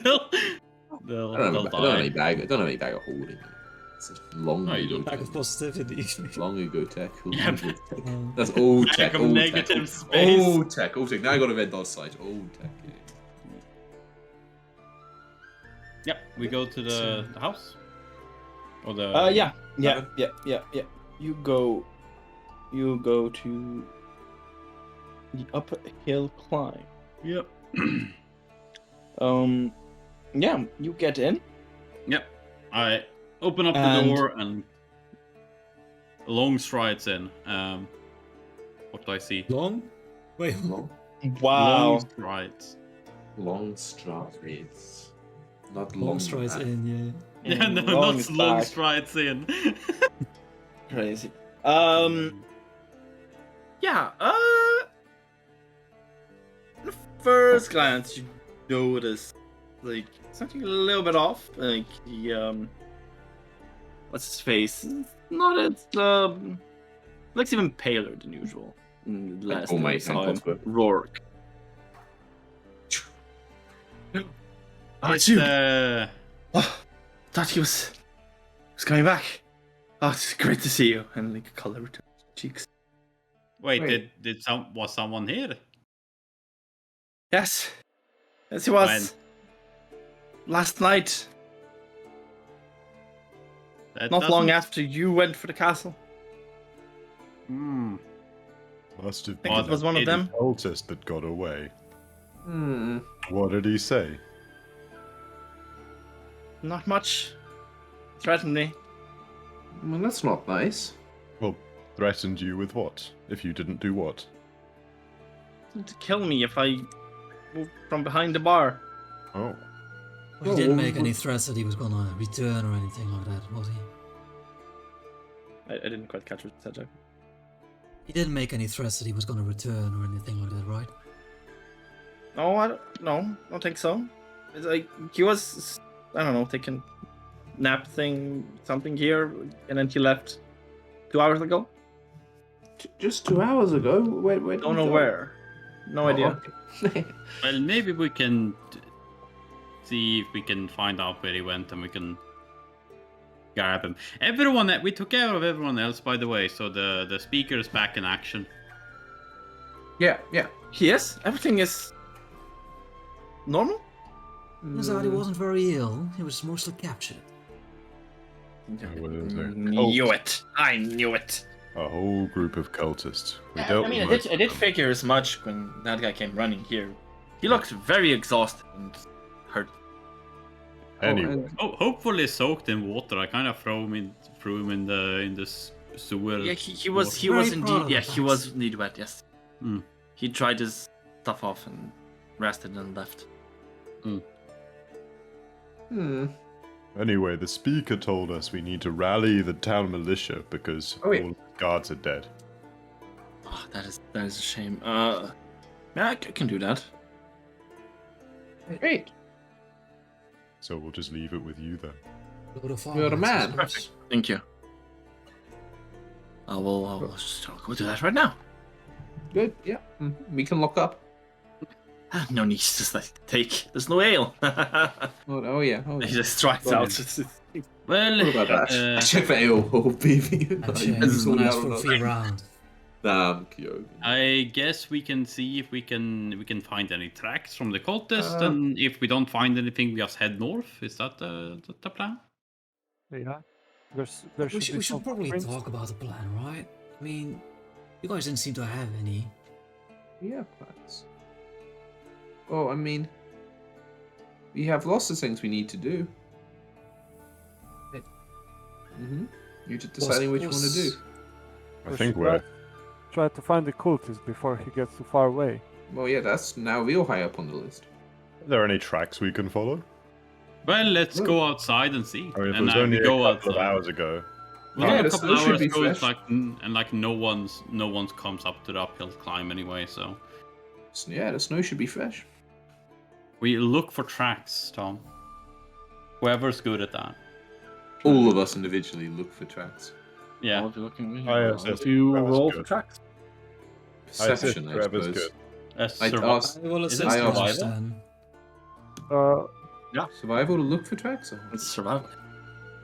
they'll I don't have die. any bag of holding. It's a long ago. Back of positivity. Long ago tech. Yep. That's old Bag tech. of Old negative tech. space. Old tech. Now I got a red dot site. Old tech. Yep, we go to the house. Or the Yeah. You go to the uphill climb. Yep. Yeah, you get in. Yep. I open up the And- door and long strides in. What do I see? Long? Wait. Long Wow. Long strides. strides. Not Long strides back. in, yeah. Yeah, no, Long not long back. strides in. Crazy. Yeah. At first glance, you notice like something a little bit off. Like the what's his face? Not as looks even paler than usual. Last oh time my I saw him. God. Rourke. It's, Oh, thought he was coming back. Oh, it's great to see you. And like color returns to cheeks. Wait, was someone here? Yes, he was. Last night, That not long doesn't- after you went for the castle. Hmm. Must have I think been it was one of them. the cultist that got away. Hmm. What did he say? Not much. Threatened me. Well, that's not nice. Well, threatened you with what? If you didn't do what? To kill me if I moved from behind the bar. Oh. Well, he didn't make any threats that he was gonna return or anything like that, was he? I didn't quite catch what you said, Jack. He didn't make any threats that he was gonna return or anything like that, right? No, I don't think so. It's like he was, I don't know, taking nap thing, something here, and then he left 2 hours ago. Just 2 hours ago? Where Don't know where. No idea. Okay. Well, maybe we can see if we can find out where he went and we can grab him. We took care of everyone else, by the way, so the speaker is back in action. Yeah. He is? Everything is normal? Turns out he wasn't very ill. He was mostly captured. Knew it. I knew it. A whole group of cultists. I did figure as much when that guy came running here. He looked very exhausted and hurt. Anyway, Hopefully soaked in water. I kind of threw him in the sewer. Yeah, he was Very indeed. proud of Yeah, the he was indeed wet. Yes. Hmm. He tried his stuff off and rested and left. Anyway, the speaker told us we need to rally the town militia because Oh, yeah. all the guards are dead. Oh, that is a shame. Yeah, I can do that. Great. So we'll just leave it with you then. Go to You're the man. Perfect. Thank you. I'll just go do that right now. Good. Yeah. We can lock up. No need to just take. There's no ale. Oh yeah. He just strides Go out. Well, What about that? I check for ale. Oh baby. Actually, he's gonna ask for a free round. Damn, Kyo. I guess we can see if we can find any tracks from the cultist, Uh, and if we don't find anything, we just head north. Is that the plan? Yeah. We be should some probably prints. talk about the plan, right? I mean, you guys didn't seem to have any. Yeah, plans. Oh, I mean, We have lots of things we need to do. You're just deciding what you want to do. I think we're. Try to find the cultist before he gets too far away. Well, yeah, that's now real high up on the list. Are there any tracks we can follow? Well, let's go outside and see. I mean, if it and was only a go couple of outside. hours ago. Well, Yeah, a the couple snow should hours be goes fresh. like no one's comes up to the uphill climb anyway. So So, yeah, the snow should be fresh. we look for tracks, Tom. Whoever's good at that. All of us individually look for tracks. Yeah. I'll be looking. I I'll assist do whoever's roll good. for tracks. Perception, I whoever's suppose. good. I'd ask I will Is it assist you, survival? Stan. survival to look for tracks. Or... It's survival.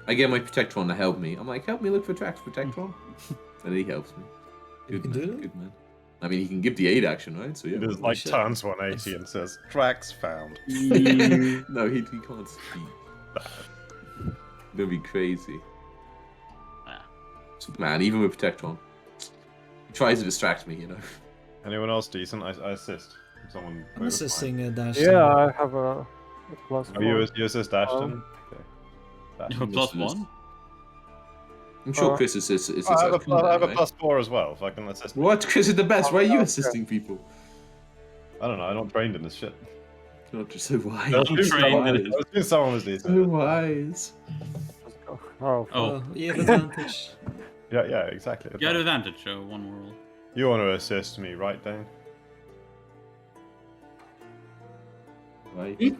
I get my Protectron to help me. I'm like, help me look for tracks, Protectron. And he helps me. Good can man, do that? good man. I mean, he can give the aid action, right? So He yeah. just like shit. turns 180 and says, "Tracks found." No, he can't speak. That'd be crazy. Ah. Man, even with Protectron, he tries to distract me, you know. Anyone else decent? I assist. Someone. I'm assisting Dash. Yeah, I have a plus Oh, you, 4. you assist Ashton? Okay. Ashton. Plus Yes, one. I'm sure Uh, Chris is I have, I have a right? plus 4 as well, if I can assist. What? Chris is the best. Why are you assisting people? I don't know, I'm not trained in this shit. Not just so wise. I was doing trained someone- in I was doing someone was So decent. wise. Oh, Oh, You have advantage. Yeah, exactly. you had advantage. So one more roll. You want to assist me, right, Dane? Right.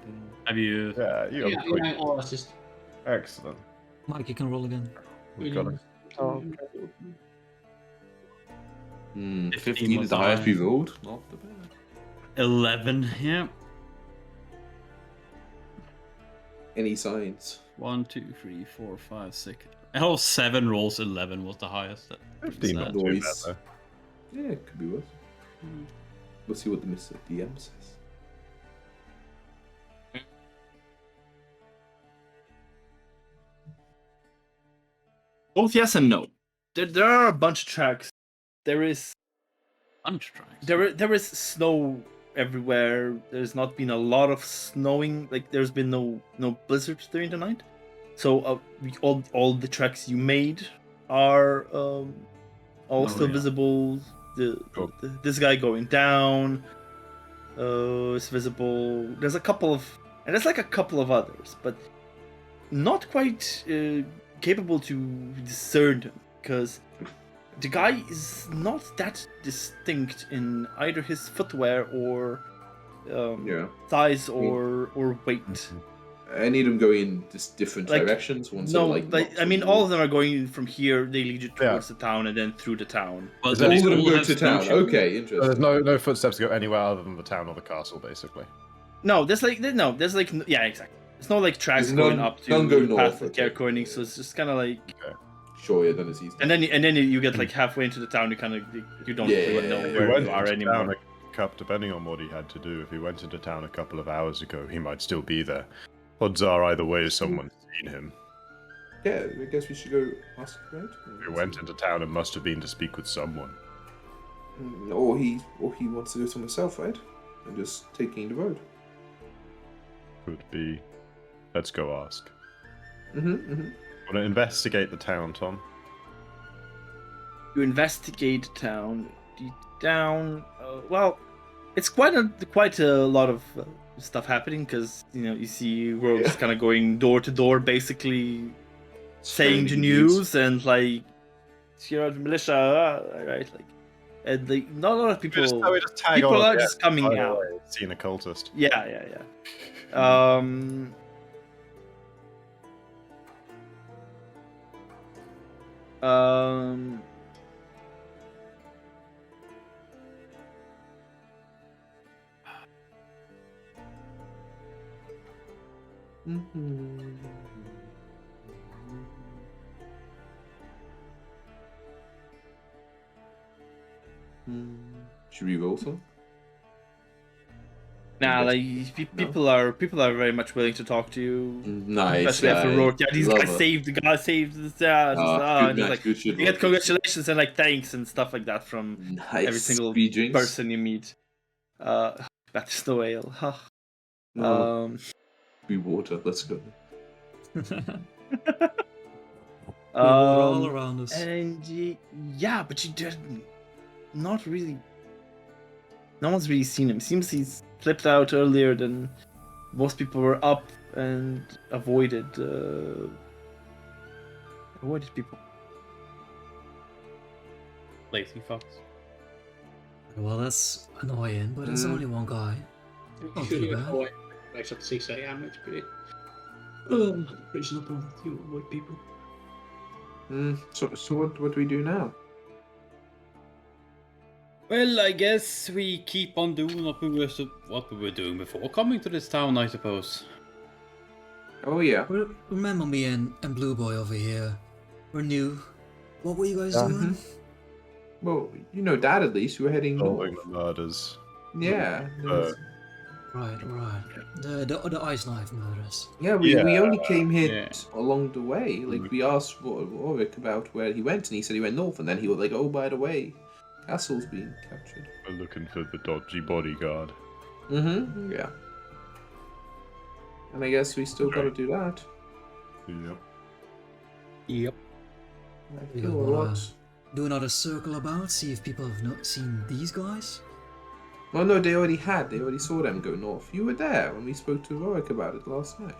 Have you? Yeah, you have a Yeah, point. I'll assist. Excellent. Mike, you can roll again. We've got it. oh, 15 is the was highest high. we rolled. Not the bad. 11. Yeah. Any signs? 1, 2, 3, 4, 5, 6. Oh, 7 rolls. 11 was the highest. 15, not too bad, Noise. though. Yeah, it could be worse. We'll see what the Mr. DM says. Both yes and no. There are a bunch of tracks. There is Bunch tracks. there is snow everywhere. There's not been a lot of snowing. Like there's been no blizzards during the night. So all the tracks you made are all still yeah. visible. This guy going down is visible. There's a couple of there's like a couple of others, but not quite capable to discern them because the guy is not that distinct in either his footwear or Yeah. size or weight. I need them going in just different Like, directions. One's No, sort of like I mean all of them are going from here. They lead you towards the town and then through the town. But Is do that they all of them all go have to town. snowshoes? Okay, So interesting. there's no footsteps to go anywhere other than the town or the castle, basically. No, there's like yeah, exactly. There's no like tracks There's going none- up to none go past north, the okay. Kerkoning, so it's just kind of like, Sure, yeah, then it's easy. and then you get like halfway into the town, you kind of you don't Yeah, really yeah, know yeah. If he where went you are into town anymore. depending on what he had to do, if he went into town a couple of hours ago, he might still be there. Odds are either way someone's seen him. Yeah, I guess we should go ask, right? If he went into town, it must have been to speak with someone. Or he wants to do it himself, right? And just taking the road. Could be. Let's go ask. Mm-hmm. Want to investigate the town, Tom? You investigate the town. Down. Well, it's quite a lot of stuff happening because you see rogues kind of going door to door, basically saying the news and like, here are the militia, right? Like, and like not a lot of people. We just tag People on are at the just end, coming by the out. way, Seeing a cultist. Yeah. Should we roll some? Nah, like people are very much willing to talk to you, Nice. especially after Rourke. Yeah, these Love guys it. saved the guy, saved this, Good and it's match, like good shit, you get Rourke. congratulations and like thanks and stuff like that from Nice. every single Free drinks. person you meet. That's the whale. Huh. Oh. be water. Let's go. all around us. And yeah, but you did not really. No one's really seen him. Seems he's flipped out earlier than most people were up and avoided people. Lazy fucks. Well, that's annoying, but it's only one guy. Not too Shooting at bad. boy wakes up 6 a.m. It's pretty reasonable to avoid people. So what do we do now? Well, I guess we keep on doing what we were doing before coming to this town, I suppose. Oh yeah. Remember me and Blue Boy over here? We're new. What were you guys doing? Well, you know Dad at least. We're heading Solving north. the murders. Yeah. Right. The ice knife murders. Yeah, we only came here Yeah. along the way. Like, we asked Warwick about where he went, and he said he went north, and then he was like, oh, by the way, castle's being captured. We're looking for the dodgy bodyguard. Yeah. And I guess we still gotta do that. Yep. Yep. I You feel a wanna lot. do another circle about, see if people have not seen these guys? Well, no, they already had. They already saw them go north. You were there when we spoke to Warwick about it last night.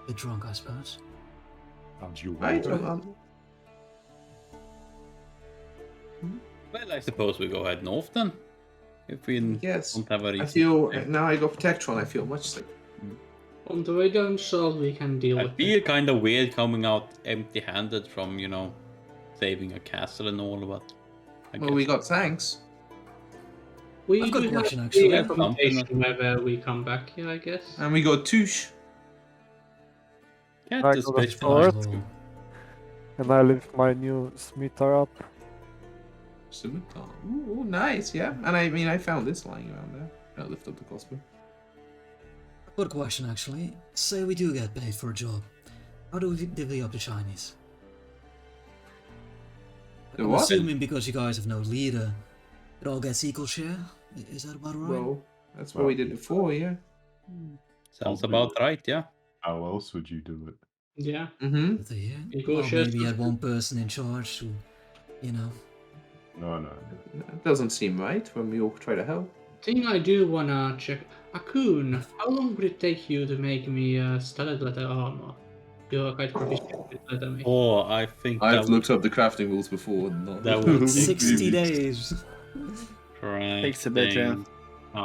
Bit drunk, I suppose. And you I were. don't. Well, I suppose we go head north then. If we Yes. don't have a reason. I feel now I got Protectron. I feel much safer. On the way down south, we can deal I with feel kind of weird coming out empty-handed from, saving a castle and all, but I Well, we got thanks. We I've got a do have question, the actually. accommodation whenever we come back here, I guess. And we got Touche. Can't Right, just well, bitch that's for all us right. too. And I lift my new scimitar up. Scimitar. Ooh, nice, yeah. And I mean, I found this lying around there. I lift up the crossbow. I've got a question, actually. Say we do get paid for a job. How do we divvy up the Chinese? The I'm what? assuming because you guys have no leader, it all gets equal share? Is that about right? Well, that's what we did before, yeah. Sounds about right, yeah. How else would you do it? Yeah. Mm-hmm. But, yeah. Equal Well, share. maybe you had one person in charge who, No. That doesn't seem right when we all try to help. Thing I do wanna check. Akun, how long would it take you to make me studded leather armor? You're quite proficient with leather making. Oh, I think I've looked up the crafting rules before. Not That would take 60 days. Takes a bit, yeah.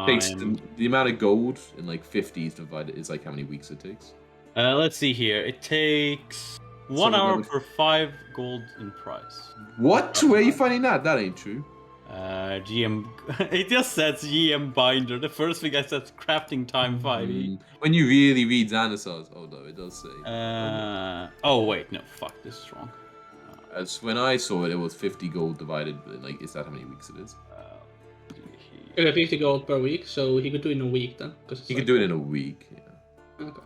takes the amount of gold in like 50s divided is like how many weeks it takes. Let's see here. It takes 1 Some hour another- per 5 gold in price. What? Where are you finding that? That ain't true. GM. It just says GM binder. The first thing I said, crafting time 5e. When you really read Xanasar's, oh no, it does say. Oh wait, no, fuck, this is wrong. As when I saw it, it was 50 gold divided. Like, is that how many weeks it is? Okay, 50 gold per week, so he could do it in a week then. You could do it in a week. Yeah. Okay.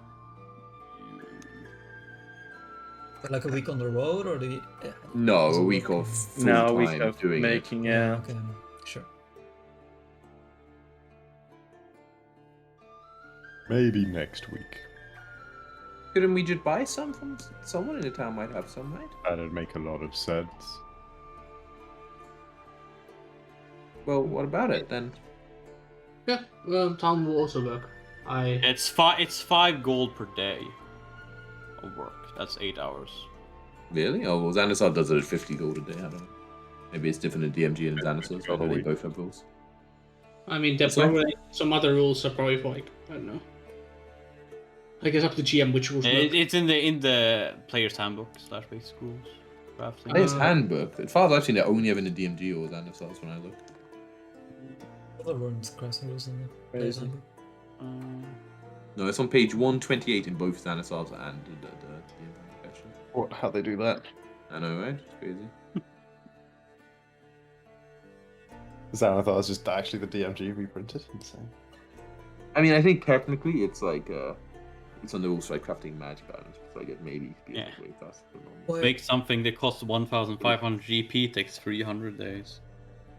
Like a week on the road, or the? No, Is a it week working? of full No, a week time of doing making, yeah. Okay, sure. Maybe next week. it. Couldn't we just buy some from someone in the town? Might have some, right? That'd make a lot of sense. Well, what about it then? Yeah, well, town will also work. It's 5 gold per day of work. That's 8 hours. Really? Oh, well, Xanasar does it at 50 gold a day. I don't know. Maybe it's different in DMG and Xanasar, so they both have rules. I mean, there What's that? probably some other rules are probably for, like, I don't know. I guess up to GM which rules work. It's in the player's handbook / basic rules. Crafting. Player's handbook. As far as I've seen, they're only ever in the DMG or Xanasar's when I look. There weren't crafting rules in the player's handbook. No, it's on page 128 in both Xanasar's and the DMG actually. What? How they do that? I know, right? It's crazy. Xanathar is just actually the DMG reprinted. Insane. I mean, I think technically it's like it's on the rules for like crafting magic items. So I get maybe be Yeah. way faster than normal. Make something that costs 1,500 GP takes 300 days.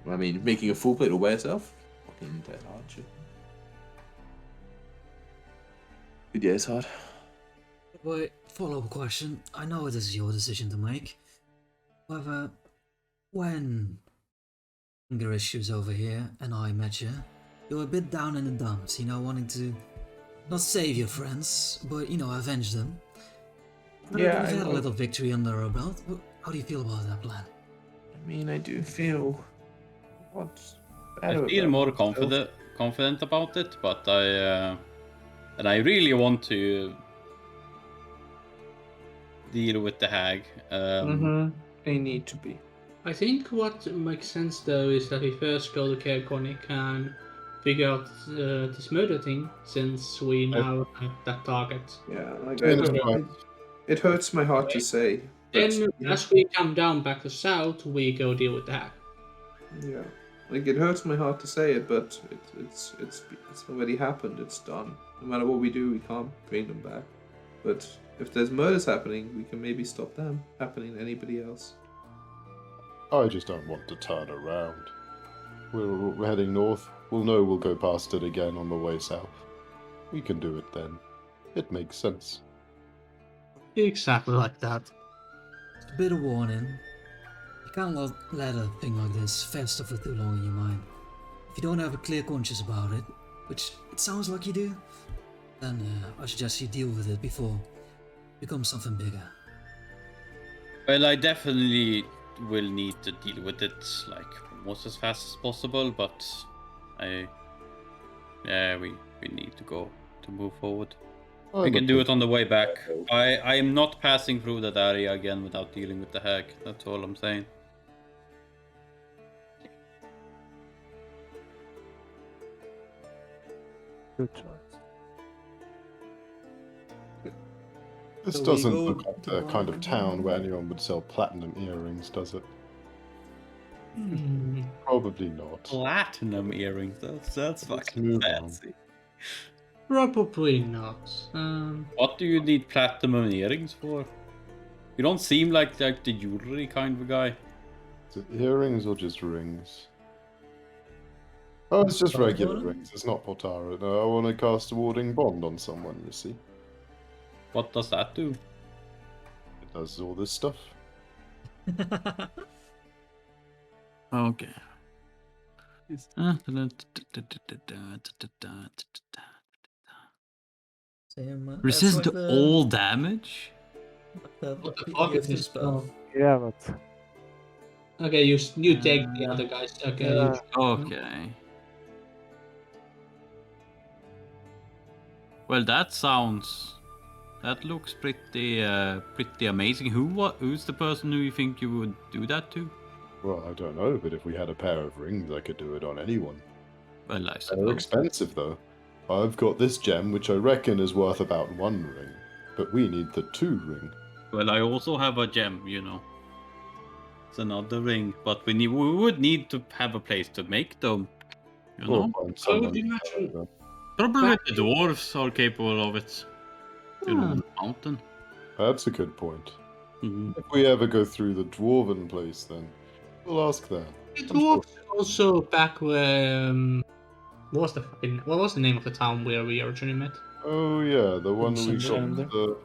I mean, making a full plate all by yourself, fucking dead hard shit. Good day, Assad. Wait, follow-up question. I know this is your decision to make. However, when Ingarish was over here and I met you, you were a bit down in the dumps, wanting to not save your friends, but, avenge them. But Yeah, we've I had a know. little victory under our belt. How do you feel about that plan? I mean, I do feel what's better. I feel about more myself. confident about it, but I really want to deal with the hag. They need to be. I think what makes sense though is that we first go to Cape Conic and figure out this murder thing, since we now have that target. Yeah, like Yeah, that's fine. it hurts my heart to say. But, Then, as we come down back to south, we go deal with the hag. yeah, like it hurts my heart to say it, but it's already happened. It's done. No matter what we do, we can't bring them back. But if there's murders happening, we can maybe stop them happening to anybody else. I just don't want to turn around. We're heading north. We'll know we'll go past it again on the way south. We can do it then. It makes sense. Exactly like that. Just a bit of warning. You can't let a thing like this fester for too long in your mind. If you don't have a clear conscience about it, which it sounds like you do, then I suggest you deal with it before it becomes something bigger. Well, I definitely will need to deal with it like almost as fast as possible, but we need to go to move forward. We can do it on the way back. I am not passing through that area again without dealing with the hag. That's all I'm saying. Good choice. This So we doesn't go look like the kind of town where anyone would sell platinum earrings, does it? Probably not. Platinum earrings. That's Let's fucking move on. fancy. Probably not. What do you need platinum earrings for? You don't seem like the jewelry kind of a guy. Is it earrings or just rings? Oh, it's just regular rings. It's not Potara. No, I want to cast a warding bond on someone, you see. What does that do? It does all this stuff. Okay. Resist to all damage? What the fuck is this spell? Yeah, but Okay, you take the other guys. Okay. Yeah. Okay. Well, that looks pretty amazing. Who's the person who you think you would do that to? Well, I don't know, but if we had a pair of rings, I could do it on anyone. Well, I They're suppose. expensive, though. I've got this gem, which I reckon is worth about 1 ring, but we need the 2 ring. Well, I also have a gem, It's another ring, but we would need to have a place to make them. Or find someone. Probably the dwarves are capable of it. The mountain. That's a good point. Mhm. If we ever go through the dwarven place, then we'll ask there. The dwarves also back where. What was the name of the town where we originally met? Oh yeah, the one we Sunshine got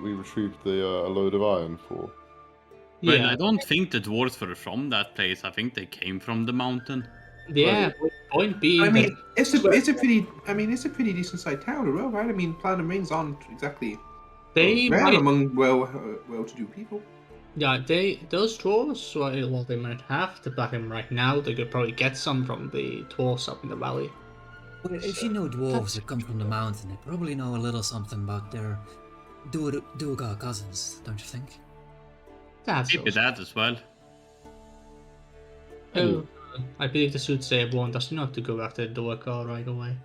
we retrieved a load of iron for. Well, I don't think the dwarves were from that place. I think they came from the mountain. Yeah. Point being. I mean, it's a pretty decent sized town, as well, right? I mean, platinum rings aren't exactly they rare might. among well-to-do people. Yeah, those dwarves. Well, they might have the platinum right now. They could probably get some from the dwarves up in the valley. Well, if you know dwarves that come from the mountain, they probably know a little something about their Duergar cousins, don't you think? That's Maybe that as well. Oh, I believe the soothsayer warned us not to go after the Duergar right away.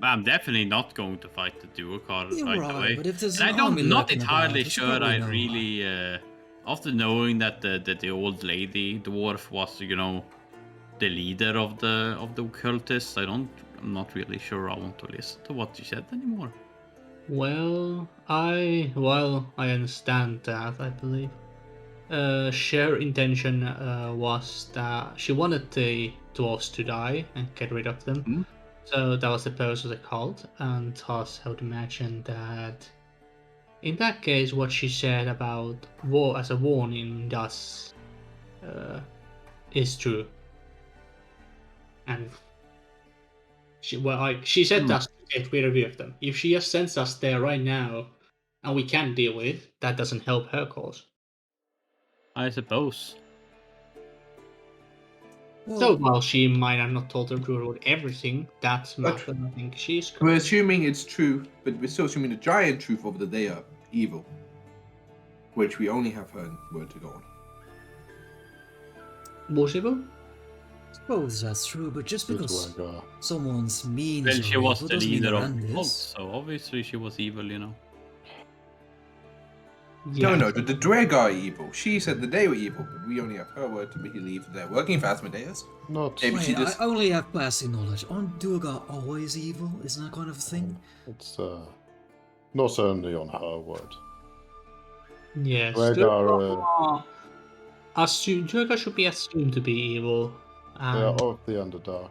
I'm definitely not going to fight the Duergar You're right right, away. but if there's And an army I'm not lurking entirely about, it's sure probably I no really, after knowing that the old lady dwarf was, the leader of the occultists, I'm not really sure I want to listen to what she said anymore. Well, I understand that, I believe. Her intention was that she wanted the dwarves to die and get rid of them. So that was the purpose of the cult, and thus I would imagine that in that case, what she said about war as a warning thus is true. And she said us to get rid of them. If she just sends us there right now, and we can't deal with it, that doesn't help her cause. I suppose. So while she might have not told the truth about everything, that's much I think she's correct. We're assuming it's true, but we're still assuming the giant truth of that they are evil, which we only have her word to go on. Possible? I suppose that's true, but just because someone's mean Well, she was evil the doesn't mean leader they're of the cult, endless. so obviously she was evil, you know. Yeah. No, the Dreg are evil. She said that they were evil, but we only have her word to believe that they're working for Asmodeus. Not. Maybe she Wait, just... I only have passing knowledge. Aren't Durga always evil? Isn't that kind of a thing? It's not only on her word. Yes. Durga Durga should be assumed to be evil. they are of the Underdark.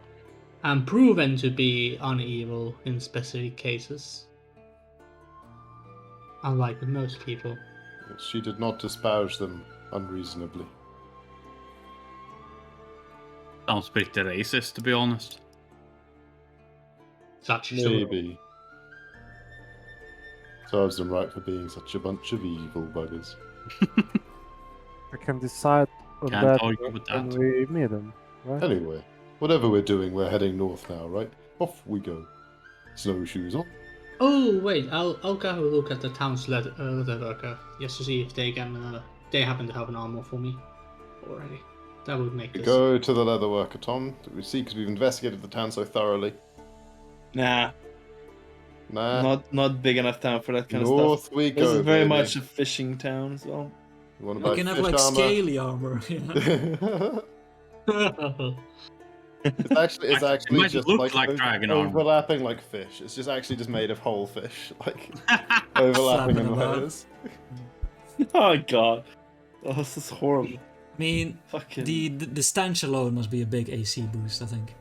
And proven to be unevil in specific cases. Unlike with most people. She did not disparage them unreasonably. Sounds pretty racist, to be honest. Such Maybe. Serves them right for being such a bunch of evil buggers. We can decide on Can't that argue with when that. we meet them, right? Anyway, whatever we're doing, we're heading north now, right? Off we go. Snowshoes on. Oh wait, I'll go have a look at the town's leather worker just to see if they can they happen to have an armor for me already. That would make this. Go to the leatherworker, Tom. We see because we've investigated the town so thoroughly. Nah, not big enough town for that kind of North stuff. we This go. is very baby. much a fishing town as well. You want to We buy can have fish like armor? scaly armor. Yeah. It's actually might just look like dragon armor. overlapping like fish. It's just actually just made of whole fish, like overlapping in Flapping about. layers. Oh god, oh, this is horrible. I mean, Fucking the stench alone must be a big AC boost, I think.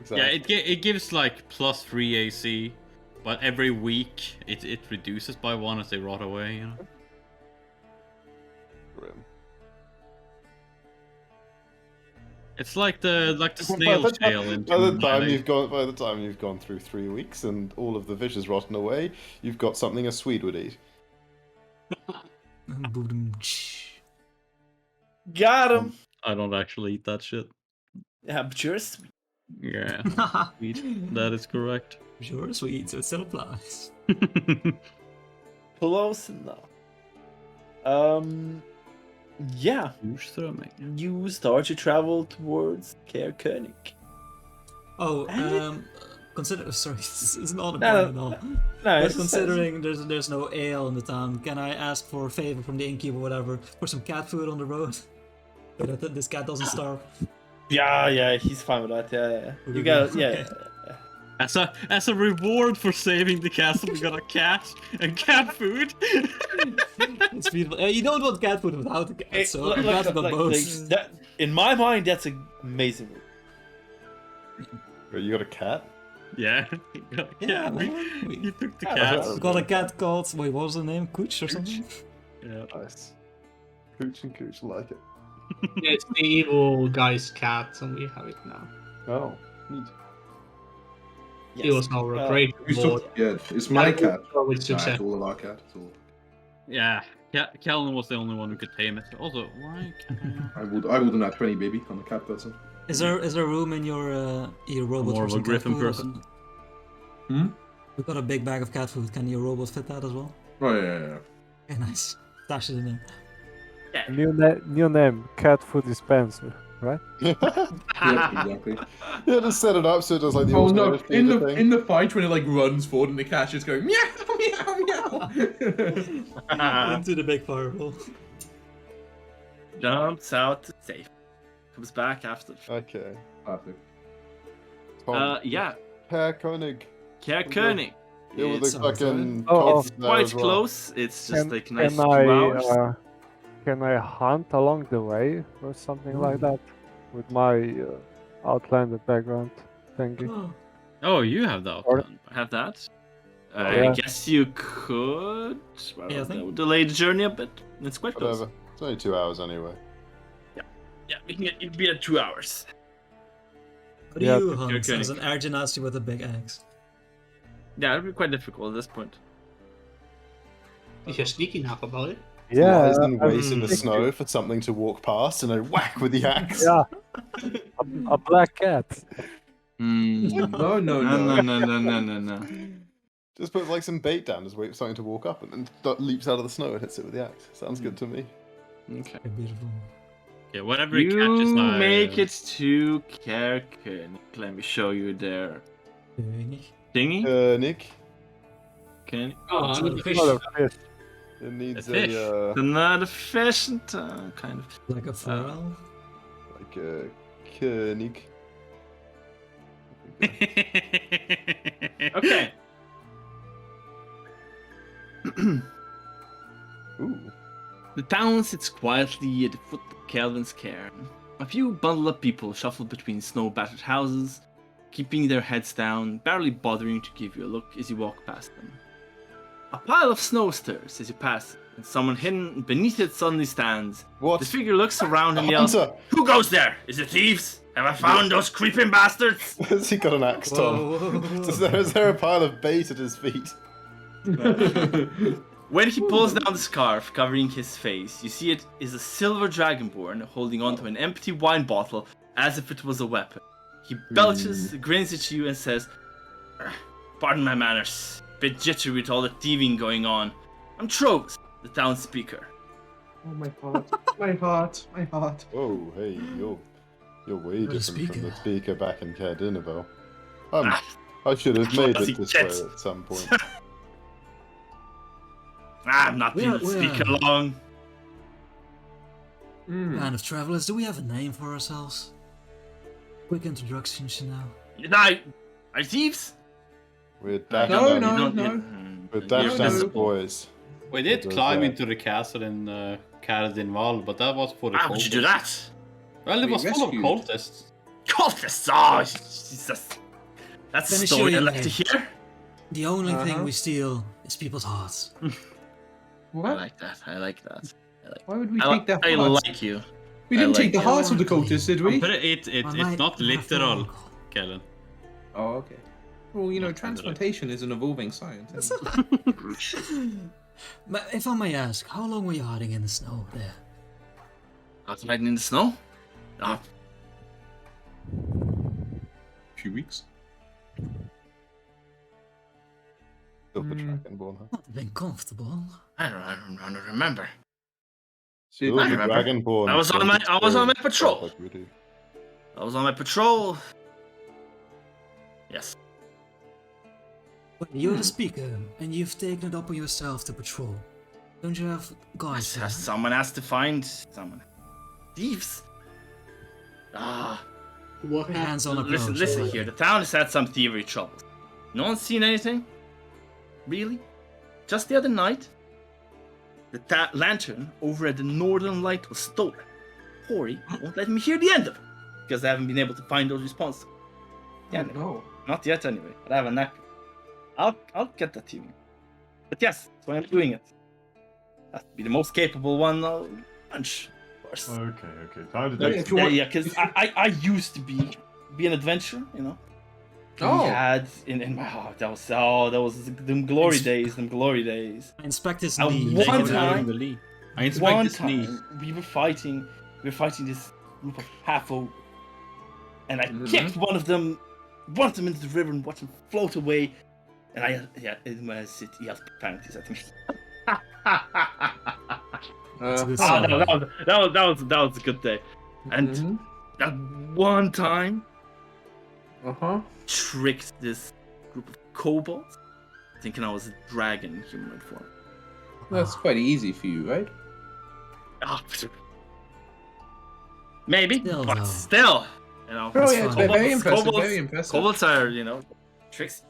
Exactly. Yeah, it gives like +3 AC, but every week it reduces by 1 as they rot away, you know. Grim. It's like the snail shell in By the Twilight. time you've gone through 3 weeks and all of the fish is rotten away, you've got something a Swede would eat. got him. I don't actually eat that shit. Yeah, but you're sweet. Yeah, sweet. That is correct. Sure, sweet, so it still applies. Close enough. Yeah. You start to travel towards Kerkönig. Oh, And consider. Sorry, this is not a No, point at all. no, But it's- considering there's no ale in the town, can I ask for a favor from the innkeeper or whatever for some cat food on the road? So that this cat doesn't starve. Yeah, he's fine with that. Yeah. You got yeah. As a reward for saving the castle, we got a cat and cat food. It's beautiful. You don't want cat food without the cat, Hey, so look, I'm glad we got like, both. that, in my mind, that's amazing. Wait, you got a cat? Yeah, you got a Yeah, cat. man. You took the Yeah, cat. We got a cat called, wait, what was the name? Cooch or something? Yeah. Nice. Cooch and Cooch like it. Yeah, it's the evil guy's cat, and we have it now. Oh, neat. He was our great Who's lord. talking? Yeah, it's my cat. With Nah, success. it's all of our cat. It's all. Yeah, Callan was the only one who could tame it. Also, why can't I would do that 20, baby. I'm a cat person. Is there room in your robot More for of a some cat griffin food? person. We've got a big bag of cat food. Can your robot fit that as well? Oh yeah. Okay, nice. Stash it in there. New name, cat food dispenser, right? Yeah, exactly. Yeah, just set it up so it does like the Oh no! automated In feeder thing. the fight when it like runs forward and the cat's just going meow meow meow. Into the big fireball. Jumps out to safe. Comes back after. Okay. Perfect. Yeah. Herr Koenig. Kerkönig. Yeah, with the It's fucking Oh, it's cops there quite as well. close. It's just like nice Can 2 hours. can I hunt along the way or something like that with my Outlander background thingy? Oh, you have the Or- outland. Have that. Yeah. I guess you could. Well, Yeah, I that think- would delay the journey a bit. It's quite close. Whatever. It's only 2 hours anyway. Yeah, we can get you be at 2 hours. What do Yeah, you your hunt as König. an Arginasti with a big axe? Yeah, it'd be quite difficult at this point. If you're sneaky enough about it. Yeah, Lies and waste in the think- snow for something to walk past and then whack with the axe. Yeah. A black cat. No, no, no. No. Just put like some bait down, just wait for something to walk up, and then leaps out of the snow and hits it with the axe. Sounds good to me. Okay. Beautiful. Okay, whatever it catches, You I make it to Kerken. Let me show you their thingy. Nick, Can Oh, So the fish, Not a fish. it needs A fish. a another fish and kind of. like a forel. like a König. Okay. Ooh. The town sits quietly at the foot of Kelvin's cairn. A few bundled up people shuffle between snow-battered houses, keeping their heads down, barely bothering to give you a look as you walk past them. A pile of snow stirs as you pass, and someone hidden beneath it suddenly stands. What? The figure looks around and A yells, hunter! "Who goes there? Is it thieves? Have I found those creeping bastards?" Has he got an axe, Tom? Is there a pile of bait at his feet? When he pulls down the scarf covering his face, you see it is a silver dragonborn holding onto an empty wine bottle as if it was a weapon. He belches, grins at you, and says, "Pardon my manners. Bit jittery with all the thieving going on. I'm Troves, the town speaker." Oh my heart, my heart, my heart. Whoa, hey, you're way You're the different from the speaker. speaker back in Cardinaville. Ah, I should have made Bloody it this jets. way at some point. I'm not been Well, the speaker well. long. Band of travelers, do we have a name for ourselves? Quick introductions, you know. You die. Are thieves? We're I dash don't No, know, no, you no. don't- We're you dash don't- down no. boys. We did What climb was that? into the castle in Cardinval, but that was for the How would you do cultists. that? Well, it We was full of rescued. cultists. Cultists! Oh, Jesus. That's Let a me show story you I a like to name. hear. The only thing Uh-huh. we steal is people's hearts. I What? like that. I like that. Why would we I, take that I heart? like you. We didn't I take the like hearts of the Ironically. cultists, did we? But it's not literal, Kellen. Oh, okay. Well, you know, transplantation is an evolving science. But if I may ask, how long were you hiding in the snow there? Outside in the snow? Ah, Few weeks. Still the Dragonborn, huh? Not been comfortable. I don't remember. Still I the remember. Dragonborn. I was on my patrol. Like we do. I was on my patrol. Yes. But you're the speaker, and you've taken it upon yourself to patrol. Don't you have guys for that? Someone has to find someone. Thieves. Ah. What happened? Hands-on approach. Listen I like here. it. The town has had some thievery troubles. No one's seen anything? Really? Just the other night, the lantern over at the Northern Light was stolen. Hori won't let me hear the end of it because I haven't been able to find those responsible. Yeah, no. not yet anyway. But I have a knack. I'll get that to you. But yes, that's why I'm doing it. Has to be the most capable one of the bunch, of course. Okay. Time to Yeah, take if you Yeah, want- yeah, because I used to be an adventurer, you know. Oh. We had in my heart that was them glory days, I inspect his At knee. one Take it time- along the lead. I inspect One his knee. time we were fighting this group of half-o, and I Mhm. kicked one of them into the river and watched him float away. And in my city, he has profanities, I think. That's a good Oh, sign. that was a good day. And Mhm. that one time, Uh-huh. tricked this group of kobolds, thinking I was a dragon in humanoid form. That's quite easy for you, right? Ah, maybe, Still, but though. still, you know. Oh yeah, it's fine. very impressive. Kobolds- Very impressive. Kobolds are, tricks.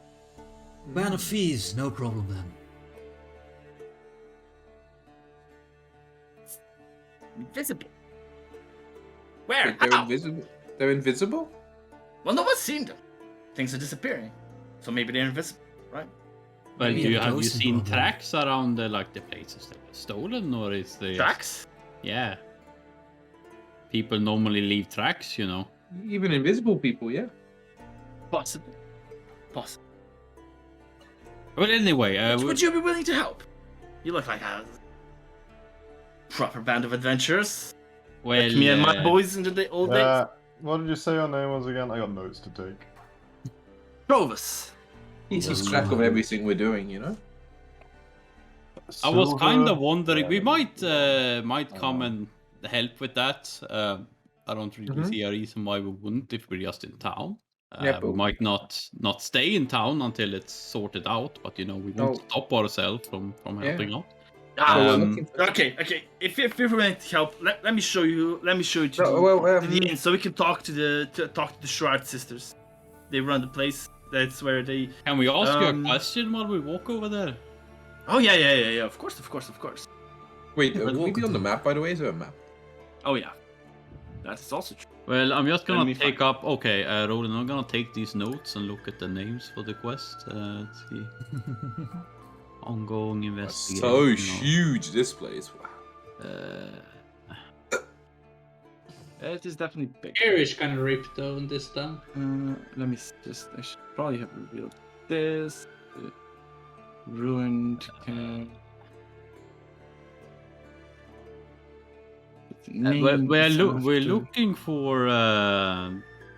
Man of fees, no problem then. Invisible. Where? Wait, they're How? invisible. They're invisible. Well, no one's seen them. things are disappearing. So maybe they're invisible, right? Well, Maybe a have you ghost seen problem. tracks around the places that were stolen, or is the Tracks? Yeah. People normally leave tracks, you know. Even invisible people, yeah. Possibly. Possibly. Well, anyway, Would you be willing to help? You look like a proper band of adventurers. well, Like me and my boys in the old days. What did you say your name was again? I got notes to take. Provis. He keeps track of everything we're doing, you know. I was kind of Silver- wondering, we might come and help with that. I don't really see a reason why we wouldn't if we're just in town. Yeah, We but- might not stay in town until it's sorted out, but you know, we won't stop ourselves from helping out. Okay. If you're willing to help, let me show you. Let me show you to the inn, so we can talk to the Shroud sisters. They run the place. That's where they. Can we ask you a question while we walk over there? Oh yeah. Of course. Wait, will we be on the map, by the way? Is there a map? Oh yeah, that is also true. Well, I'm just Let gonna me take up. Okay, Roland, I'm gonna take these notes and look at the names for the quest. Let's see. Ongoing investigation. So huge, this place. Wow. It is definitely big. Air is kind of ripped though in this town. Let me just. I should probably have revealed this. Ruined. We're looking for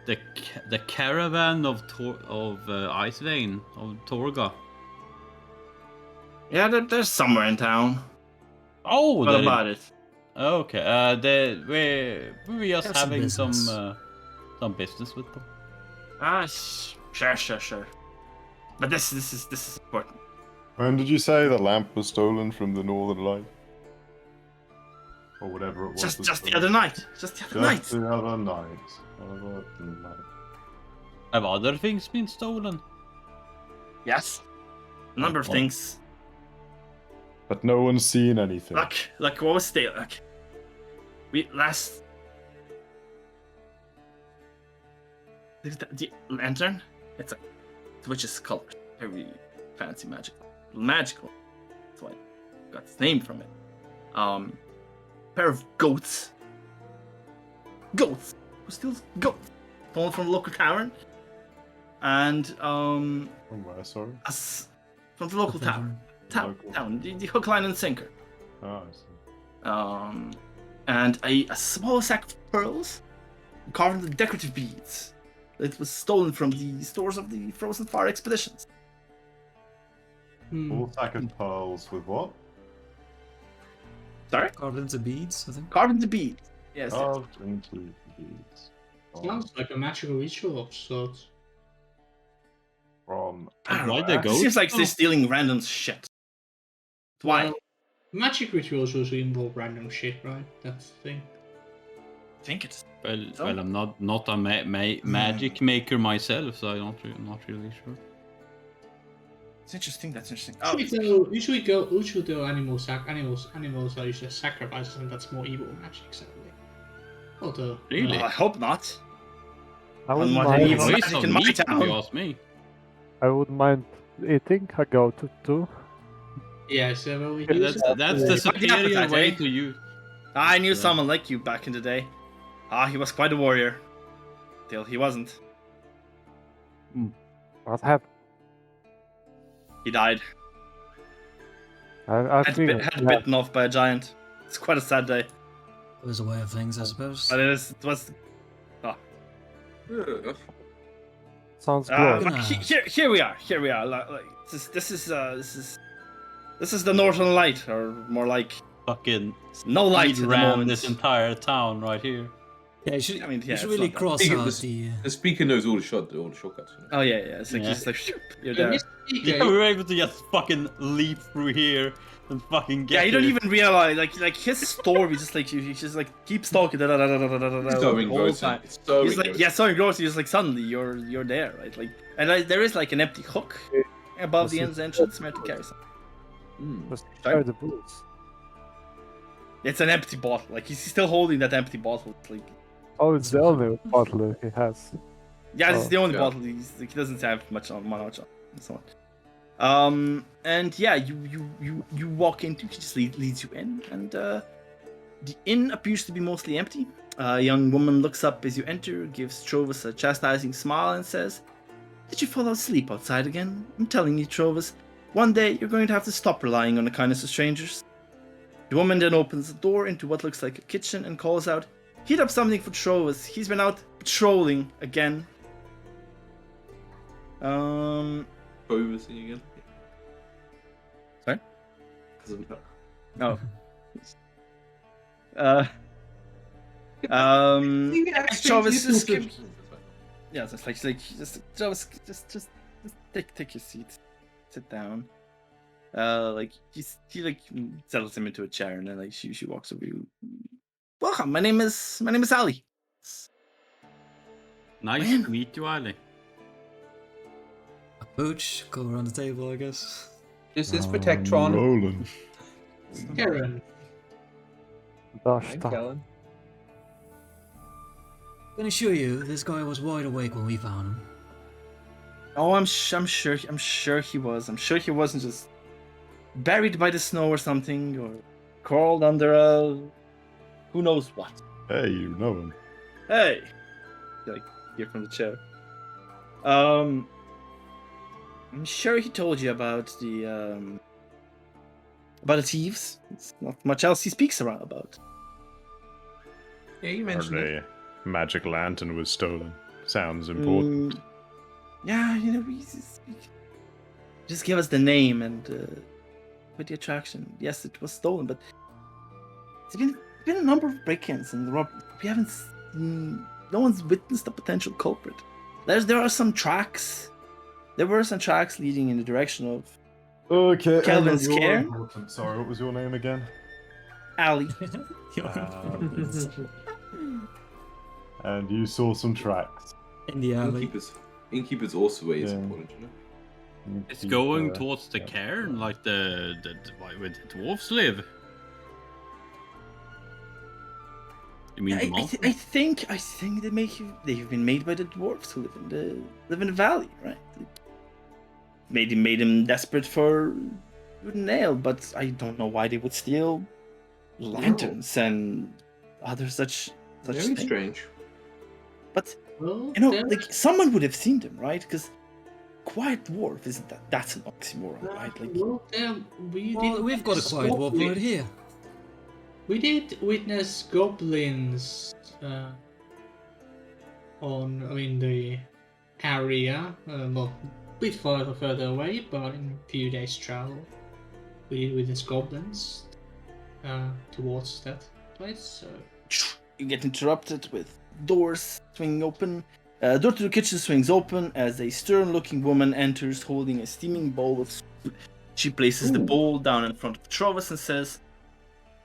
the caravan of Icevein of Torga. Yeah, they're somewhere in town. Oh, What about it? Okay, we're just Have some having business. some business with them. Sure. But this is important. When did you say the lamp was stolen from the Northern Light? Or whatever it was. Just the other night. Just the other night. The other night. Other night. Have other things been stolen? Yes. A number of What? things. But no one's seen anything. Like what was the the lantern? It's witch's color. Very fancy magical. That's why I got its name from it. Pair of goats. Who steals goats? Stolen from a local tavern. And From where, sorry? from the local tavern. Town. The hook, line, and sinker. Oh, I see. And a small sack of pearls carved into decorative beads. It was stolen from the stores of the Frozen Fire expeditions. Full sack of pearls with what? Sorry? Carved into beads, I think. Carved into beads. Yes. Carved into beads. Sounds like a magical ritual of sorts. From I don't Why know. they It go? seems like they're stealing random shit. Why? Well, magic rituals also involve random shit, right? That's the thing. I think it's. Well, I'm not a magic maker myself, so I'm not really sure. It's interesting. That's interesting. Usually though animals are usually sacrifices, and that's more evil magic, sadly. Although Really? Well, I hope not. I wouldn't Unless mind. anyone- Waste magic of in my meat, if town. you ask me. I wouldn't mind eating a goat too. yes, well, we Yeah, use That's the superior appetite, way eh? to use. I knew Yeah. someone like you back in the day. He was quite a warrior. Till he wasn't. What happened? He died. I Had think bitten off by a giant. It's quite a sad day. It was a way of things, I suppose. But it was. sounds good. Like, here we are. Like, this is the Northern Light, or more like Fucking no light speed at the ran moment. this entire town right here. Yeah, you should, I mean, yeah, you should it's really not that cross big. out This- the... The speaker knows all the shortcuts. You know? Oh yeah. It's like Yeah. just like shoop, you're Yeah, there. Mr. Speaker, Yeah, we were able to just fucking leap through here and fucking get Yeah, you don't here. even realize like his story just like he just like keeps talking It's so all the engrossing. time. It's so He's like engrossing. yeah, so engrossed. He's like suddenly you're there, right? Like and like, there is like an empty hook above the end's entrance where to carry something. Just Sorry? try the boots. It's an empty bottle. Like he's still holding that empty bottle. It's like Oh, it's the only bottle he has. Yeah, this is the only yeah. bottle. He doesn't have much on and so on. And yeah, you walk into. He just leads you in, and the inn appears to be mostly empty. A young woman looks up as you enter, gives Trovus a chastising smile, and says, "Did you fall asleep outside again? I'm telling you, Trovus, one day you're going to have to stop relying on the kindness of strangers." The woman then opens the door into what looks like a kitchen and calls out, "Heat up something for Trovus. He's been out patrolling again." Overseeing again. Sorry? Oh. Trovus, yeah, it's like Trovus, just take your seat, sit down. Like he like settles him into a chair, and then like she walks over you. "Welcome. My name is Ali." Nice Man. to meet you, Ali. A pooch, go around the table, I guess. This is Protectron. Roland. Karen. Dashta. Can assure you, this guy was wide awake when we found him. Oh, I'm sure he was. I'm sure he wasn't just buried by the snow or something, or crawled under a who knows what. Hey, you know him. Hey, like here from the chair. I'm sure he told you about the thieves. It's not much else he speaks around about. Yeah, you mentioned it. Hardly. Magic lantern was stolen. Sounds important. Yeah, you know, just give us the name and with the attraction. Yes, it was stolen, but it's been a number of break-ins and we haven't seen, no one's witnessed a potential culprit. There are some tracks. There were some tracks leading in the direction of Okay. Kelvin's Emma, you're care. important. Sorry, what was your name again? Ali. And you saw some tracks. In the alley. Innkeeper's also way is Yeah. important, you know? It's going Keep, towards the yeah. cairn, like the where the dwarves live. You mean the I mountain? think they've been made by the dwarves who live in the valley, right? Made him desperate for wood and nail, but I don't know why they would steal lanterns and other such Very things. strange. But Well, you know, then- like someone would have seen them, right? Because quiet dwarf isn't that's an oxymoron, right? Like well, Well, we've got a quiet wolf right here. We did witness goblins in the area, well, a bit further away, but in a few days' travel. We did witness goblins towards that place, so... you get interrupted with doors swinging open. Door to the kitchen swings open as a stern-looking woman enters holding a steaming bowl of soup. She places the bowl down in front of Trovus and says,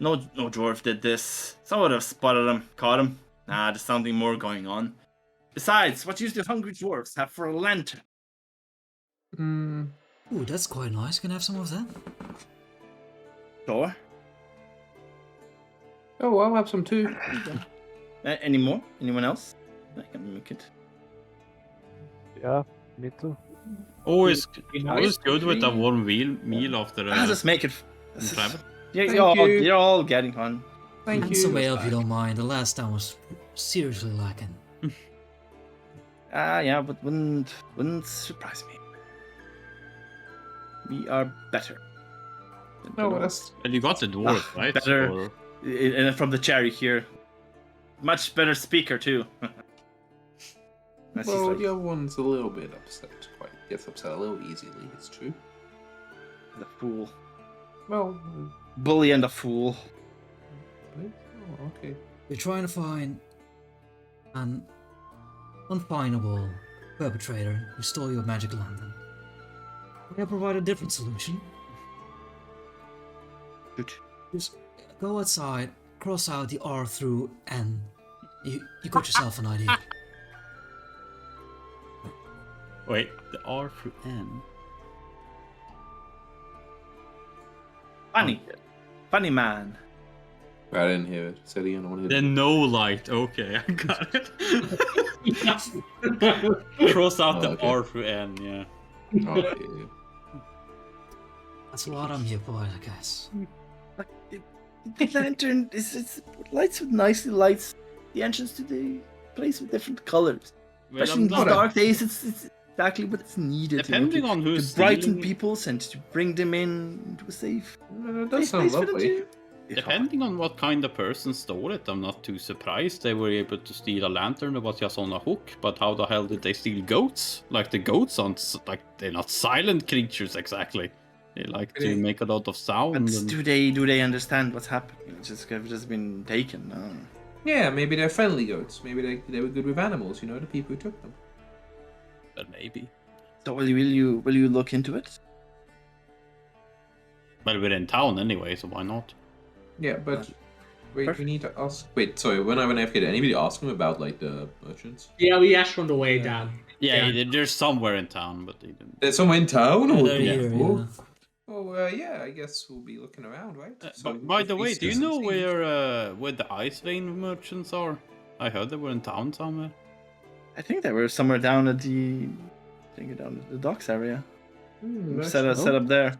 No dwarf did this. Someone would have spotted him, caught him. Nah, there's something more going on. Besides, what use do hungry dwarves have for a lantern? Ooh, that's quite nice. Can I have some of that? Sure. Oh, I'll have some too. Any more? Anyone else? I can make it. Yeah, me too. Always nice good with a drink. warm meal after I'll just make it. travel. You're all getting on. Thank you. Some ale if you don't mind. The last time was seriously lacking. Yeah, but wouldn't surprise me. We are better. No, that's And you got the dwarf, right? better. Or- And from the cherry here, much better speaker too. That's just well. like The other one's a little bit upset. Gets upset a little easily. It's true. the fool, Well, bully, and a fool. oh, okay. We're trying to find an unfindable perpetrator who stole your magic lantern. Can I provide a different solution? Good. Just go outside, cross out the R through N. You got yourself an idea. Wait, the R through N. Funny man. I didn't hear it. Say it again. I want to hear The it. no light. Okay, I got it. Cross out the Okay. R through N, yeah. Oh, yeah. That's what I'm here for, I guess. Like, the lantern is lights with nicely lights the entrance to the place with different colors. Well, Especially in these not- dark days, it's exactly what is needed. Depending on to who's brighten stealing it. people and to bring them into a safe, That does safe sound place for them lovely. to. Depending on what kind of person stole it, I'm not too surprised they were able to steal a lantern that was just on a hook. But how the hell did they steal goats? Like the goats aren't they're not silent creatures exactly. They like to make a lot of sound. But And... do they understand what's happening? They've just been taken. Yeah, maybe they're friendly goats. Maybe they were good with animals. You know, the people who took them. But maybe. So will you look into it? But we're in town anyway, so why not? Yeah, but wait, Perfect. we need to ask. Wait, sorry. When I forget, did anybody ask him about like the merchants? Yeah, we asked on the way down. Yeah, Yeah. they're somewhere in town, but they didn't. There's someone in town. Yeah, or they're here, yeah. Oh, yeah. I guess we'll be looking around, right? But by the if way, we do you see know something- where the ice vein merchants are? I heard they were in town somewhere. I think they were somewhere down at the docks area. Set up there.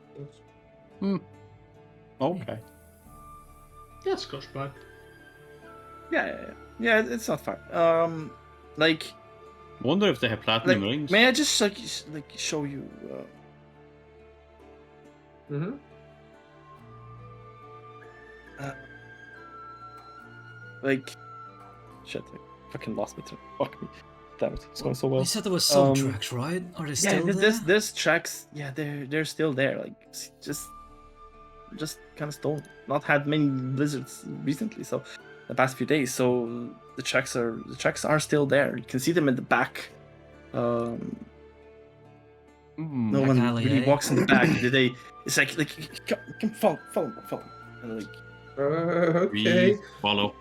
Okay. That's close by. Yeah, it's not far. Like, Wonder if they have platinum rings. may I just like show you? Mm-hmm. Like, shit, I fucking lost my train. Fuck me. Damn it, it's going so well. You said there was some Um, tracks, right? Are they Yeah, still there? there's tracks. Yeah, they're still there. Like, just kind of stolen. Not had many blizzards recently, so the past few days. So the tracks are still there. You can see them in the back. No Hmm. one alley, really eh? walks in the back. It's like come follow. And like, Okay. We follow.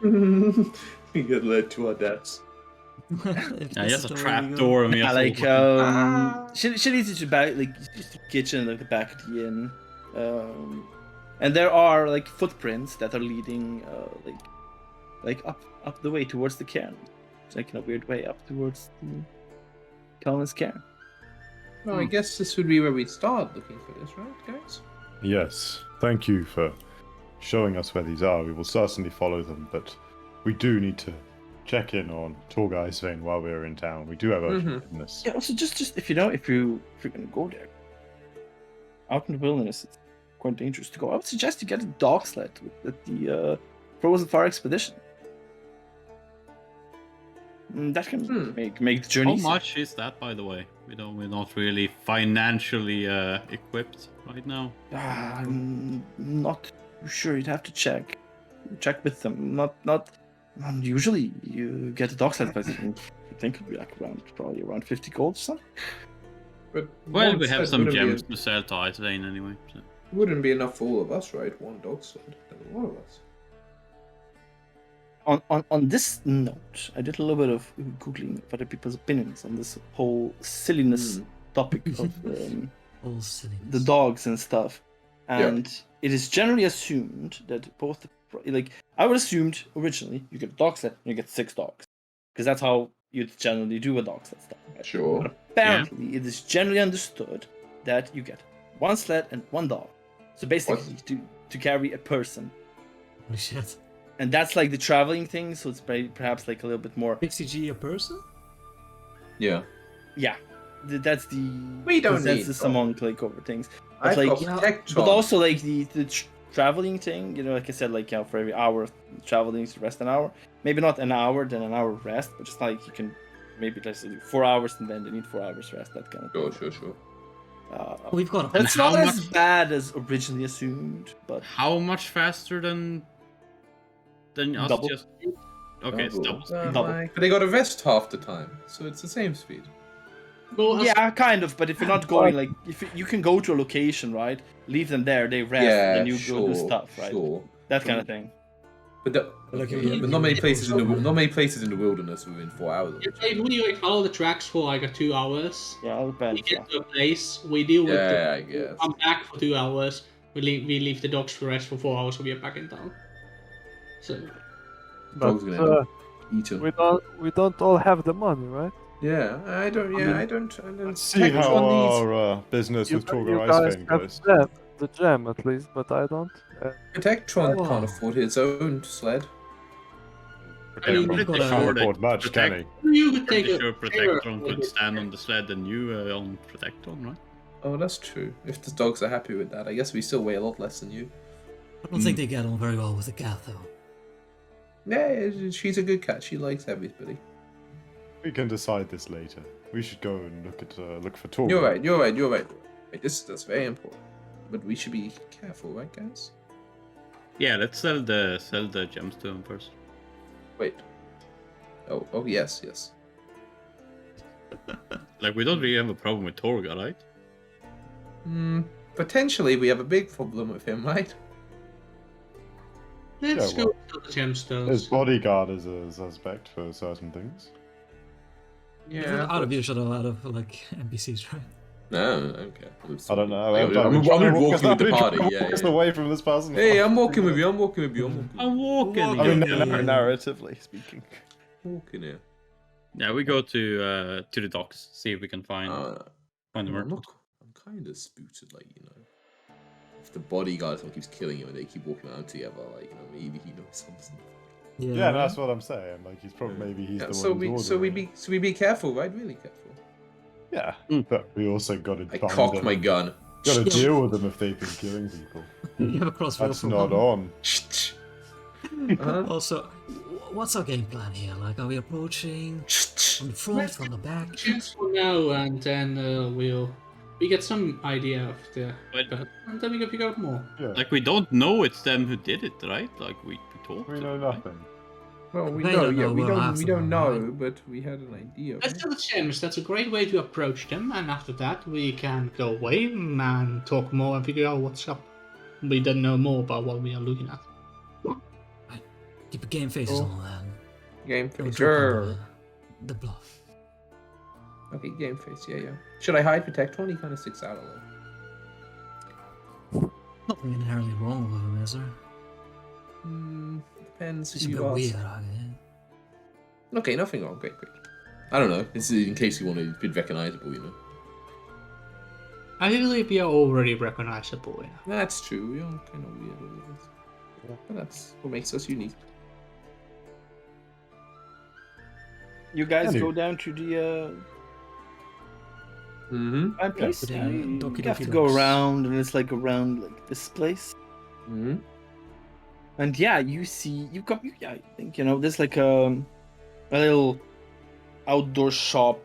We get led to our deaths. If Yeah, that's just a the way trap we go. door and we yeah, have like to she leads you to back, like just the kitchen, like the back of the inn. And there are like footprints that are leading like up the way towards the cairn. It's like in a weird way up towards the Calvin's cairn. Well, I guess this would be where we'd start looking for this, right, guys? Yes, thank you for showing us where these are. We will certainly follow them, but we do need to check in on Torga Icevein while we're in town. We do have urgent business. Yeah, also just if you're gonna go there, out in the wilderness, it's quite dangerous to go. I would suggest you get a dog sled at the Frozen Fire Expedition. That can make the journey. How easier. much is that, by the way? We're not really financially equipped right now. I'm not sure. You'd have to check with them. Not. Usually, you get a dog sled, but I think it'd be like probably around 50 gold or something. But Well, one we have sled some wouldn't gems be- to sell to Icevein anyway. So. Wouldn't be enough for all of us, right? One dog sled. That's a lot of us. On this note, I did a little bit of googling of other people's opinions on this whole silliness topic of All silliness. the dogs and stuff, and it is generally assumed that both I would assumed originally you get a dog sled and you get 6 dogs, because that's how you'd generally do a dog sled stuff. Right? Sure. But apparently, it is generally understood that you get 1 sled and 1 dog. So basically, to carry a person. Holy shit. And that's like the traveling thing, so it's perhaps like a little bit more. 60G a person? Yeah. Yeah, that's the. We don't need the among like over things. But I've like, got Protectron. but also like the traveling thing. You know, like I said, like for every hour traveling, you rest an hour. Maybe not an hour, then an hour rest, but just like you can maybe just do 4 hours and then you need 4 hours rest. That kind of. Sure. We've got That's how not as much- bad as originally assumed, but How much faster than us? Double. Just okay, it's double. Double. But they got to rest half the time, so it's the same speed. Well, yeah, kind of. But if you're not going, like, if you can go to a location, right? Leave them there, they rest, Yeah, then you go do sure, stuff, right? Sure. That kind of thing. But, Like, but not many places in the wilderness within 4 hours. if we like follow the tracks for like 2 hours, Yeah, I'll we bet. get to a place, we deal with Yeah, I the guess. come back for 2 hours, we leave the dogs for rest for 4 hours, so we are back in town. So But eaten. We don't all have the money, right? Yeah, I don't. Yeah, I don't. Let's see how our business with Torgar You guys Icevein have goes. the gem at least, but I don't. Protectron Wow. can't afford his own sled. I'm Protectron pretty got sure can't that afford much, can he? You could take pretty a sure Protectron could stand on the sled and you on Protectron, right? Oh, that's true. If the dogs are happy with that, I guess we still weigh a lot less than you. I don't think they get on very well with the cat, though. Yeah, she's a good cat. She likes everybody. We can decide this later. We should go and look for Torgar. You're right. That's very important. But we should be careful, right, guys? Yeah, let's sell the gems to him first. Wait. Oh, yes. Like, we don't really have a problem with Torga, right? Potentially we have a big problem with him, right? Let's Yeah, go to the gemstones. His bodyguard is a suspect for certain things. Yeah. Out of earshot of out of like NPCs, right? No, okay. I don't know. I'm trying to walking walk with the us- party. walk Yeah. us away from this person. Hey, I'm walking with you. I'm walking. I'm walking. I mean, Yeah. narratively speaking. Walking here. Yeah, we go to the docks, see if we can find the I'm merchant. kind of spooted, like, you know. If the bodyguard someone keeps killing him and they keep walking around together, like, you know, maybe he knows something. Yeah, that's what I'm saying. Like he's probably maybe he's Yeah, the so one. we be careful, right? Really careful. Yeah, but we also got to. I cock my gun. Got to deal with them if they've been killing people. You have a crossbow. That's for not one. on. Also, what's our game plan here? Like, are we approaching from the front, from the back? Just for now, and then we get some idea of the, But- and then we can figure out more. Yeah, Like, we don't know it's them who did it, right? Like, we talked we to know them, right? nothing. Well, we They know, don't yeah, know we we're don't after them, know, right? but we had an idea. Let's Right? do the gems. That's a great way to approach them, and after that we can go away and talk more and figure out what's up. We don't know more about what we are looking at. Keep a game faces Oh. on then. Game Don't face. drop on Sure. the bluff. Okay, game face. Yeah. Should I hide Protect One? He kind of sticks out a little. Nothing inherently wrong with him, is there? Depends It's who a you bit ask. weird, I guess. Okay, nothing wrong. Great. I don't know. This is in case you want to be recognizable, you know. I believe we are already recognizable. Yeah. That's true. We are kind of weird always. But that's what makes us unique. You guys Anyway. go down to the Mm-hmm. place. But, Yeah, you Doki have Doki to go Dogs. around, and it's like around like this place. Mm-hmm. And yeah, you see, yeah, I think there's like a little outdoor shop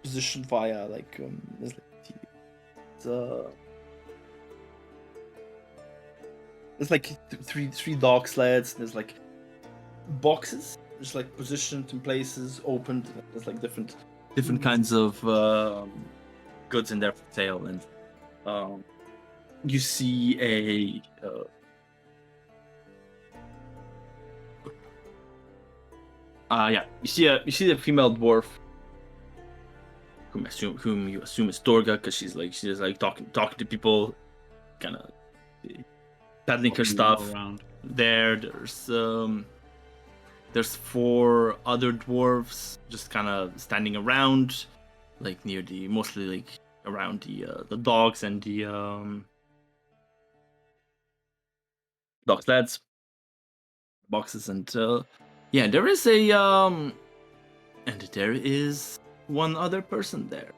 positioned via like there's like there's like three dog sleds. There's like boxes, just like positioned in places, opened. There's like different kinds of goods in there for sale, and you see a you see a female dwarf whom you assume is Dorga, because she's like talking to people, kind of peddling her stuff. Around. There's 4 other dwarves just kind of standing around, like near mostly like around the dogs and the dog sleds, boxes, and there is one other person there,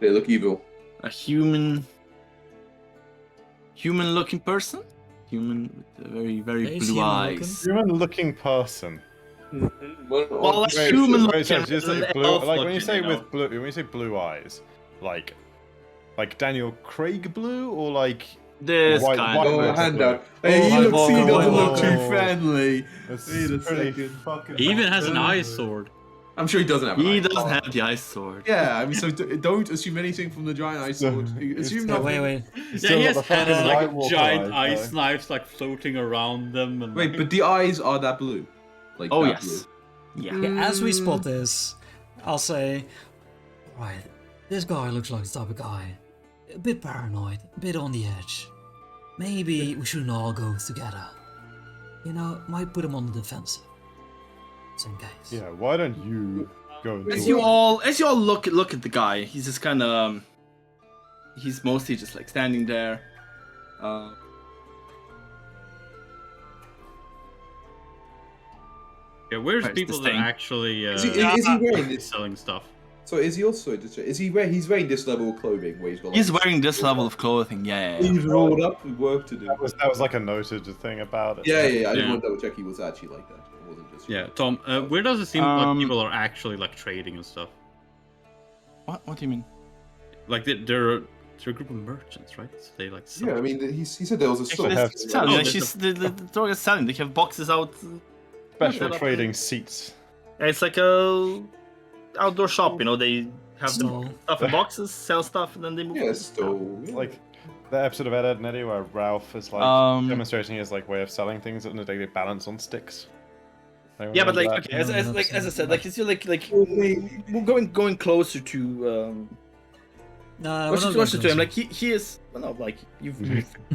They look evil. a human-looking person, human with very Is blue human-looking? eyes. Human-looking person. Well, a Wait, human-looking so you say and blue, like when you elf-looking, say know. with blue, when you say blue eyes, like Daniel Craig blue, or like This White- kind white of. man. hand up. Oh, Hey, he whoa, looks. He whoa, doesn't whoa, look too whoa. friendly. this Wait a is pretty second. fucking. He even has an ice sword. I'm sure he doesn't have. an He eye. doesn't have the ice sword. Yeah, I mean, so don't assume anything from the giant ice sword. Assume Yeah, nothing. wait. Yeah, he has fucking like White Walker giant eyes, ice knives like floating around them. And Wait, but the eyes are that blue. Like Oh that yes, yeah. Yeah, as we spot this, I'll say, right, this guy looks like the type of guy, a bit paranoid, a bit on the edge. Maybe we shouldn't all go together. Might put him on the defensive. Same guys. Yeah, why don't you go and As talk? you all look at the guy, he's just kind of he's mostly just like standing there. Yeah, where's Where's people this that thing? actually Is he wearing this? selling stuff? So is he also? Is he wearing? He's wearing this level of clothing where he's got. Like, He's wearing this level of clothing. Yeah. He's rolled up with work to do. That was like a noted thing about it. Yeah. I just Yeah. want to double check he was actually like that. It wasn't just. Yeah, Tom, where does it seem like Um, people are actually like trading and stuff? What do you mean? Like they're a group of merchants, right? So they like sell. Yeah, I mean, he said there was a store. have- Selling. Oh, Like, there's the dog is selling. They have boxes out. Special Set up trading seats. It's like a outdoor shop. You know, they have the Stall. stuff in boxes, sell stuff, and then they move. Yeah, on. store. Yeah. Like the episode of Ed, Ed and Eddie where Ralph is like demonstrating his like way of selling things and they balance on sticks. Anyone Yeah, but remember like that? okay, No, as I said, like it's like Well, going closer to Nah, closer, we're not closer to going him. Like he is. Well, no, like you've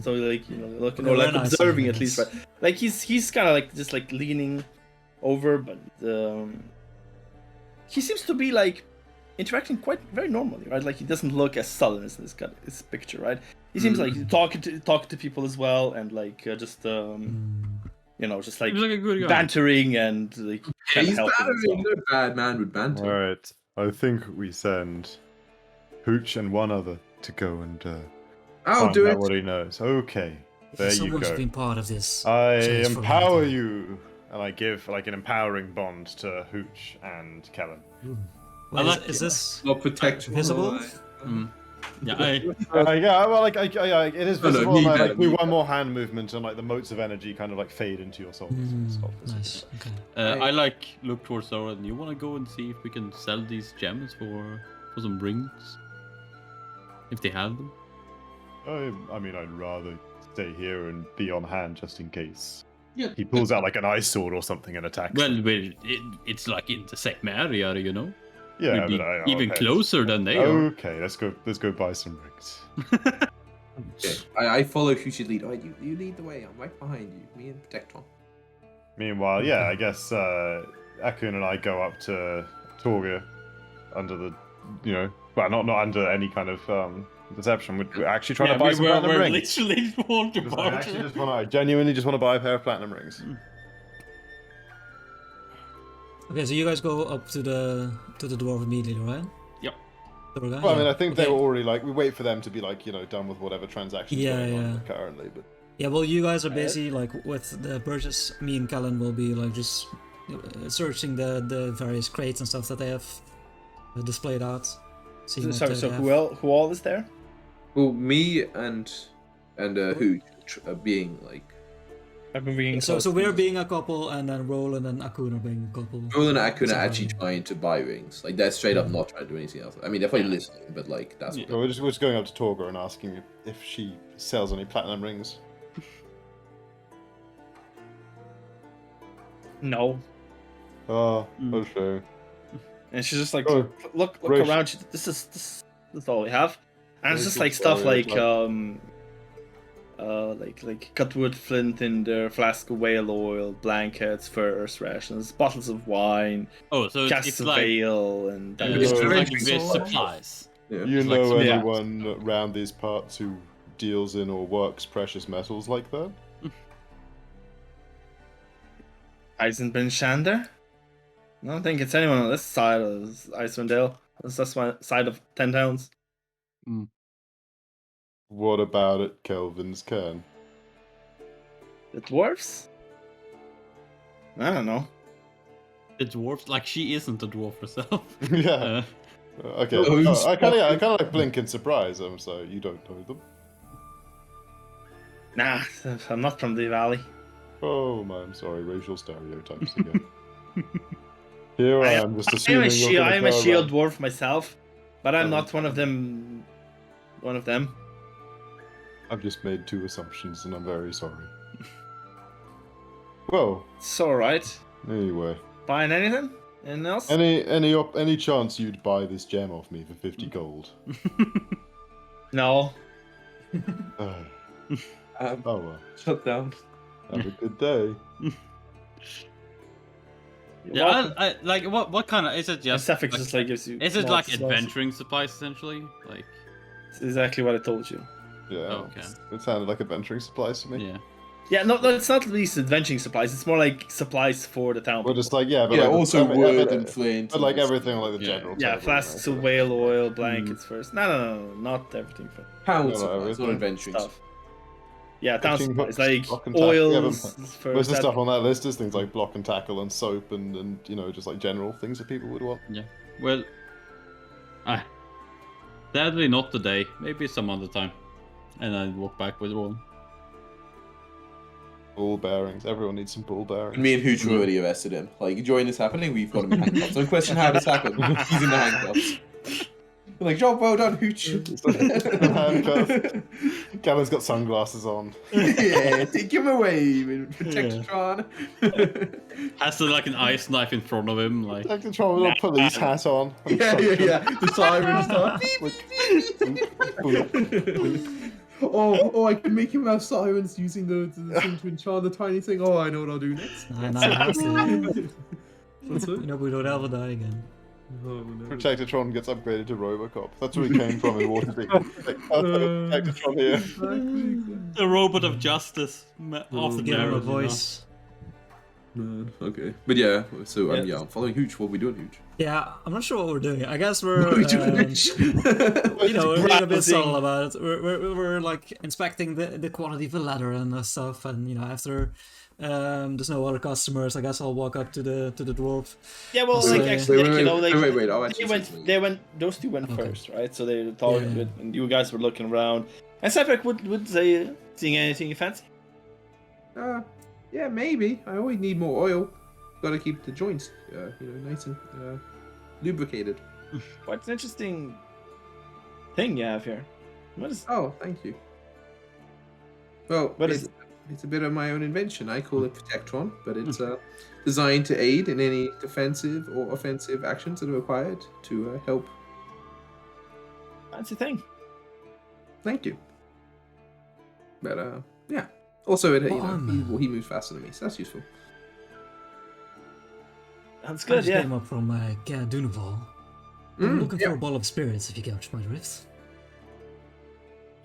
so like looking Okay, or like we're not observing saying at least, this. right? Like he's kind of like just like leaning over, but he seems to be like interacting quite very normally, right? Like he doesn't look as sullen as this picture, right? He seems like he's talking to people as well, and like just you know, just like Seems like a good guy. bantering and like Yeah, kinda he's helping as well. battering. No bad man with banter. Alright. I think we send Hooch and one other to go and I'll find do out it. what he knows. Okay. There you Someone's go. been part of this. I transformation. empower you, and I give like an empowering bond to Hooch and Kellen. Wait, like is this Or protect. visible? Yeah, Yeah, well, like it is No, no, visible. me and I better, like me do one more hand movement, and like the motes of energy kind of like fade into your souls. and stop this. Nice. Okay. I like look towards Zora, and you want to go and see if we can sell these gems for some rings, if they have them. I mean, I'd rather stay here and be on hand just in case. Yeah. He pulls out like an ice sword or something and attacks. Well, them. it's like in the same area, you know. Yeah, We'd be but even okay. closer than they are. Okay, let's go buy some rings. Okay. I follow who should lead. Alright, you lead the way. I'm right behind you. Me and Protecton. Meanwhile, yeah, I guess Akun and I go up to Torga under the, you know, well, not under any kind of deception. We're actually trying to buy some platinum rings. literally want to I actually just want to, I genuinely just want to buy a pair of platinum rings. Okay, so you guys go up to the dwarf immediately, right? Yep. Durga? Well, I mean, Yeah. I think they Okay. were already like, we wait for them to be like, you know, done with whatever transactions Yeah, going on yeah. currently, but Yeah, well, you guys are busy like with the purchase. Me and Kellen will be like just searching the various crates and stuff that they have displayed out. seeing what Sorry, they so have. who all is there? Well, me and who being like I've been reading. So we're being a couple, and then Roland and Akun are being a couple. Roland and Akun So- are actually trying to buy rings. Like they're straight up not trying to do anything else. I mean, they're probably listening, but like that's what well, we're just going up to Torga and asking if she sells any platinum rings. No, Oh, okay. and she's just like, Oh, look Rach- around. This is all we have, and it's just Rachel's like stuff sorry, like cut wood flint in there, flask of whale oil, blankets, furs, rations, bottles of wine, Oh, so it's casks of like ale, and it's No. like with supplies. Yeah. You It's like know some- Yeah. anyone around these parts who deals in or works precious metals like that? Eisenbin Shander? I don't think it's anyone on this side of Icewind Dale. That's my side of 10 towns. What about at Kelvin's Cairn? The dwarfs? I don't know. The dwarfs, like she isn't a dwarf herself. Yeah. Okay. Oh, I kind of like blink in surprise. So you don't know them. Nah, I'm not from the valley. Oh man, I'm sorry. Racial stereotypes again. Here I am, just I am assuming a, you're I am gonna a go shield around. dwarf myself, but I'm Oh. not one of them. One of them. I've just made two assumptions, and I'm very sorry. Well, It's alright. anyway, Buying anything? Anything else? any chance you'd buy this gem off me for 50 gold? No. Oh Um, well. shut down. Have a good day. Yeah, I like what kind of is it? Just Sefik just like gives you. is it small like supplies. adventuring supplies essentially? Like It's exactly what I told you. Yeah. Okay. It sounded like adventuring supplies to me. yeah. Yeah, no, it's not at least adventuring supplies. It's more like supplies for the town. Well, just like but Yeah, like, also every- wood every- and flint. But like and everything, like the Yeah. general. Yeah, table, flasks you of know, whale oil, blankets first. No, not everything first. Pound No, no, supplies, not everything. adventuring. Stuff. Yeah, town Cooking supplies books, like block and tackle. Yeah, oils but first. most of the that- stuff on that list is things like block and tackle and soap and just like general things that people would want. Well, sadly not today. Maybe some other time. And I walk back with Ron. Ball bearings. Everyone needs some ball bearings. Me and Hooch were already arrested him. Like, during this happening, we've got him in handcuffs. Don't question how this happened. He's in the handcuffs. We're like, job well done, Hooch. Handcuffs. Gavin's got sunglasses on. Yeah, take him away, Protectron. Has like an ice knife in front of him, like Protectron with a police hat on. Yeah. The siren stuff. Oh, I can make him have sirens using the thing to enchant the tiny thing. Oh, I know what I'll do next. What's What's it? You know, we don't ever die again. Oh, no. Protectatron gets upgraded to Robocop. That's where he came from in Waterdeep. Protectatron here. the robot of justice. Off the Give him a narrative, voice. Man, okay. But yeah, so Yes. I'm following Hooch. What are we doing, Hooch? Yeah, I'm not sure what we're doing. I guess we're, What are we doing, Hooch? you know, we're being a bit Browsing. subtle about it. We're like inspecting the quality of the leather and stuff. And you know, after there's no other customers, I guess I'll walk up to the dwarf. Yeah, well, Wait, like actually, wait, you know, like wait. I'll actually say something. those two went Okay. first, right? So they were talking Yeah. with, and you guys were looking around. And Sefik would say, seeing anything you fancy? Yeah, maybe. I always need more oil. Gotta keep the joints, nice and lubricated. Quite an interesting thing you have here. What is? Oh, thank you. Well, What is it's a bit of my own invention. I call it Protectron, but it's designed to aid in any defensive or offensive actions that are required to help. Fancy thing. Thank you. But yeah. Also, he moves faster than me, so that's useful. That's I good. just Yeah. came up from Ker Duneval. I'm looking for a bottle of spirits, if you catch my drift.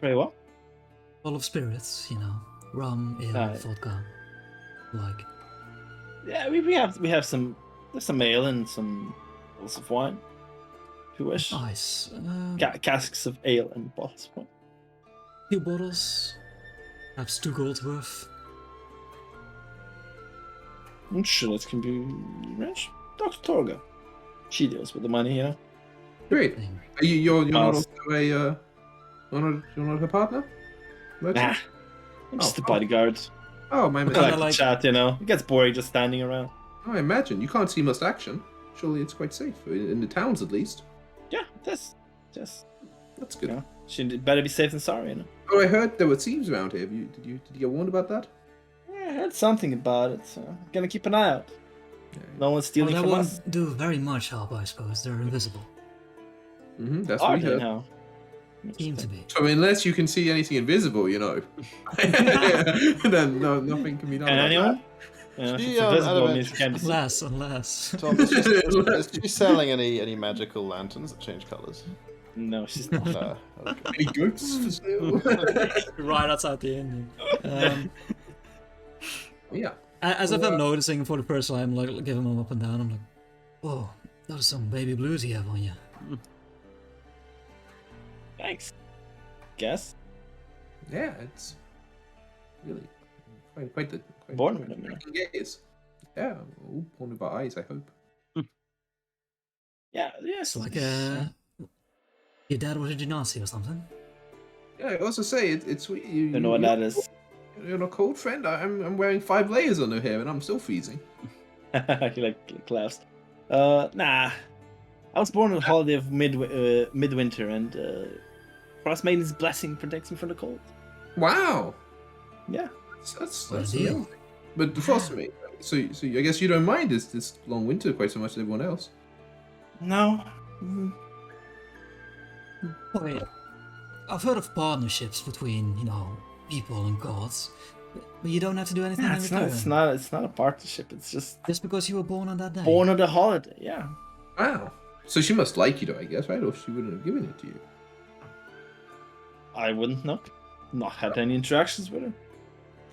Very well. Bottle of spirits, you know, rum, ale, vodka, like. Yeah, we have some. There's some ale and some bottles of wine. If you wish. Nice. Casks of ale and bottles of wine. 2 bottles, perhaps 2 gold worth. I'm sure that can be rich. Dr. Torga. She deals with the money, you know. Great. Thing. Are you're not Mouse. also a you're not her partner? Merchant? Nah. I'm just a bodyguard. Oh, my I mistake. like to like- chat, you know. It gets boring just standing around. Oh, I imagine you can't see much action. Surely it's quite safe in the towns, at least. Yeah, that's just, That's good. you know, she better be safe than sorry, you know. Oh, I heard there were thieves around here. Did you get warned about that? Yeah, I heard something about it, so I'm gonna keep an eye out. Yeah. No one's Well, stealing that from won't us. do very much help, I suppose. They're invisible. That's Are what we they heard. now? Seem to be. So unless you can see anything invisible, then nothing can be done. And about anyone? Yeah, if She, it's invisible, Adam, it means it can't be seen. Unless. Tom, is she selling any magical lanterns that change colours? No, she's not. Okay. that. Any ghosts for sale? Right outside the inn. Yeah. As if I'm noticing for the first time, like giving them up and down, I'm like, whoa, that is some baby blues you have on you. Thanks. Guess. Yeah, it's really quite the Born with them, you know. gaze. Yeah, all born with our eyes, I hope. Yeah, yes. It's like your dad was a Genasi or something. Yeah, I also say it's sweet. You Don't know what that is. You're not cold, friend. I'm wearing 5 layers under here, and I'm still freezing. He like laughs. Nah. I was born on the holiday of midwinter, and Frostmaiden's blessing protects me from the cold. Wow. Yeah. That's What a deal. amazing. But the Frostmaiden. So I guess you don't mind this long winter quite so much as everyone else. No. Wait, I've heard of partnerships between, you know, people and gods. But you don't have to do anything in It's return. not. It's not a partnership. It's just Just because you were born on that day. born on the holiday. Yeah. Wow. So she must like you, though, I guess, right? Or she wouldn't have given it to you. I wouldn't know. Not had any interactions with her.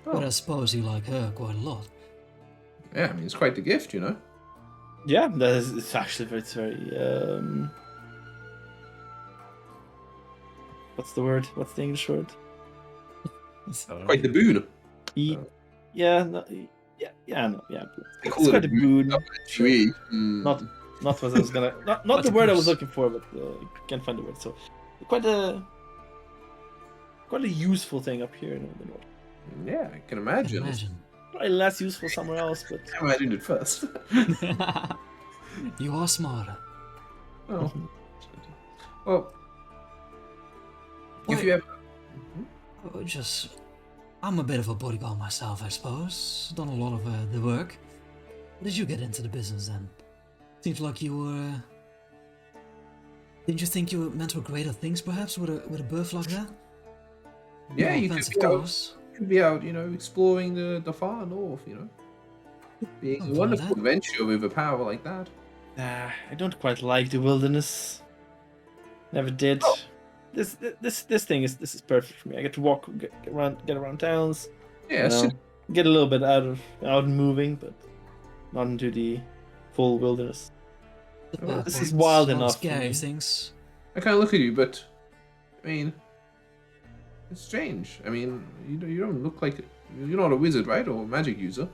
But I suppose you like her quite a lot. Yeah, I mean, it's quite the gift, you know? Yeah, that is. It's actually it's very. What's the word? What's the English word? Quite the boon. Yeah. No, yeah. No. Yeah. They It's call it quite a a boon. Chewy. Not what I was gonna. Not the word I was looking for, but I can't find the word. So quite a useful thing up here in the north. Yeah, I can imagine. Probably less useful somewhere else, but I imagined it first. You are smarter. Oh. Well, if Wait. you ever... I'm a bit of a bodyguard myself, I suppose. Done a lot of the work. How did you get into the business then? Seems like you were... Didn't you think you were meant for greater things, perhaps, with a birth like that? Yeah, No you offense, could of be, course. out, you know, exploring the far north, you know. Being a Something like wonderful that. adventure with a power like that. nah, I don't quite like the wilderness. Never did. Oh. This thing is perfect for me. I get to walk, get around towns. Yeah, You know, get a little bit out and moving, but not into the full wilderness. This is wild Not enough for scary me. things. I kind of look at you, but I mean, it's strange. I mean, you don't look like you're not a wizard, right, or a magic user.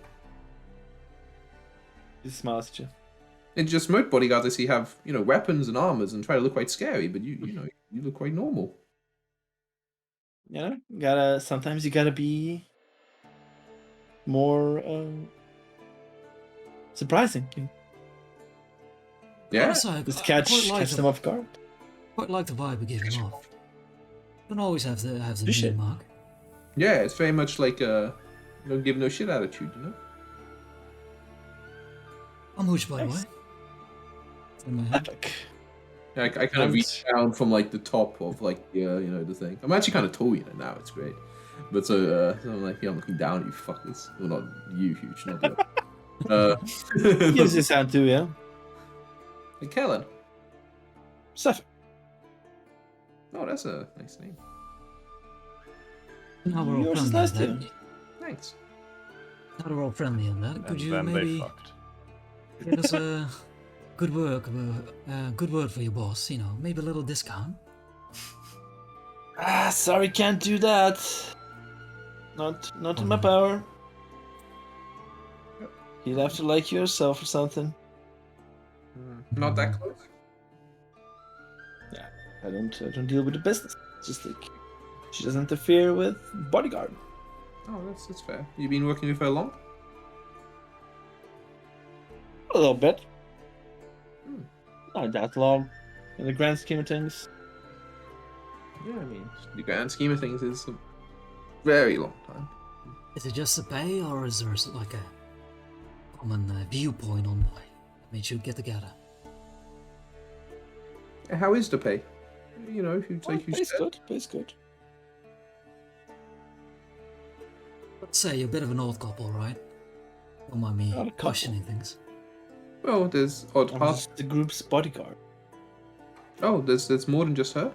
He smiles at you. It's just most bodyguards I see have weapons and armors and try to look quite scary, but you look quite normal. You know, sometimes you gotta be more surprising. Yeah, Honestly, I Just quite catch them off guard. Quite like the vibe you're giving off. Don't always have the Appreciate mean mark. yeah, it's very much like don't give no shit attitude, you know. I'm Hooch, by the way. Nice. In my head. Epic. I kind of reach down from like the top of like the thing. I'm actually kind of tall, now. It's great, but so I'm like, I'm looking down at you fuckers. Well, not you, Huge, not you. Gives you sound too, yeah. Hey, Kellen. Stuff. Oh, that's a nice name. Now we're all Yours is friendly nice on that. too. Thanks. Now we're all friendly on that. Could And you then they maybe fucked. give us a good word for your boss? Maybe a little discount. Sorry, can't do that. Not in my power. You'd have to like yourself or something. Not that close. I don't deal with the business. It's just like she doesn't interfere with bodyguard. Oh, that's fair. You been working with her long? A little bit. Hmm. Not that long, in the grand scheme of things. Yeah, I mean, the grand scheme of things is a very long time. Is it just the pay, or is there like a common viewpoint on why that made you get together? How is the pay? If you take you Pays said. good. Pays good. Let's say you're a bit of an old couple, right? Don't mind me Not a couple. questioning things. Well, there's odd I'm parts. just the group's bodyguard. Oh, there's more than just her.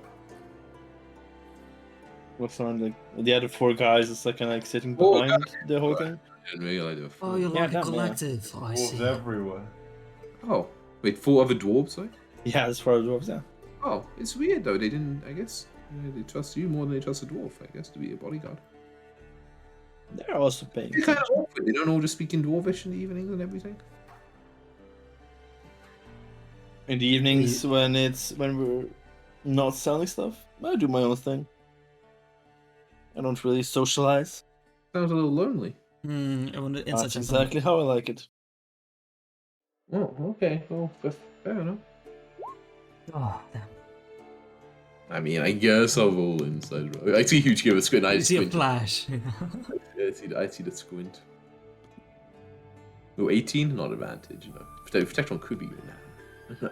What's on the other four guys? It's like kind of like sitting Oh, behind the whole thing. I didn't realize there were Oh, four. you're Yeah, like a damn, yeah. collective. I see. Dwarves everywhere. Oh, wait, 4 other dwarves, sorry? Yeah, as far as dwarves, yeah. Oh, it's weird though. They didn't, I guess, they trust you more than they trust a dwarf, I guess, to be a bodyguard. They're also paying. It's kind of awkward. They don't all just speak in dwarvish in the evenings and everything. In the evenings when we're not selling stuff, I do my own thing. I don't really socialize. Sounds a little lonely. In That's such a exactly how I like it. Oh, okay. Well, fair enough. Oh, damn. I mean, I guess I'll roll inside. I see Huge give a squint. I You just see a squint. flash. Yeah, I see the squint. Oh, 18? Not advantage, Protectron could be good now.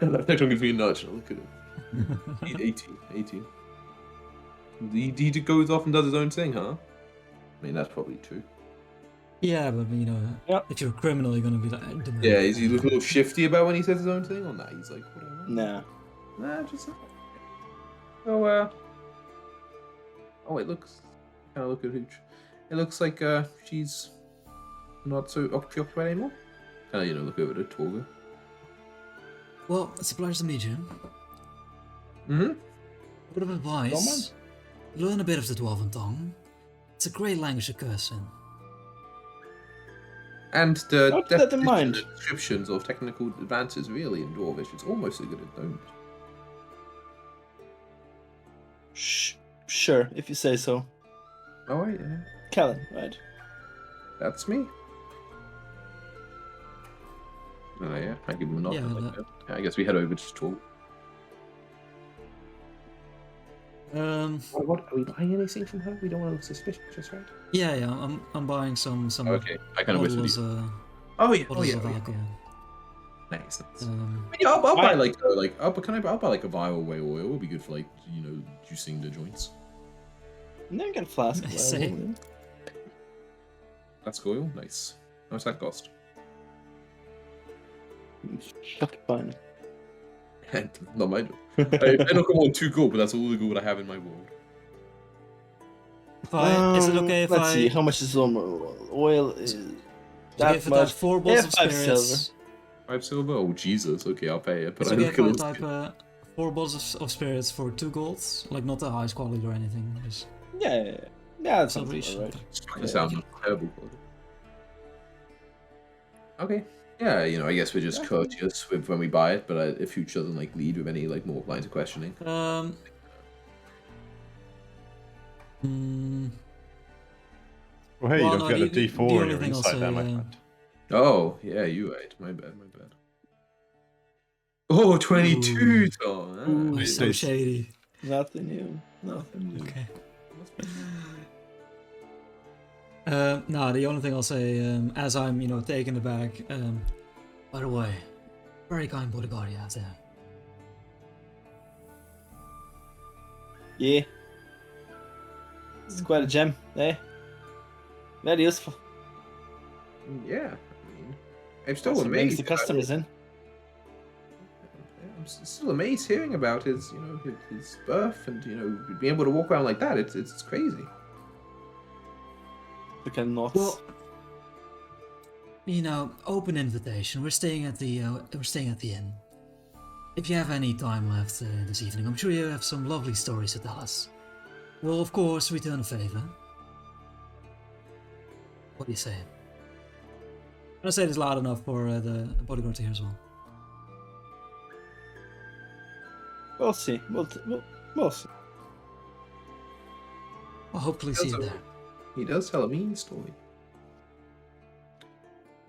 Protectron gives me a nudge. Look at it. 18. He goes off and does his own thing, huh? I mean, that's probably true. Yeah, but you know, if you're a criminal, you're gonna be like. Yeah, is he a little shifty about when he says his own thing, or not? He's like, whatever. Nah. Just. Oh, it looks. Kind of look at Hooch. It looks like she's not so preoccupied anymore. Kind of, look over to Torga. Well, it's a pleasure to meet you. Mm-hmm. A bit of advice. Learn a bit of the Dwarven tongue. It's a great language to curse in. And the that in mind. descriptions of technical advances really in Dwarvish, it's almost as good as don't. Sure, if you say so. Oh, yeah. Callan, right? That's me. Oh, yeah. I give him a nod. Yeah, like that. I guess we head over to talk. What? Are we buying anything from her? We don't want to look suspicious, right? Yeah. I'm buying some. Okay, I kind of wish bottles, bottles of alcohol. Nice. I'll buy I'll buy like a vial whey oil. It'll be good for juicing the joints. No, you get a flask. That's oil. Nice. How much that cost? Fine. Not my job. I don't come on 2 gold, but that's all the gold I have in my world. Is it okay if let's see, how much is oil? Is that much? 4 bottles of 5 spirits. silver. 5 silver? Oh, Jesus. Okay, I'll pay it. But It's I okay look if I at type 4 bottles of spirits for 2 golds? Like, not the highest quality or anything. Just Yeah, that sounds celebration. right. It sounds terrible quality. Okay. Yeah, I guess we're just courteous with when we buy it, but if Hooch doesn't lead with any more lines of questioning. Oh, Well, hey, you don't get a the D4 only on your thing I'll insight say, there, my friend. Oh, yeah, you right. My bad. Oh, 22, Tom. Oh, so shady. Nothing new. Okay. No, the only thing I'll say, as I'm, taking it back, by the way, very kind bodyguard you have there. Yeah. It's quite a gem, eh? Very useful. Yeah, I'm still Also brings amazed. the customers in. I'm still amazed hearing about his birth and being able to walk around like that. It's crazy. We cannot. Well, open invitation. We're staying at the inn. If you have any time left this evening, I'm sure you have some lovely stories to tell us. We'll of course return a favor. What do you say? I'm gonna say this loud enough for the bodyguard to hear as well. We'll see. We'll see. I'll hopefully see you there. He does tell a mean story.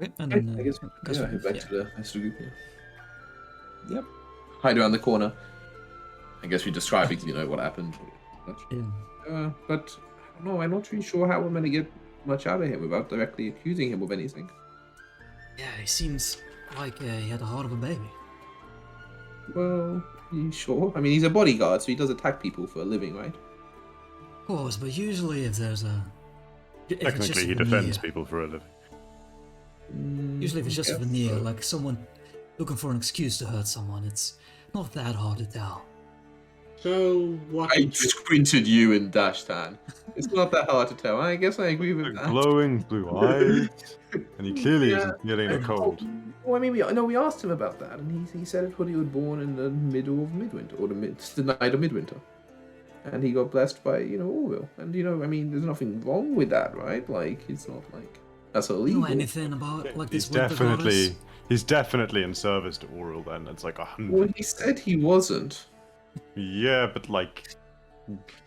Okay, and then, I guess head back yeah. to the rest of the group here. Yep. Hide around the corner. I guess we're describing, what happened. Yeah. But I don't know. I'm not really sure how we're going to get much out of him without directly accusing him of anything. Yeah, he seems like he had the heart of a baby. Well, you sure? I mean, he's a bodyguard, so he does attack people for a living, right? Of course, but usually if there's a... Technically, he defends people for a living. Usually if it's just a veneer, like someone looking for an excuse to hurt someone, it's not that hard to tell. So what? I squinted you in Dashtan. It's not that hard to tell. I guess I agree with that. Glowing blue eyes, and he clearly isn't feeling a cold. Well, I mean, we asked him about that, and he said it when he was born in the middle of midwinter, or the night of midwinter, and he got blessed by Orville, and I mean, there's nothing wrong with that, right? Like, it's not like that's illegal. You know anything about like He's this? he's definitely in service to Auril. Then it's like 100. Well, he said he wasn't. Yeah, but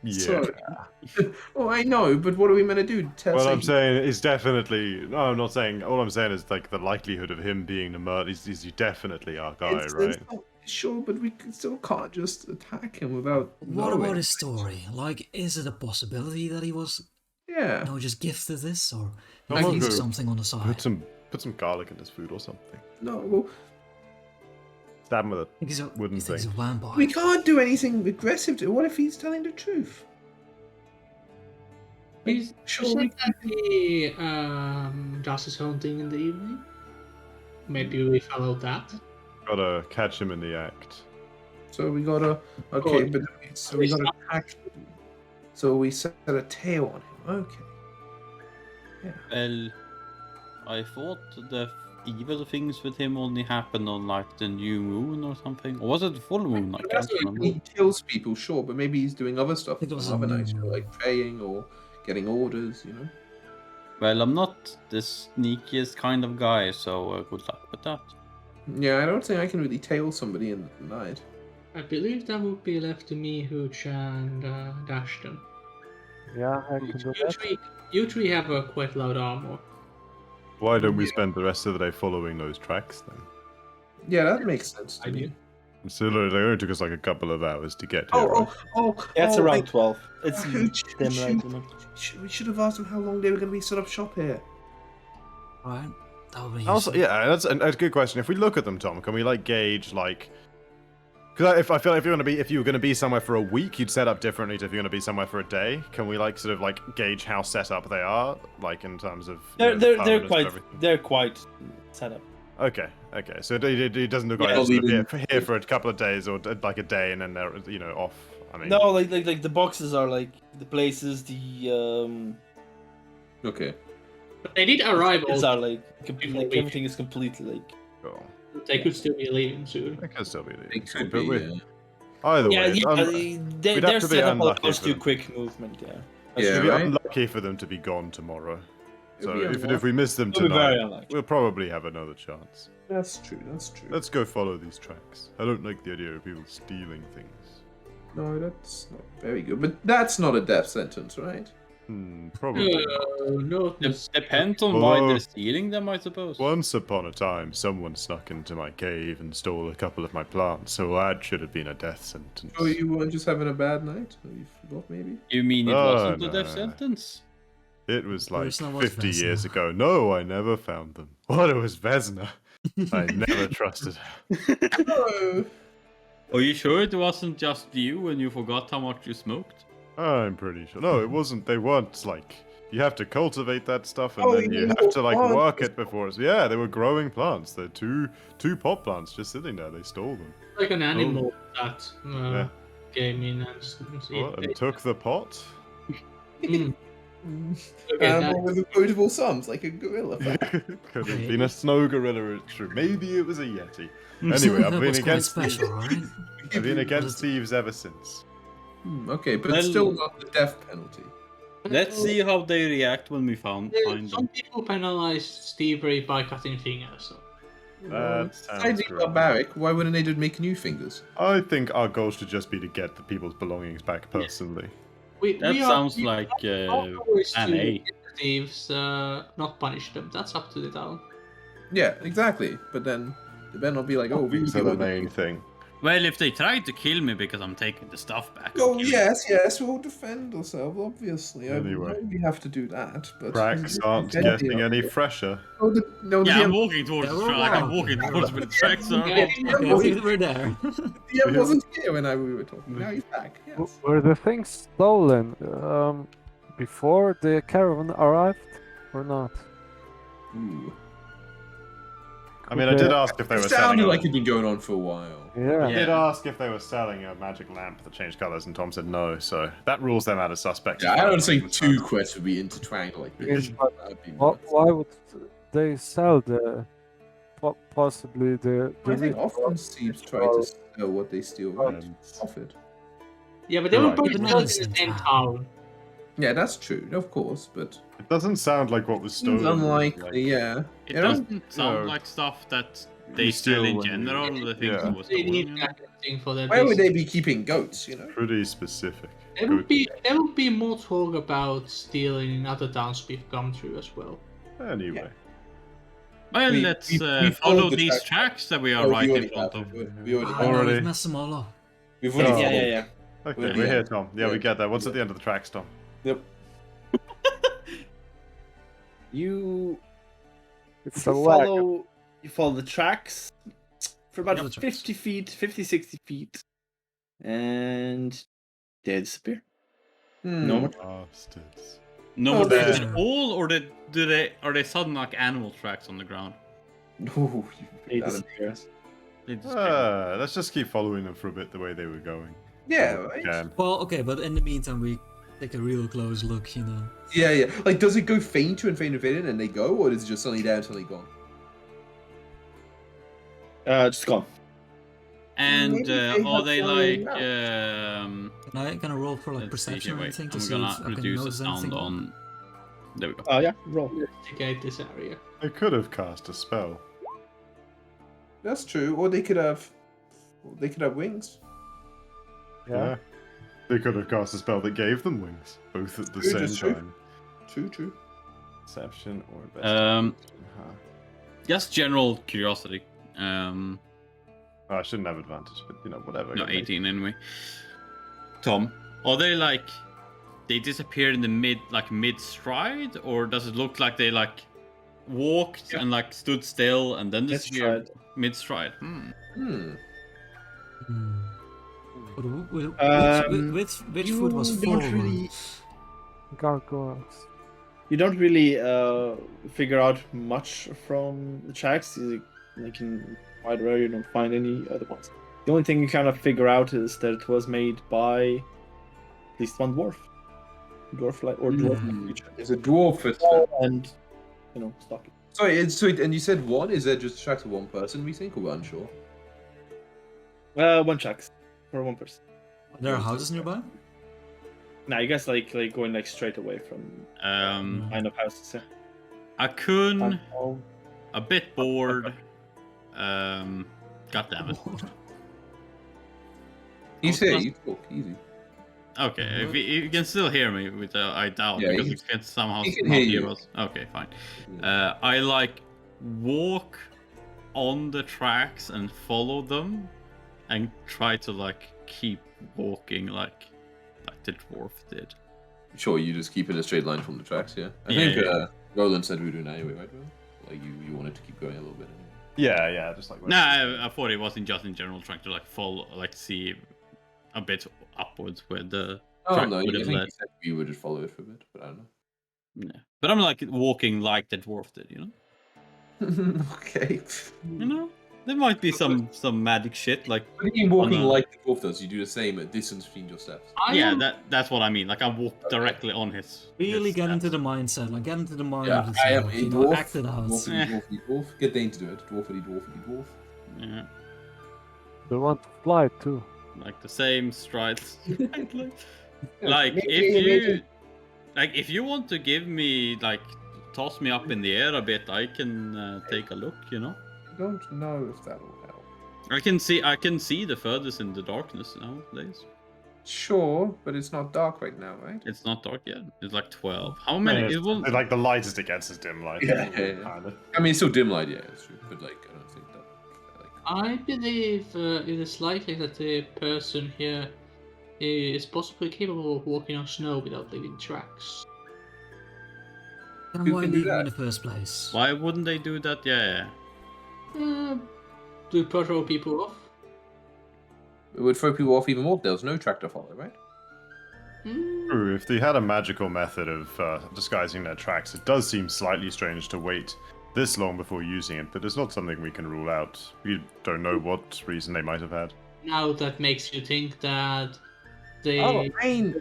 yeah. Sorry. Well, I know, but what are we meant to do? What I'm saying is definitely. No, I'm not saying. All I'm saying is the likelihood of him being the murder is definitely our guy, right? Sure, but we still can't just attack him without. What about his story? Like, is it a possibility that he was? Yeah. Just gifted this, or maybe something on the side? Put some garlic in his food or something. No, well. Stab him with a wooden thing. He's a vampire. We can't do anything aggressive to. What if he's telling the truth? Should he does his own thing in the evening? Maybe we follow that. Gotta catch him in the act. So we gotta we gotta attack. So we set a tail on him. Okay. Yeah. Well, I thought the evil things with him only happened on like the new moon or something. Or was it the full moon? I can't remember. He kills people, sure, but maybe he's doing other stuff think it was on other a nights, new- like praying or getting orders, you know. Well, I'm not the sneakiest kind of guy, so good luck with that. Yeah, I don't think I can really tail somebody in the night. I believe that would be left to me, Hooch, and Dashton. Yeah, I can do that. You three have a quite loud armor. Why don't we spend the rest of the day following those tracks then? Yeah, that makes sense to I me. do. So it only took us like a couple of hours to get here. right? Yeah, it's oh, around wait. 12. It's Hooch, dim we right. we should have asked them how long they were going to be set up shop here. Right. That would be Also, useful. yeah, that's a good question. If we look at them, Tom, can we like gauge like? Because if I feel like if you were gonna be somewhere for a week, you'd set up differently to if you're gonna be somewhere for a day. Can we like sort of like gauge how set up they are, like in terms of? They're quite set up. Okay. So it doesn't look like Yeah, they're sort of here for a couple of days or like a day and then they're off. I mean, No, like the boxes are like the places, the Okay. But they did arrive. it's Also, are like everything is completely like. cool. they could still be leaving soon. It could still be. It decent, could but be, we- yeah. Either Yeah, way, their have to be setup unlucky allows for you them. quick movement. Yeah. Yeah, it'd be right? unlucky for them to be gone tomorrow. So It'd be if we miss them It'll be very tonight, unlucky. we'll probably have another chance. That's true. That's true. Let's go follow these tracks. I don't like the idea of people stealing things. No, that's not very good. But that's not a death sentence, right? Probably. No. Depends on why Although- they're stealing them, I suppose. Once upon a time, someone snuck into my cave and stole a couple of my plants, so that should have been a death sentence. Oh, you weren't just having a bad night? Or you forgot, maybe? You mean it Oh, wasn't a no. death sentence? It was like Vesna was 50 years Vesna. ago. No, I never found them. What, it was Vesna? I never trusted her. Oh, Are you sure it wasn't just you and you forgot how much you smoked? I'm pretty sure. No, it wasn't. They weren't like. You have to cultivate that stuff, and Oh, then you you mean have to like plants. work it before it's. Yeah, they were growing plants. They're two pot plants just sitting there. They stole them. Like an animal that Yeah. came in and What, and took the pot. Mm. Okay, animal with quotable sums, like a gorilla. Could have been a snow gorilla. It's true. Maybe it was a yeti. So Anyway, that I've been was quite against special, right? I've been against thieves ever since. Okay, but Well- still not the death penalty. Let's see how they react when we find Some them. people penalize thievery by cutting fingers. So. That sounds Besides great. barbaric, why wouldn't they just make new fingers? I think our goal should just be to get the people's belongings back personally. That sounds like always an to A. get the thieves, not punish them. That's up to the town. Yeah, exactly. But then they better not be like, oh, we These are killed the them. main thing. Well, if they try to kill me because I'm taking the stuff back. Oh I'll kill yes, we'll defend ourselves. Obviously, Anyway. I know we have to do that. But Cracks aren't getting any fresher. Oh, no, Yeah, the I'm DM walking towards the Yeah, track. I'm we're walking towards where the tracks are. Yeah, Okay, we're there. DM wasn't here when we were talking. Now he's back. Yes. Were the things stolen before the caravan arrived or not? Ooh. I mean, I did ask if they were It selling. sounded A, like it'd been going on for a while. Yeah. I Yeah. did ask if they were selling a magic lamp that changed colors, and Tom said no. So that rules them out as suspects. Yeah, I don't think two quests would be intertwined like this. Yes, but That'd be Why, nuts. why would they sell the possibly the? I think real often thieves try to sell what they steal right profit. Yeah, but they You're were right. probably Even still in nice the and same fun. town. Yeah, that's true, of course, but It doesn't sound like what was seems stolen. unlikely. Yeah. It You know? doesn't sound Yeah. like stuff that they You steal steal in when you- general. The things Yeah. that was They stolen. need you know? that thing for their Why would business. they be keeping goats? You know. Pretty specific. There would be more talk about stealing in other towns we've come through as well. Anyway, Well, We- let's we follow followed the these track. tracks that we are Oh, right we in already front have. of. We already I have. know, Already. we've messed them all up. We've already Oh. followed. Yeah. okay, Well, we're yeah. here, Tom. Yeah, we Yeah. get that. What's at the end of the tracks, Tom? Yep. You It's you a lag. follow the tracks for about Yeah, the 50 feet, 50, 60 feet, and they disappear. Hmm. No more. Bastards. No, Oh, but is there. it all, or are they sudden like animal tracks on the ground? Ooh, They that- disappear. They disappear. Let's just keep following them for a bit the way they were going. yeah, What we right? can. Well, okay, but in the meantime, we take a real close look, you know. Yeah, yeah. Like, does it go fainter and fainter and fainter and they go, or is it just suddenly there and suddenly gone? Just gone. And Maybe they are have they following like? Can I roll for like Let's see perception here. or Wait, anything to I'm see if gonna I can reduce the notice sound anything? on. There we go. Yeah, roll. Investigate this area. They could have cast a spell. That's true. Or they could have wings. Yeah. They could have cast a spell that gave them wings, both at the True, same that's true. time. True. Perception or investigation. Just general curiosity. Oh, I shouldn't have advantage, but whatever. No, Got me. 18 anyway. Tom, are they like they disappear in the mid stride, or does it look like they like walked and like stood still and then disappeared mid stride? Hmm. But which You foot was don't forward? really- Gargoyles. You don't really figure out much from the tracks. Like in wider area, you don't find any other ones. The only thing you kind of figure out is that it was made by at least one dwarf, dwarf creature, It's a dwarf for and stocky. Sorry, and you said one? Is that just tracked to one person, we think, or we're unsure? One tracks for one person. There are houses nearby? Now you guys like going like straight away from line of houses. A coon, Oh, a bit bored. God damn it. He's here, you talk, easy. Okay, if you can still hear me, which I doubt, Yeah, because he- you can somehow he can not hear hear you. us. Okay, fine. I like walk on the tracks and follow them, and try to like keep walking like the dwarf did. Sure, you just keep in a straight line from the tracks, yeah? I Yeah, think yeah. Roland said we were doing that anyway, right, Roland? Like, you wanted to keep going a little bit anyway. Yeah, just like. No, I thought it wasn't just in general trying to like follow, like see a bit upwards where the Oh, track no, would I have think led. you said we would just follow it for a bit, but I don't Yeah. But I'm like walking like the dwarf did, you know? know. Okay. You know? There might be some magic shit, like What do you mean walking on a- like the dwarf does? You do the same at distance between your steps. that's what I mean. Like I walk directly on his. Really his get into steps. the mindset, like get into the mind Yeah, of the I am self, a you know, dwarf. act it out. Dwarfity, dwarfity, dwarf. Get Dane to do it. Dwarfity. Yeah, They want to fly too. like the same strides. Like if you want to give me like toss me up in the air a bit, I can take a look. You know, I don't know if that'll help. I can see the furthest in the darkness nowadays. Sure, but it's not dark right now, right? It's not dark yet. It's like 12. How many? It will. Like the lightest it gets is dim light. Yeah. Kinda. I mean, it's still dim light, yeah, it's true. But, like, I don't think that... I believe it is likely that the person here is possibly capable of walking on snow without leaving tracks. Then Who why can do leave him in that? the first place? Why wouldn't they do that? Yeah. To throw people off. It would throw people off even more if there was no track to follow, right? True, if they had a magical method of disguising their tracks, it does seem slightly strange to wait this long before using it, but it's not something we can rule out. We don't know what reason they might have had. Now that makes you think that they they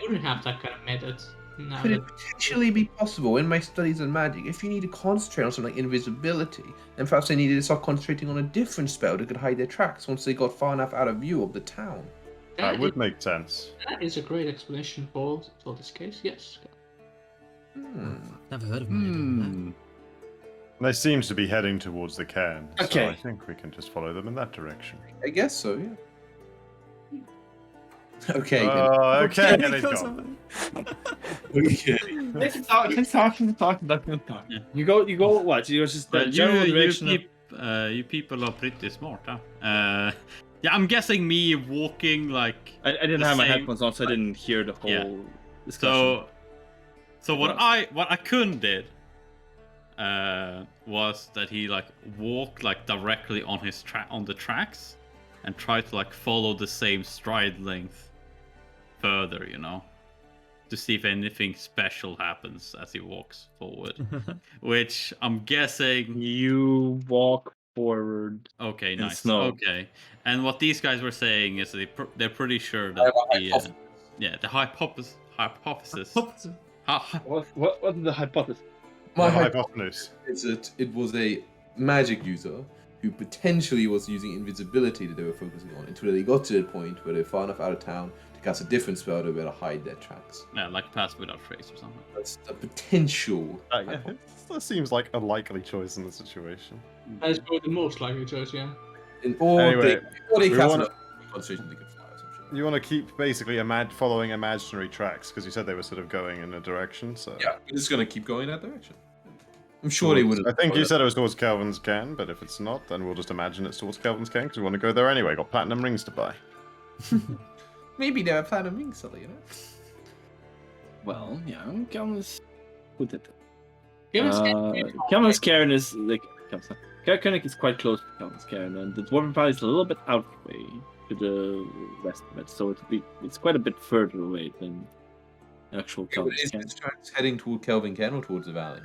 wouldn't have that kind of method. Now Could that it potentially be possible in my studies on magic, if you need to concentrate on something like invisibility, then perhaps they needed to start concentrating on a different spell that could hide their tracks once they got far enough out of view of the town? That would make sense. that is a great explanation for this case. Yes. Never heard of him. They seem to be heading towards the cairn, so Okay. I think we can just follow them in that direction. I guess so, yeah. Okay, then. Okay, and they've gone. Okay. talking. You go. What? You just the But general direction. you people are pretty smart, huh? Yeah, I'm guessing me walking like. I didn't the have my same- headphones on, so I didn't hear the whole Yeah. discussion. So what I couldn't did was that he like walked like directly on his on the tracks and tried to like follow the same stride length further, you know. to see if anything special happens as he walks forward. Which I'm guessing. You walk forward. Okay, in nice. snow. Okay, and what these guys were saying is they're pretty sure that the hypothesis. What is the hypothesis? My hypotenuse is that it was a magic user who potentially was using invisibility that they were focusing on until they got to the point where they were far enough out of town to cast a different spell to be able to hide their tracks. Yeah, like pass without trace or something. That's a potential. Yeah, that seems like a likely choice in the situation. That's probably the most likely choice, yeah. Anyway, they we cast wanna- concentration, they can fly or some shit. You want to keep basically following imaginary tracks because you said they were sort of going in a direction. So Yeah, we're just gonna keep going that direction. I'm sure they would. I think you said it was towards Kelvin's Cairn, but if it's not, then we'll just imagine it's towards Kelvin's Cairn because we want to go there anyway. Got platinum rings to buy. Maybe they have platinum rings, so you know. Well, yeah, Kelvin's put it. Kelvin's Kelvin's Cairn is like Kelvin's is quite close to Kelvin's Cairn, and the Dwarven Valley is a little bit out of the way to the west of it, so it's quite a bit further away than actual Kelvin's Is Cairn. this tracks heading toward Kelvin Cairn or towards the valley?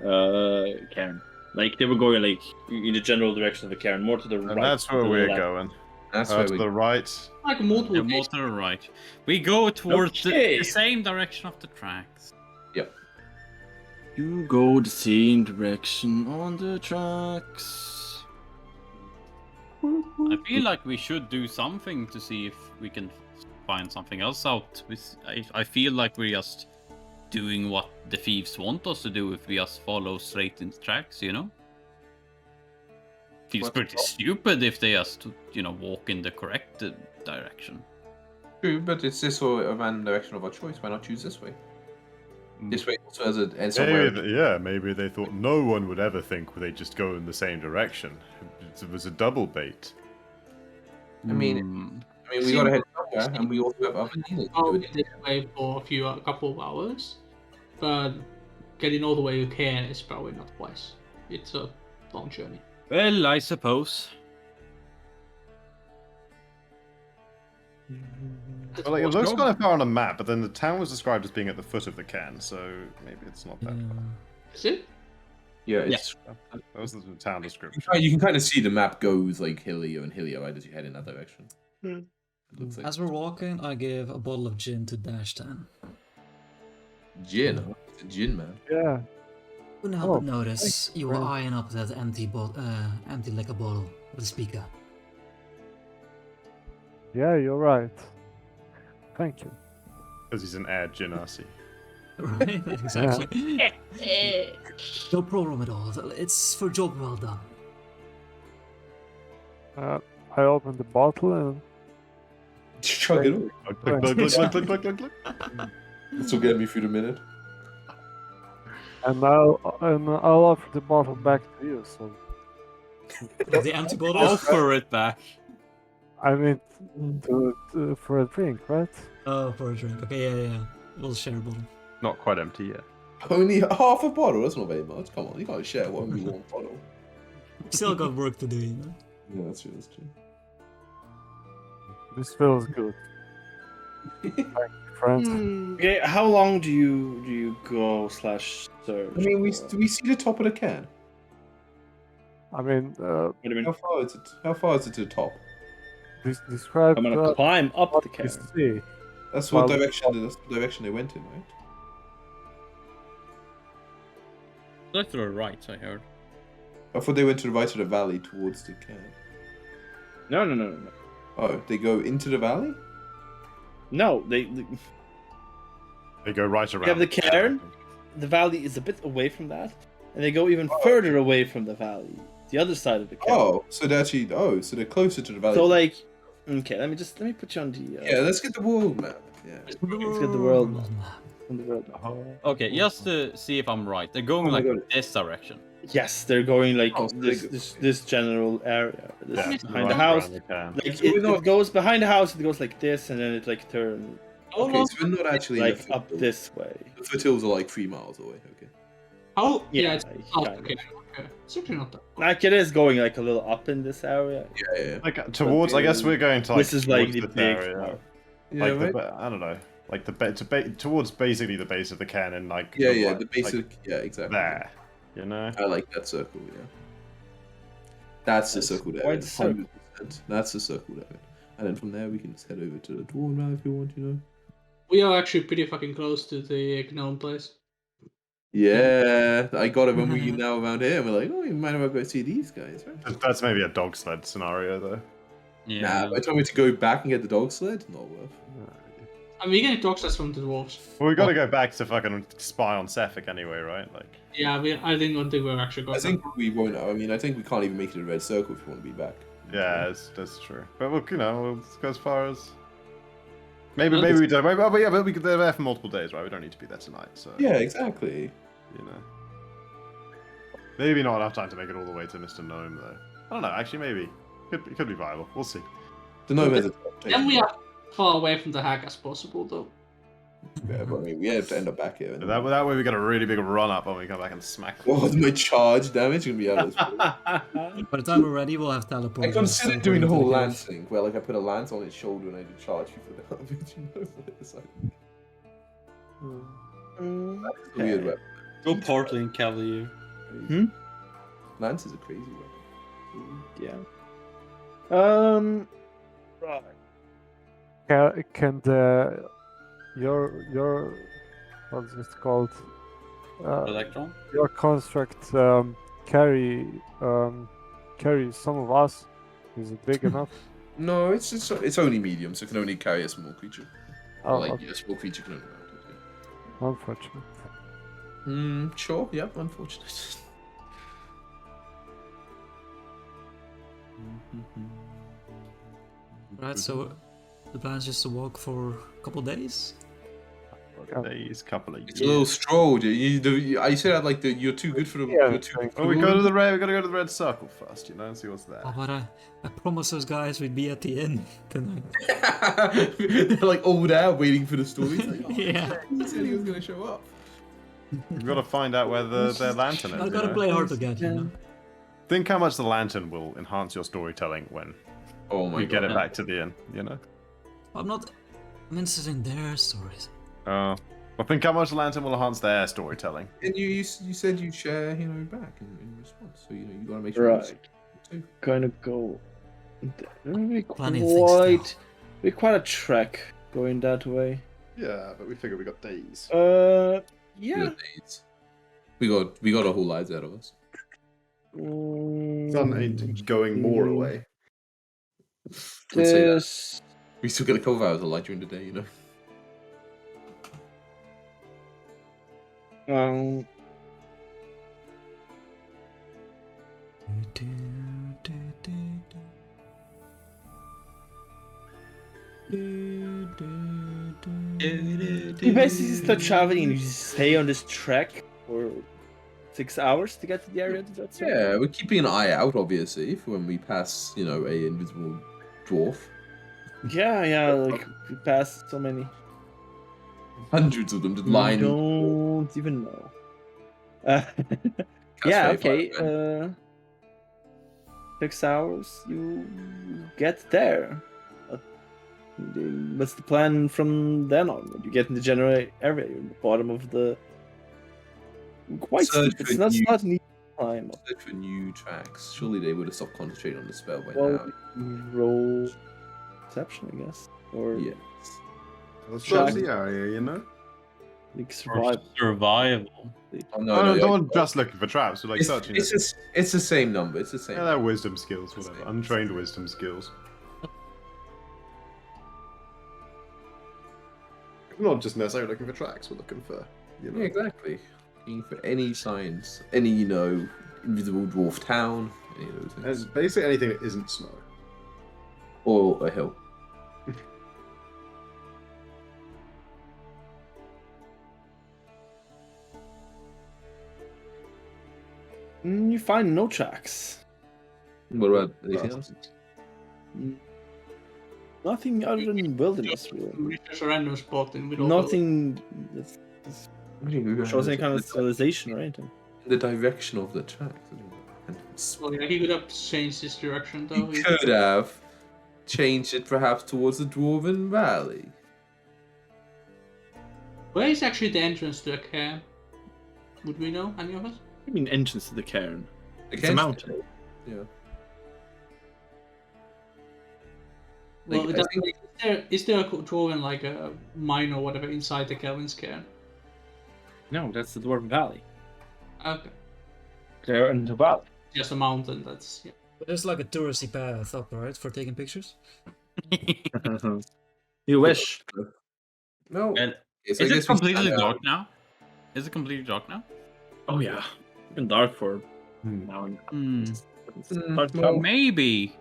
Cairn. Like they were going like in the general direction of the Cairn, more to the right. And that's where to the we're left. going. That's To where the right. like multiple Yeah, more to the right. We go towards Okay. the same direction of the tracks. Yep. You go the same direction on the tracks. I feel like we should do something to see if we can find something else out. I feel like we're just doing what the thieves want us to do if we just follow straight in the tracks, you know? Feels What's pretty wrong? stupid if they just, walk in the correct direction. True, but it's this or a random direction of our choice. Why not choose this way? This way also has somewhere. Maybe they thought no one would ever think they just go in the same direction. It was a double bait. I mean, we gotta head somewhere, and we also have other things to I'll do. be this way for a couple of hours, but getting all the way to Cairn is probably not wise. It's a long journey. Well, I suppose. Well, it looks kind of far on a map, but then the town was described as being at the foot of the cairn, so maybe it's not that far. Is it? Yeah, it's. That was the town description. You can kind of see the map goes like hillier and hillier right as you head in that direction. It looks like As we're walking, I give a bottle of gin to Dashtan. gin. It's a gin, man. Yeah. Couldn't help Oh, but notice thanks, you were friend. eyeing up that empty liquor bottle with a speaker. Yeah, you're right. Thank you. Because he's an air genasi. Right? Exactly. No problem at all. It's for job well done. I opened the bottle and Chug it up. Click, click, click, click, click, click, click, click. This will get me through the minute. I'll offer the bottle back to you. So The empty bottle? Offer it back. I mean, for a drink, right? Oh, for a drink. Okay, yeah. We'll share a bottle. Not quite empty yet. Only half a bottle. That's not very much. Come on, you can't share one with one bottle. Still got work to do, you know? Yeah, that's true. That's true. This feels good. Thank you, friend. Okay, how long do you go /search? I mean, do for? we see the top of the can? I mean, What do you mean? How far is it? How far is it to the top? describe I'm gonna climb up what the you cairn. see. That's what Well, direction. That's the direction they went in, right? Left or right, I heard. I thought they went to the right of the valley towards the can. No. Oh, they go into the valley? No, they They go right around. have the cairn. The valley is a bit away from that, and they go even further away from the valley, the other side of the cairn. Oh, so they're actually. Oh, so they're closer to the valley. So like, okay, let me put you on the. Yeah, let's get the world map. Yeah. Let's get the world map. map. On the world map. Okay, just to see if I'm right. They're going Oh my like God. this direction. Yes, they're going like Oh, so they go- this general area. This Yeah, behind right the house. around the cairn. Like So we're not- it goes behind the house. It goes like this, and then it like turns Okay, so we're not actually in like the up foothills. this way. The foothills are like 3 miles away. Okay. Oh, Yeah, yeah, it's like, oh, kind of. okay. It's actually not that. Like it is going like a little up in this area. Yeah. Like towards, I guess we're going to like. This is like towards the this big area. part. Yeah, Like right? the, I don't know. like towards basically the base of the cannon, like the basic, exactly. There, you know. I like that circle. Yeah, that's the circle there. Quite the circle. 100%. That's the circle there. And then from there we can just head over to the Dwarven Valley if you want, you know. We are actually pretty fucking close to the gnome place. Yeah, I got it when we now around here. We're like, oh, you might as well go see these guys, right? That's maybe a dog sled scenario though. Yeah. Nah, by the time we to go back and get the dog sled, not worth. I mean, we get dog sleds from the dwarves. Well, we got to go back to fucking spy on Sefik anyway, right? Like. Yeah, I don't think we're actually going. I think we won't. I mean, I think we can't even make it a red circle if you want to be back. Yeah, that's true. But look, you know, we'll go as far as. Maybe we don't. But yeah, but we could. They're there for multiple days, right? We don't need to be there tonight. So. Yeah, exactly. You know. Maybe not enough time to make it all the way to Mr. Gnome, though. I don't know. Actually, maybe it could be viable. We'll see. The Gnome has a. Then we are far away from the hag as possible, though. Yeah, but I mean, we have to end up back here. That way we got a really big run up when we come back and smack. Oh, my charge damage gonna be out of this. By the time we're ready, we'll have teleport. I considered doing the whole lance thing, where like I put a lance on his shoulder and I did charge you for the damage. You know, that's a weird weapon. Go partly in Cavalier. Lance is a crazy weapon. Yeah. Right. Can your what's it called? Electron? Your construct carry some of us? Is it big enough? No, it's only medium, so it can only carry a small creature. Oh, Or, like okay. a small creature can only mount it. Yeah. Unfortunate. Sure. Yeah, unfortunate. Right, so the plan is just to walk for a couple days? Couple of It's a little stroll, dude. I said that like you're too good for the. Yeah, You're too good for Oh, we the- go to the red. We gotta go to the red circle first, you know, and see what's there. Oh, but I promised those guys we'd be at the inn tonight. They're like all there waiting for the story. It's like, oh, Yeah. He said he was gonna show up. We've got to find out where their lantern is. I you gotta know? play hard to get, you know? Think how much the lantern will enhance your storytelling when Oh my you god. get it back to the inn, you know? I'm interested in their stories. Well, think how much the lantern will enhance their storytelling. And you said you share back in response, so you gotta make sure. Right. Too. Gonna go. We're Plenty of things we're quite a trek going that way. Yeah, but we figure we got days. Yeah. We got our whole lives out of us. Sun ain't going more away. Let's say that. This We still get a couple of hours of light during the day, you know. you basically start traveling and you stay on this trek for 6 hours to get to the area. That's right. Yeah, we're keeping an eye out, obviously, for when we pass, a invisible dwarf. Yeah, like we passed so many. Hundreds of them just You lying. don't even know. That's Yeah, very okay. fun, 6 hours, you get there. What's the plan from then on? You get in the general area, you're in the bottom of the. Quite Search steep. for It's not, new- not an easy climb. Search for new tracks. Surely they would have stopped concentrating on the spell by Well, now. roll perception, I guess, or Yes. Let's Sure. search the area, you know? like Or survive. survival. Oh, Don't just looking for traps. We're like searching. It's the same number. It's the same. Yeah, they're wisdom skills, whatever. Untrained wisdom skills. We're not just necessarily looking for tracks, we're looking for, you know. Yeah, exactly. Looking for any signs, any invisible dwarf town, any of those things, And basically anything that isn't snow. or a hill. You find no tracks. What about anything else? Nothing other than wilderness, really. Research a random spot in middle. Nothing that shows any kind of civilization or anything. The direction of the track. Well, yeah, he could have changed his direction though. He could have changed it perhaps towards the Dwarven Valley. Where is actually the entrance to a cairn? Would we know, any of us? I mean, entrance to the cairn. It's a cairn's- mountain. Yeah. Well, Like, I think- is there a dwarven, like a mine or whatever inside the Kelvin's cairn? No, that's the Dwarven Valley. Okay. They're in the valley. Just a mountain, that's... Yeah. There's like a touristy path up, right, for taking pictures? You wish. No. And It's, is I it guess we completely stand out. dark now? Is it completely dark now? Oh yeah, it's been dark for now. Hmm. Dark well, now. Maybe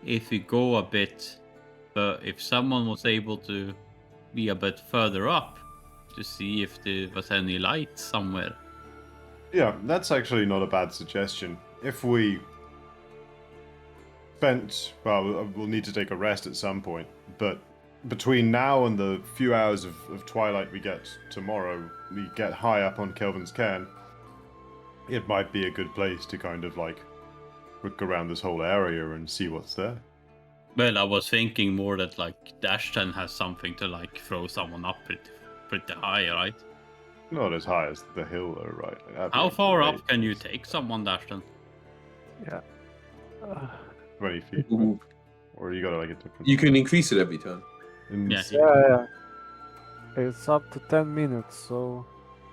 if we go a bit, but if someone was able to be a bit further up to see if there was any light somewhere. Yeah, that's actually not a bad suggestion. If we spent, well, we'll need to take a rest at some point, but between now and the few hours of twilight we get tomorrow, we get high up on Kelvin's cairn, it might be a good place to kind of like look around this whole area and see what's there. Well, I was thinking more that like Dashton has something to like throw someone up pretty high, right? Not as high as the hill, though, right? Like, that'd How be far great. up can you take someone, Dashton? Yeah. 20 feet. Ooh. Or you gotta like a different. You can increase it every turn. Yeah. Yeah. It's up to 10 minutes, so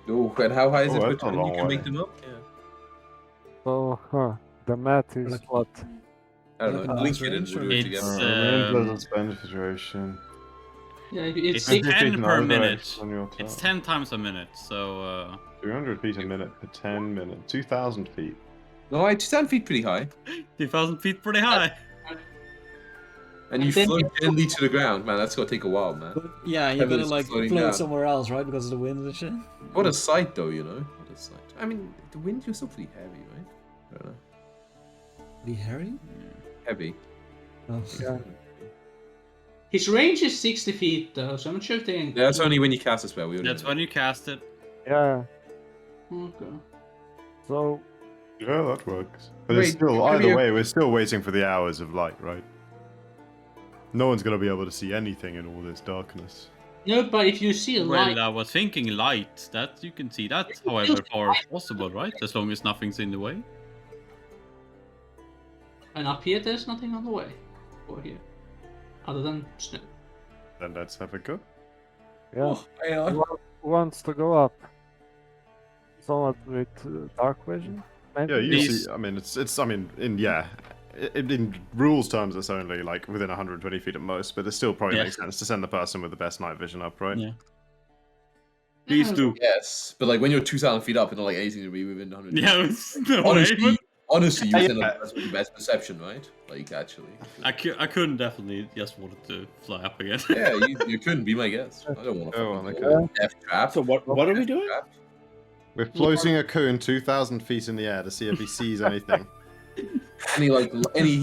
Oh, and how high is Oh, it per that's a turn? You long can make way. them up? Yeah. the math is what? I don't know. Like Link it and we'll do it It's, together. Doesn't spend for duration. Yeah, It's it's 10 per minute. On your It's turn. 10 times a minute, so 200 feet a minute for 10 minutes. 2,000 feet. No, 2,000 feet pretty high. 2,000 feet pretty high. And you And then float you- gently to the ground. Man, that's gonna take a while, man. Yeah, you're Heaven gonna is like floating float down. somewhere else, right? Because of the wind and shit. What a sight, though, you know? What a sight. I mean, the wind, you're still pretty heavy, right? I don't know. Be Harry? Heavy. Oh. Yeah. His range is 60 feet, though, so I'm not sure if they can... That's only when you cast a spell. We already That's know. when you cast it. Yeah. Okay. So Yeah, that works. But Wait, it's still, maybe either you- way, we're still waiting for the hours of light, right? No one's gonna be able to see anything in all this darkness. No, but if you see a light... Well, I was thinking light. That you can see that, however far as possible, right? As long as nothing's in the way. And up here, there's nothing on the way. Or here. Other than snow. Then let's have a go. yeah. Yeah. Who wants to go up? Someone with dark vision? Maybe? Yeah, you These- see. I mean, in rules terms, it's only like within 120 feet at most, but it still probably Yeah. makes sense to send the person with the best night vision up, right? Yeah. Please do. Yes, but like when you're 2,000 feet up, it's not like anything to be within 100. Yeah, it's no way, Honestly, honestly, you Yeah. send up the best perception, right? Like actually. I couldn't definitely just wanted to fly up again. Yeah, you couldn't be my guest. I don't want to. Oh, fucking okay. go death trap. So what are we doing? Trap. We're floating a coon 2,000 feet in the air to see if he sees anything. He's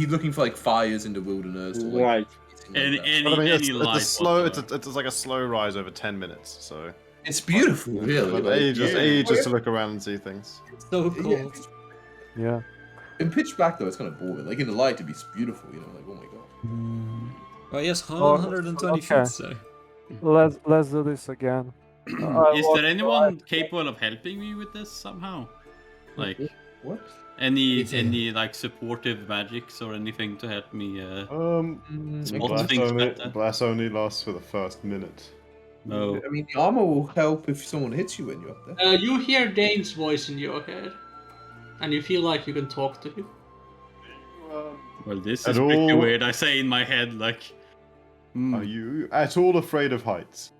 looking for like fires in the wilderness. Or, like, Right. anything like that. But I mean, it's light a slow. whatsoever. It's like a slow rise over 10 minutes. So It's beautiful, really. But like, ages to look around and see things. So Yeah. cool. Yeah. In pitch black though, it's kind of boring. Like in the light, it'd be beautiful. You know, like oh my god. Oh yes, Oh, 120 okay. feet. So. Let's do this again. Is there anyone capable of helping me with this somehow? Like What? any like supportive magics or anything to help me? Mm, Blast only lasts for the first minute. No. I mean, the armor will help if someone hits you when you're up there. You hear Dane's voice in your head. And you feel like you can talk to him. Well, this At is pretty all- weird. I say in my head like. Are you at all afraid of heights?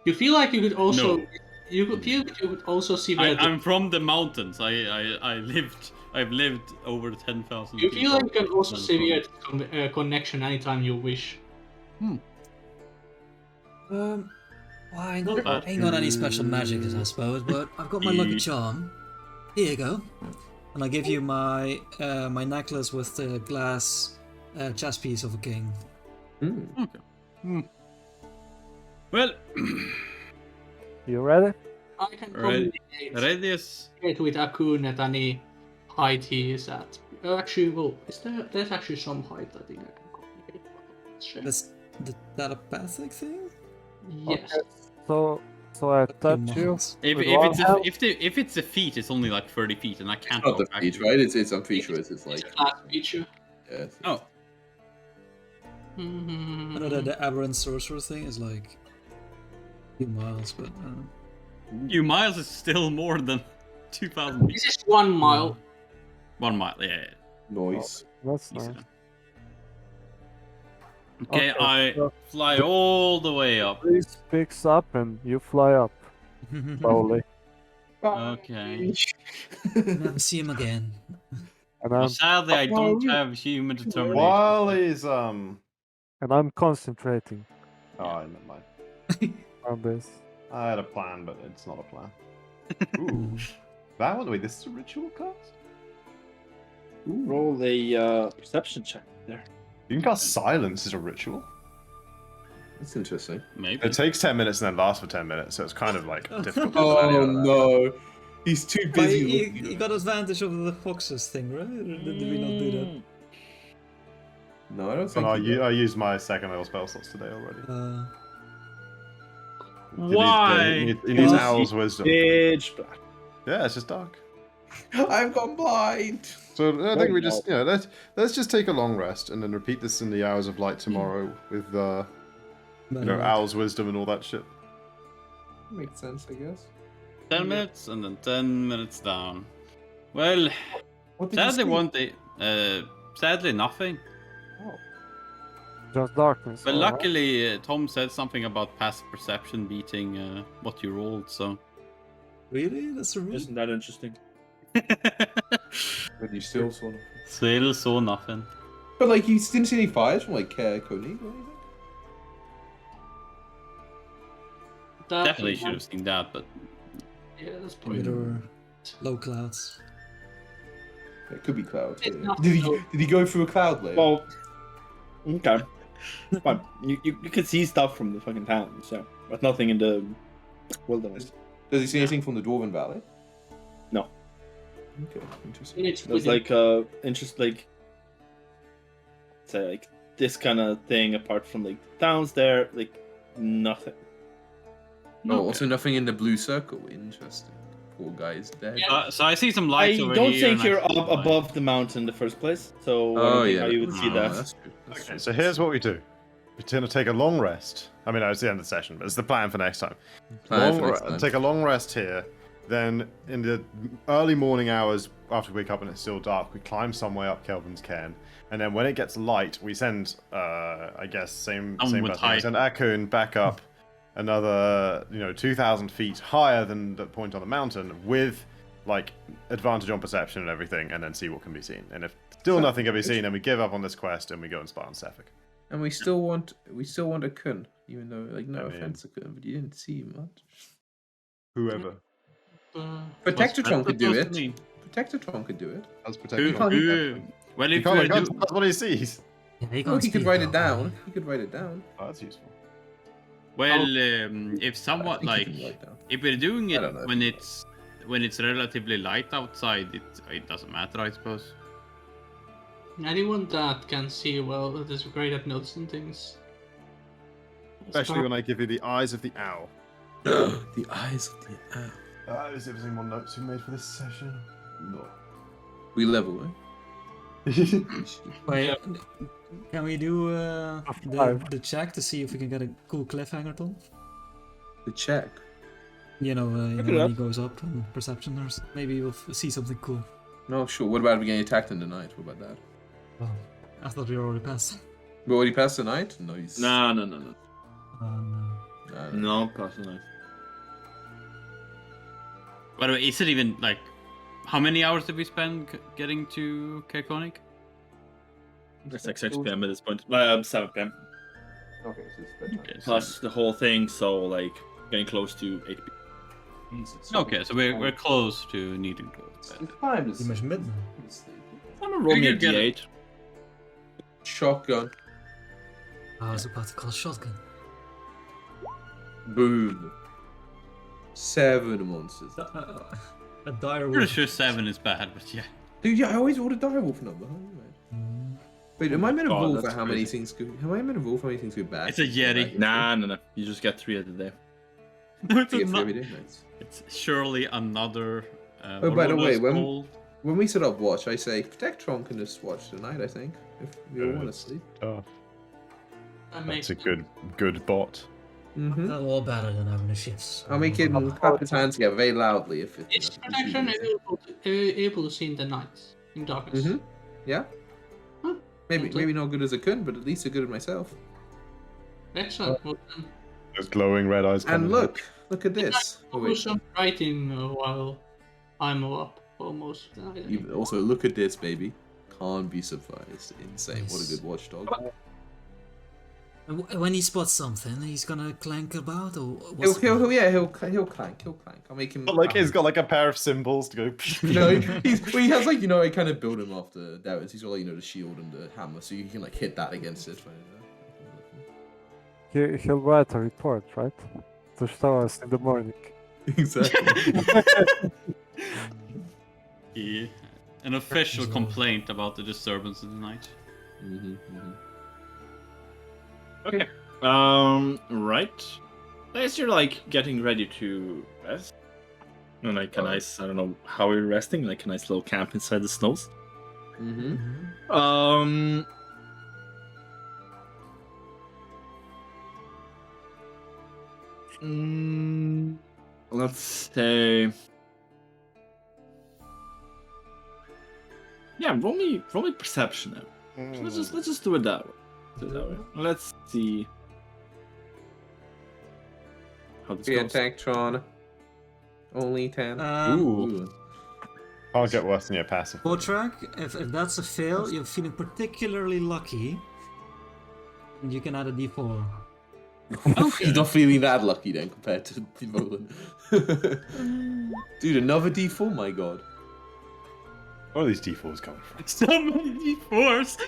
You feel like you could also... No. You could feel like you could also see where I'm from the mountains. I've lived over 10,000. You feel like you can also I'm see from- where connection anytime you wish. Well, I ain't got any special magic, I suppose, but I've got my lucky charm. Here you go. And I give you my my necklace with the glass chest piece of a king. Okay. Well, You ready? I can Right. communicate Radius. with Akun at any height he is at. Actually, well, there's actually some height I think I can communicate. Let's check. That's the telepathic thing? Yes. So So I touch you. If it's a feat, it's only like 30 feet, and I can't. It's not go the back feat, to right? It's I'm pretty sure it's like. It's a fast feature. Yeah. Oh. I know that the aberrant sorcerer thing is like a few miles, but I don't know. Few miles is still more than 2,000 feet. This is 1 mile. 1 mile, yeah. Noise. That's Easy nice. then. Okay, Okay, I so- fly all the way up. Breeze picks up and you fly up slowly. Okay. Never see him again. And Well, I'm sadly, I don't have human determination. While he's and I'm concentrating oh, never mind. on this. I had a plan, but it's not a plan. Ooh, that one. Wait, this is a ritual cast. Roll a perception check there. You can cast silence as a ritual. That's interesting. Maybe. It takes 10 minutes and then lasts for 10 minutes, so it's kind of like difficult. to Oh plan out that. no, he's too But busy. he looking got advantage of the foxes thing, right? Or did we not do that? No, I don't But think. I used my second level spell slots today already. Why? He needs Owl's Wisdom. Pitch black. Yeah, it's just dark. I've gone blind. So I think we just, let's just take a long rest and then repeat this in the hours of light tomorrow with, Owl's Wisdom and all that shit. Makes sense, I guess. 10 minutes and then 10 minutes down. Well, What did you sadly, see? one day, sadly, nothing. Just darkness. But alright. luckily, Tom said something about passive perception beating what you rolled, so. Really? That's a rule? Isn't that interesting? But you still saw nothing. Still saw nothing. But like, you didn't see any fires from like Koenig or anything. Definitely should have seen that, but Yeah, that's Maybe probably. there were low clouds. It could be clouds. It's yeah. not Did so- he go through a cloud layer? Well, okay. But you can see stuff from the fucking town, so but nothing in the wilderness. Does he see anything from the Dwarven Valley? No. Okay, interesting. It's There's within- like say like this kind of thing apart from like towns there, like nothing. Oh, also nothing in the blue circle. Interesting. Poor guy is dead. so I see some I lights over don't here. think and you're I see up lights. above the mountain in the first place, so I Oh, don't think yeah. how you would see Oh, that. That's true. That's Okay, true. so here's what we do. We're going to take a long rest. I mean, it's the end of the session, but it's the plan for next time. Plan for next time. Take a long rest here. Then, in the early morning hours, after we wake up and it's still dark, we climb some way up Kelvin's cairn. And then when it gets light, we send, I guess, same with person. We height. send Akun back up another, 2,000 feet higher than the point on the mountain with, like, advantage on perception and everything, and then see what can be seen. And if still nothing can be seen, then we give up on this quest and we go and spy on Sefik. And we still want a Kun, even though like no I mean- offense to Kun, but you didn't see much. Whoever. Protectatron could do What's it. that mean? Protectatron could do it. That's Who, protected. well, You if can't, we're you can't do- that's what he sees. Yeah, he Oh, can't he could speak write it though, down. He could write it down. Oh, that's useful. well, I if somewhat think he like can write down. if we're doing I it don't know. when it's relatively light outside, it doesn't matter, I suppose. Anyone that can see well is great at noticing things. Especially when I give you the eyes of the owl. The eyes of the owl. Is there any more notes we made for this session? No. We level, eh? Wait, can we do Five. the check to see if we can get a cool cliffhanger, Tom? The check. You know, Look it when up. he goes up and perception, or maybe we'll see something cool. No, sure. What about if we getting attacked in the night? What about that? Oh, I thought we already passed. We already passed the night? No, he's... No. No. No, personally. By the way, is it even like how many hours did we spend getting to Koenig? It's like 6 p.m. at this point. 7 p.m. Okay, so it's bedtime. Okay, so, Plus the whole thing, so like getting close to 8 p.m. okay, so we're close to needing to. It's time to Pretty much midnight. I'm gonna roll me a Get it. d8. Shotgun. I was about to call shotgun. Boom. 7 monsters. A dire I'm pretty wolf. sure 7 is bad, but yeah. Dude, yeah, I always order direwolf number. Wait, am I meant to God, roll for that's how many crazy. things go? Am I meant to roll for how many things go bad? It's a Yeti. Nah. You just get 3 a day. No, it's Forget for not. everyday nights. It's surely another. Oh, by the way, called? when we set up watch, I say Protectron can just watch tonight. I think if we all want to It's sleep. tough. That That's makes a good bot. Mm-hmm. They're all better than having the shifts. I'll make him clap his hands together very loudly if it. Is protection able to see in the night, in darkness? Mm-hmm. Yeah. Huh. Maybe not good as a kun, but at least as good as myself. Excellent. Well, Those glowing red eyes. And coming out. look at this. Oh, do wait. some writing while I'm up for most of the night. You also look at this, baby. Can't be surprised. Insane. What a Nice. good watchdog. And when he spots something, he's gonna clank about, or He'll clank. I'll make him. But like he's got like a pair of cymbals to go. He has like I kind of build him after Darius. He's got like the shield and the hammer, so you can like hit that against it. He'll write a report, right? To show us in the morning. Exactly. Yeah. An official complaint about the disturbance in the night. Okay. Right. As you're like getting ready to rest, and like a nice, I don't know how you're resting, like a nice little camp inside the snows. Mm-hmm. Let's say, yeah, roll me perception now. So let's just do it that way. Let's see how this Yeah, goes. Tactron. Only 10. Ooh. Can't get worse than your passive. Track, if that's a fail, you're feeling particularly lucky. And you can add a d4. He's not feeling that lucky then compared to Nolan. Dude, another D4, my god. Where are these D4s coming from? So many D4s.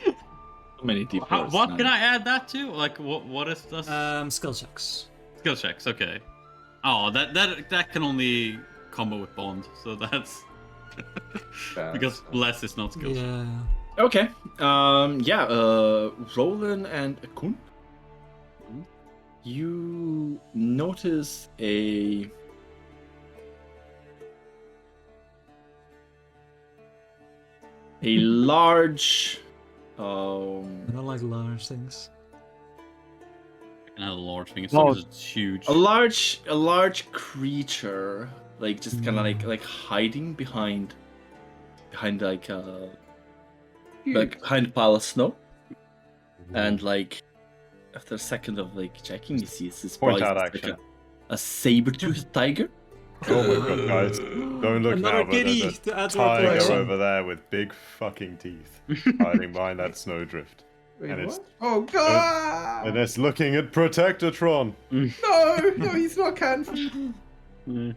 So many D4s. What can I add that to? Like, what is this? Skill checks. Skill checks. Okay. Oh, that can only combo with bond. So that's because bless is not skill. Yeah. Okay. Roland and Akun. You notice a large I don't like large things. And a large thing. It's No. it's huge. a large creature, like just kind of like hiding behind like behind a pile of snow, and like after a second of like checking, you see it's this Point probably out like action. a saber-toothed tiger. Oh my god, guys. Don't look Another now, but there's kitty a to add to our tiger collection. over there with big fucking teeth hiding behind that snowdrift. Wait, And what? it's- Oh god! And it's looking at Protectatron. No, he's not can. Looking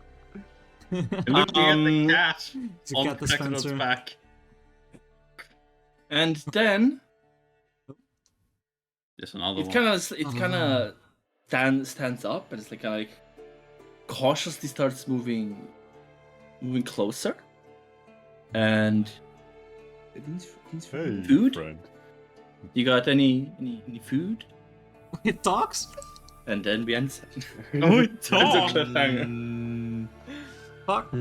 at the cat It's a on cat Protector's dispenser. back. And then There's another it one. kind of stands up, and it's like cautiously starts moving closer. And He's Hey, Food? friend. you got any food? It talks? And then we end. Oh, it It's a talks. cliffhanger. Fuck.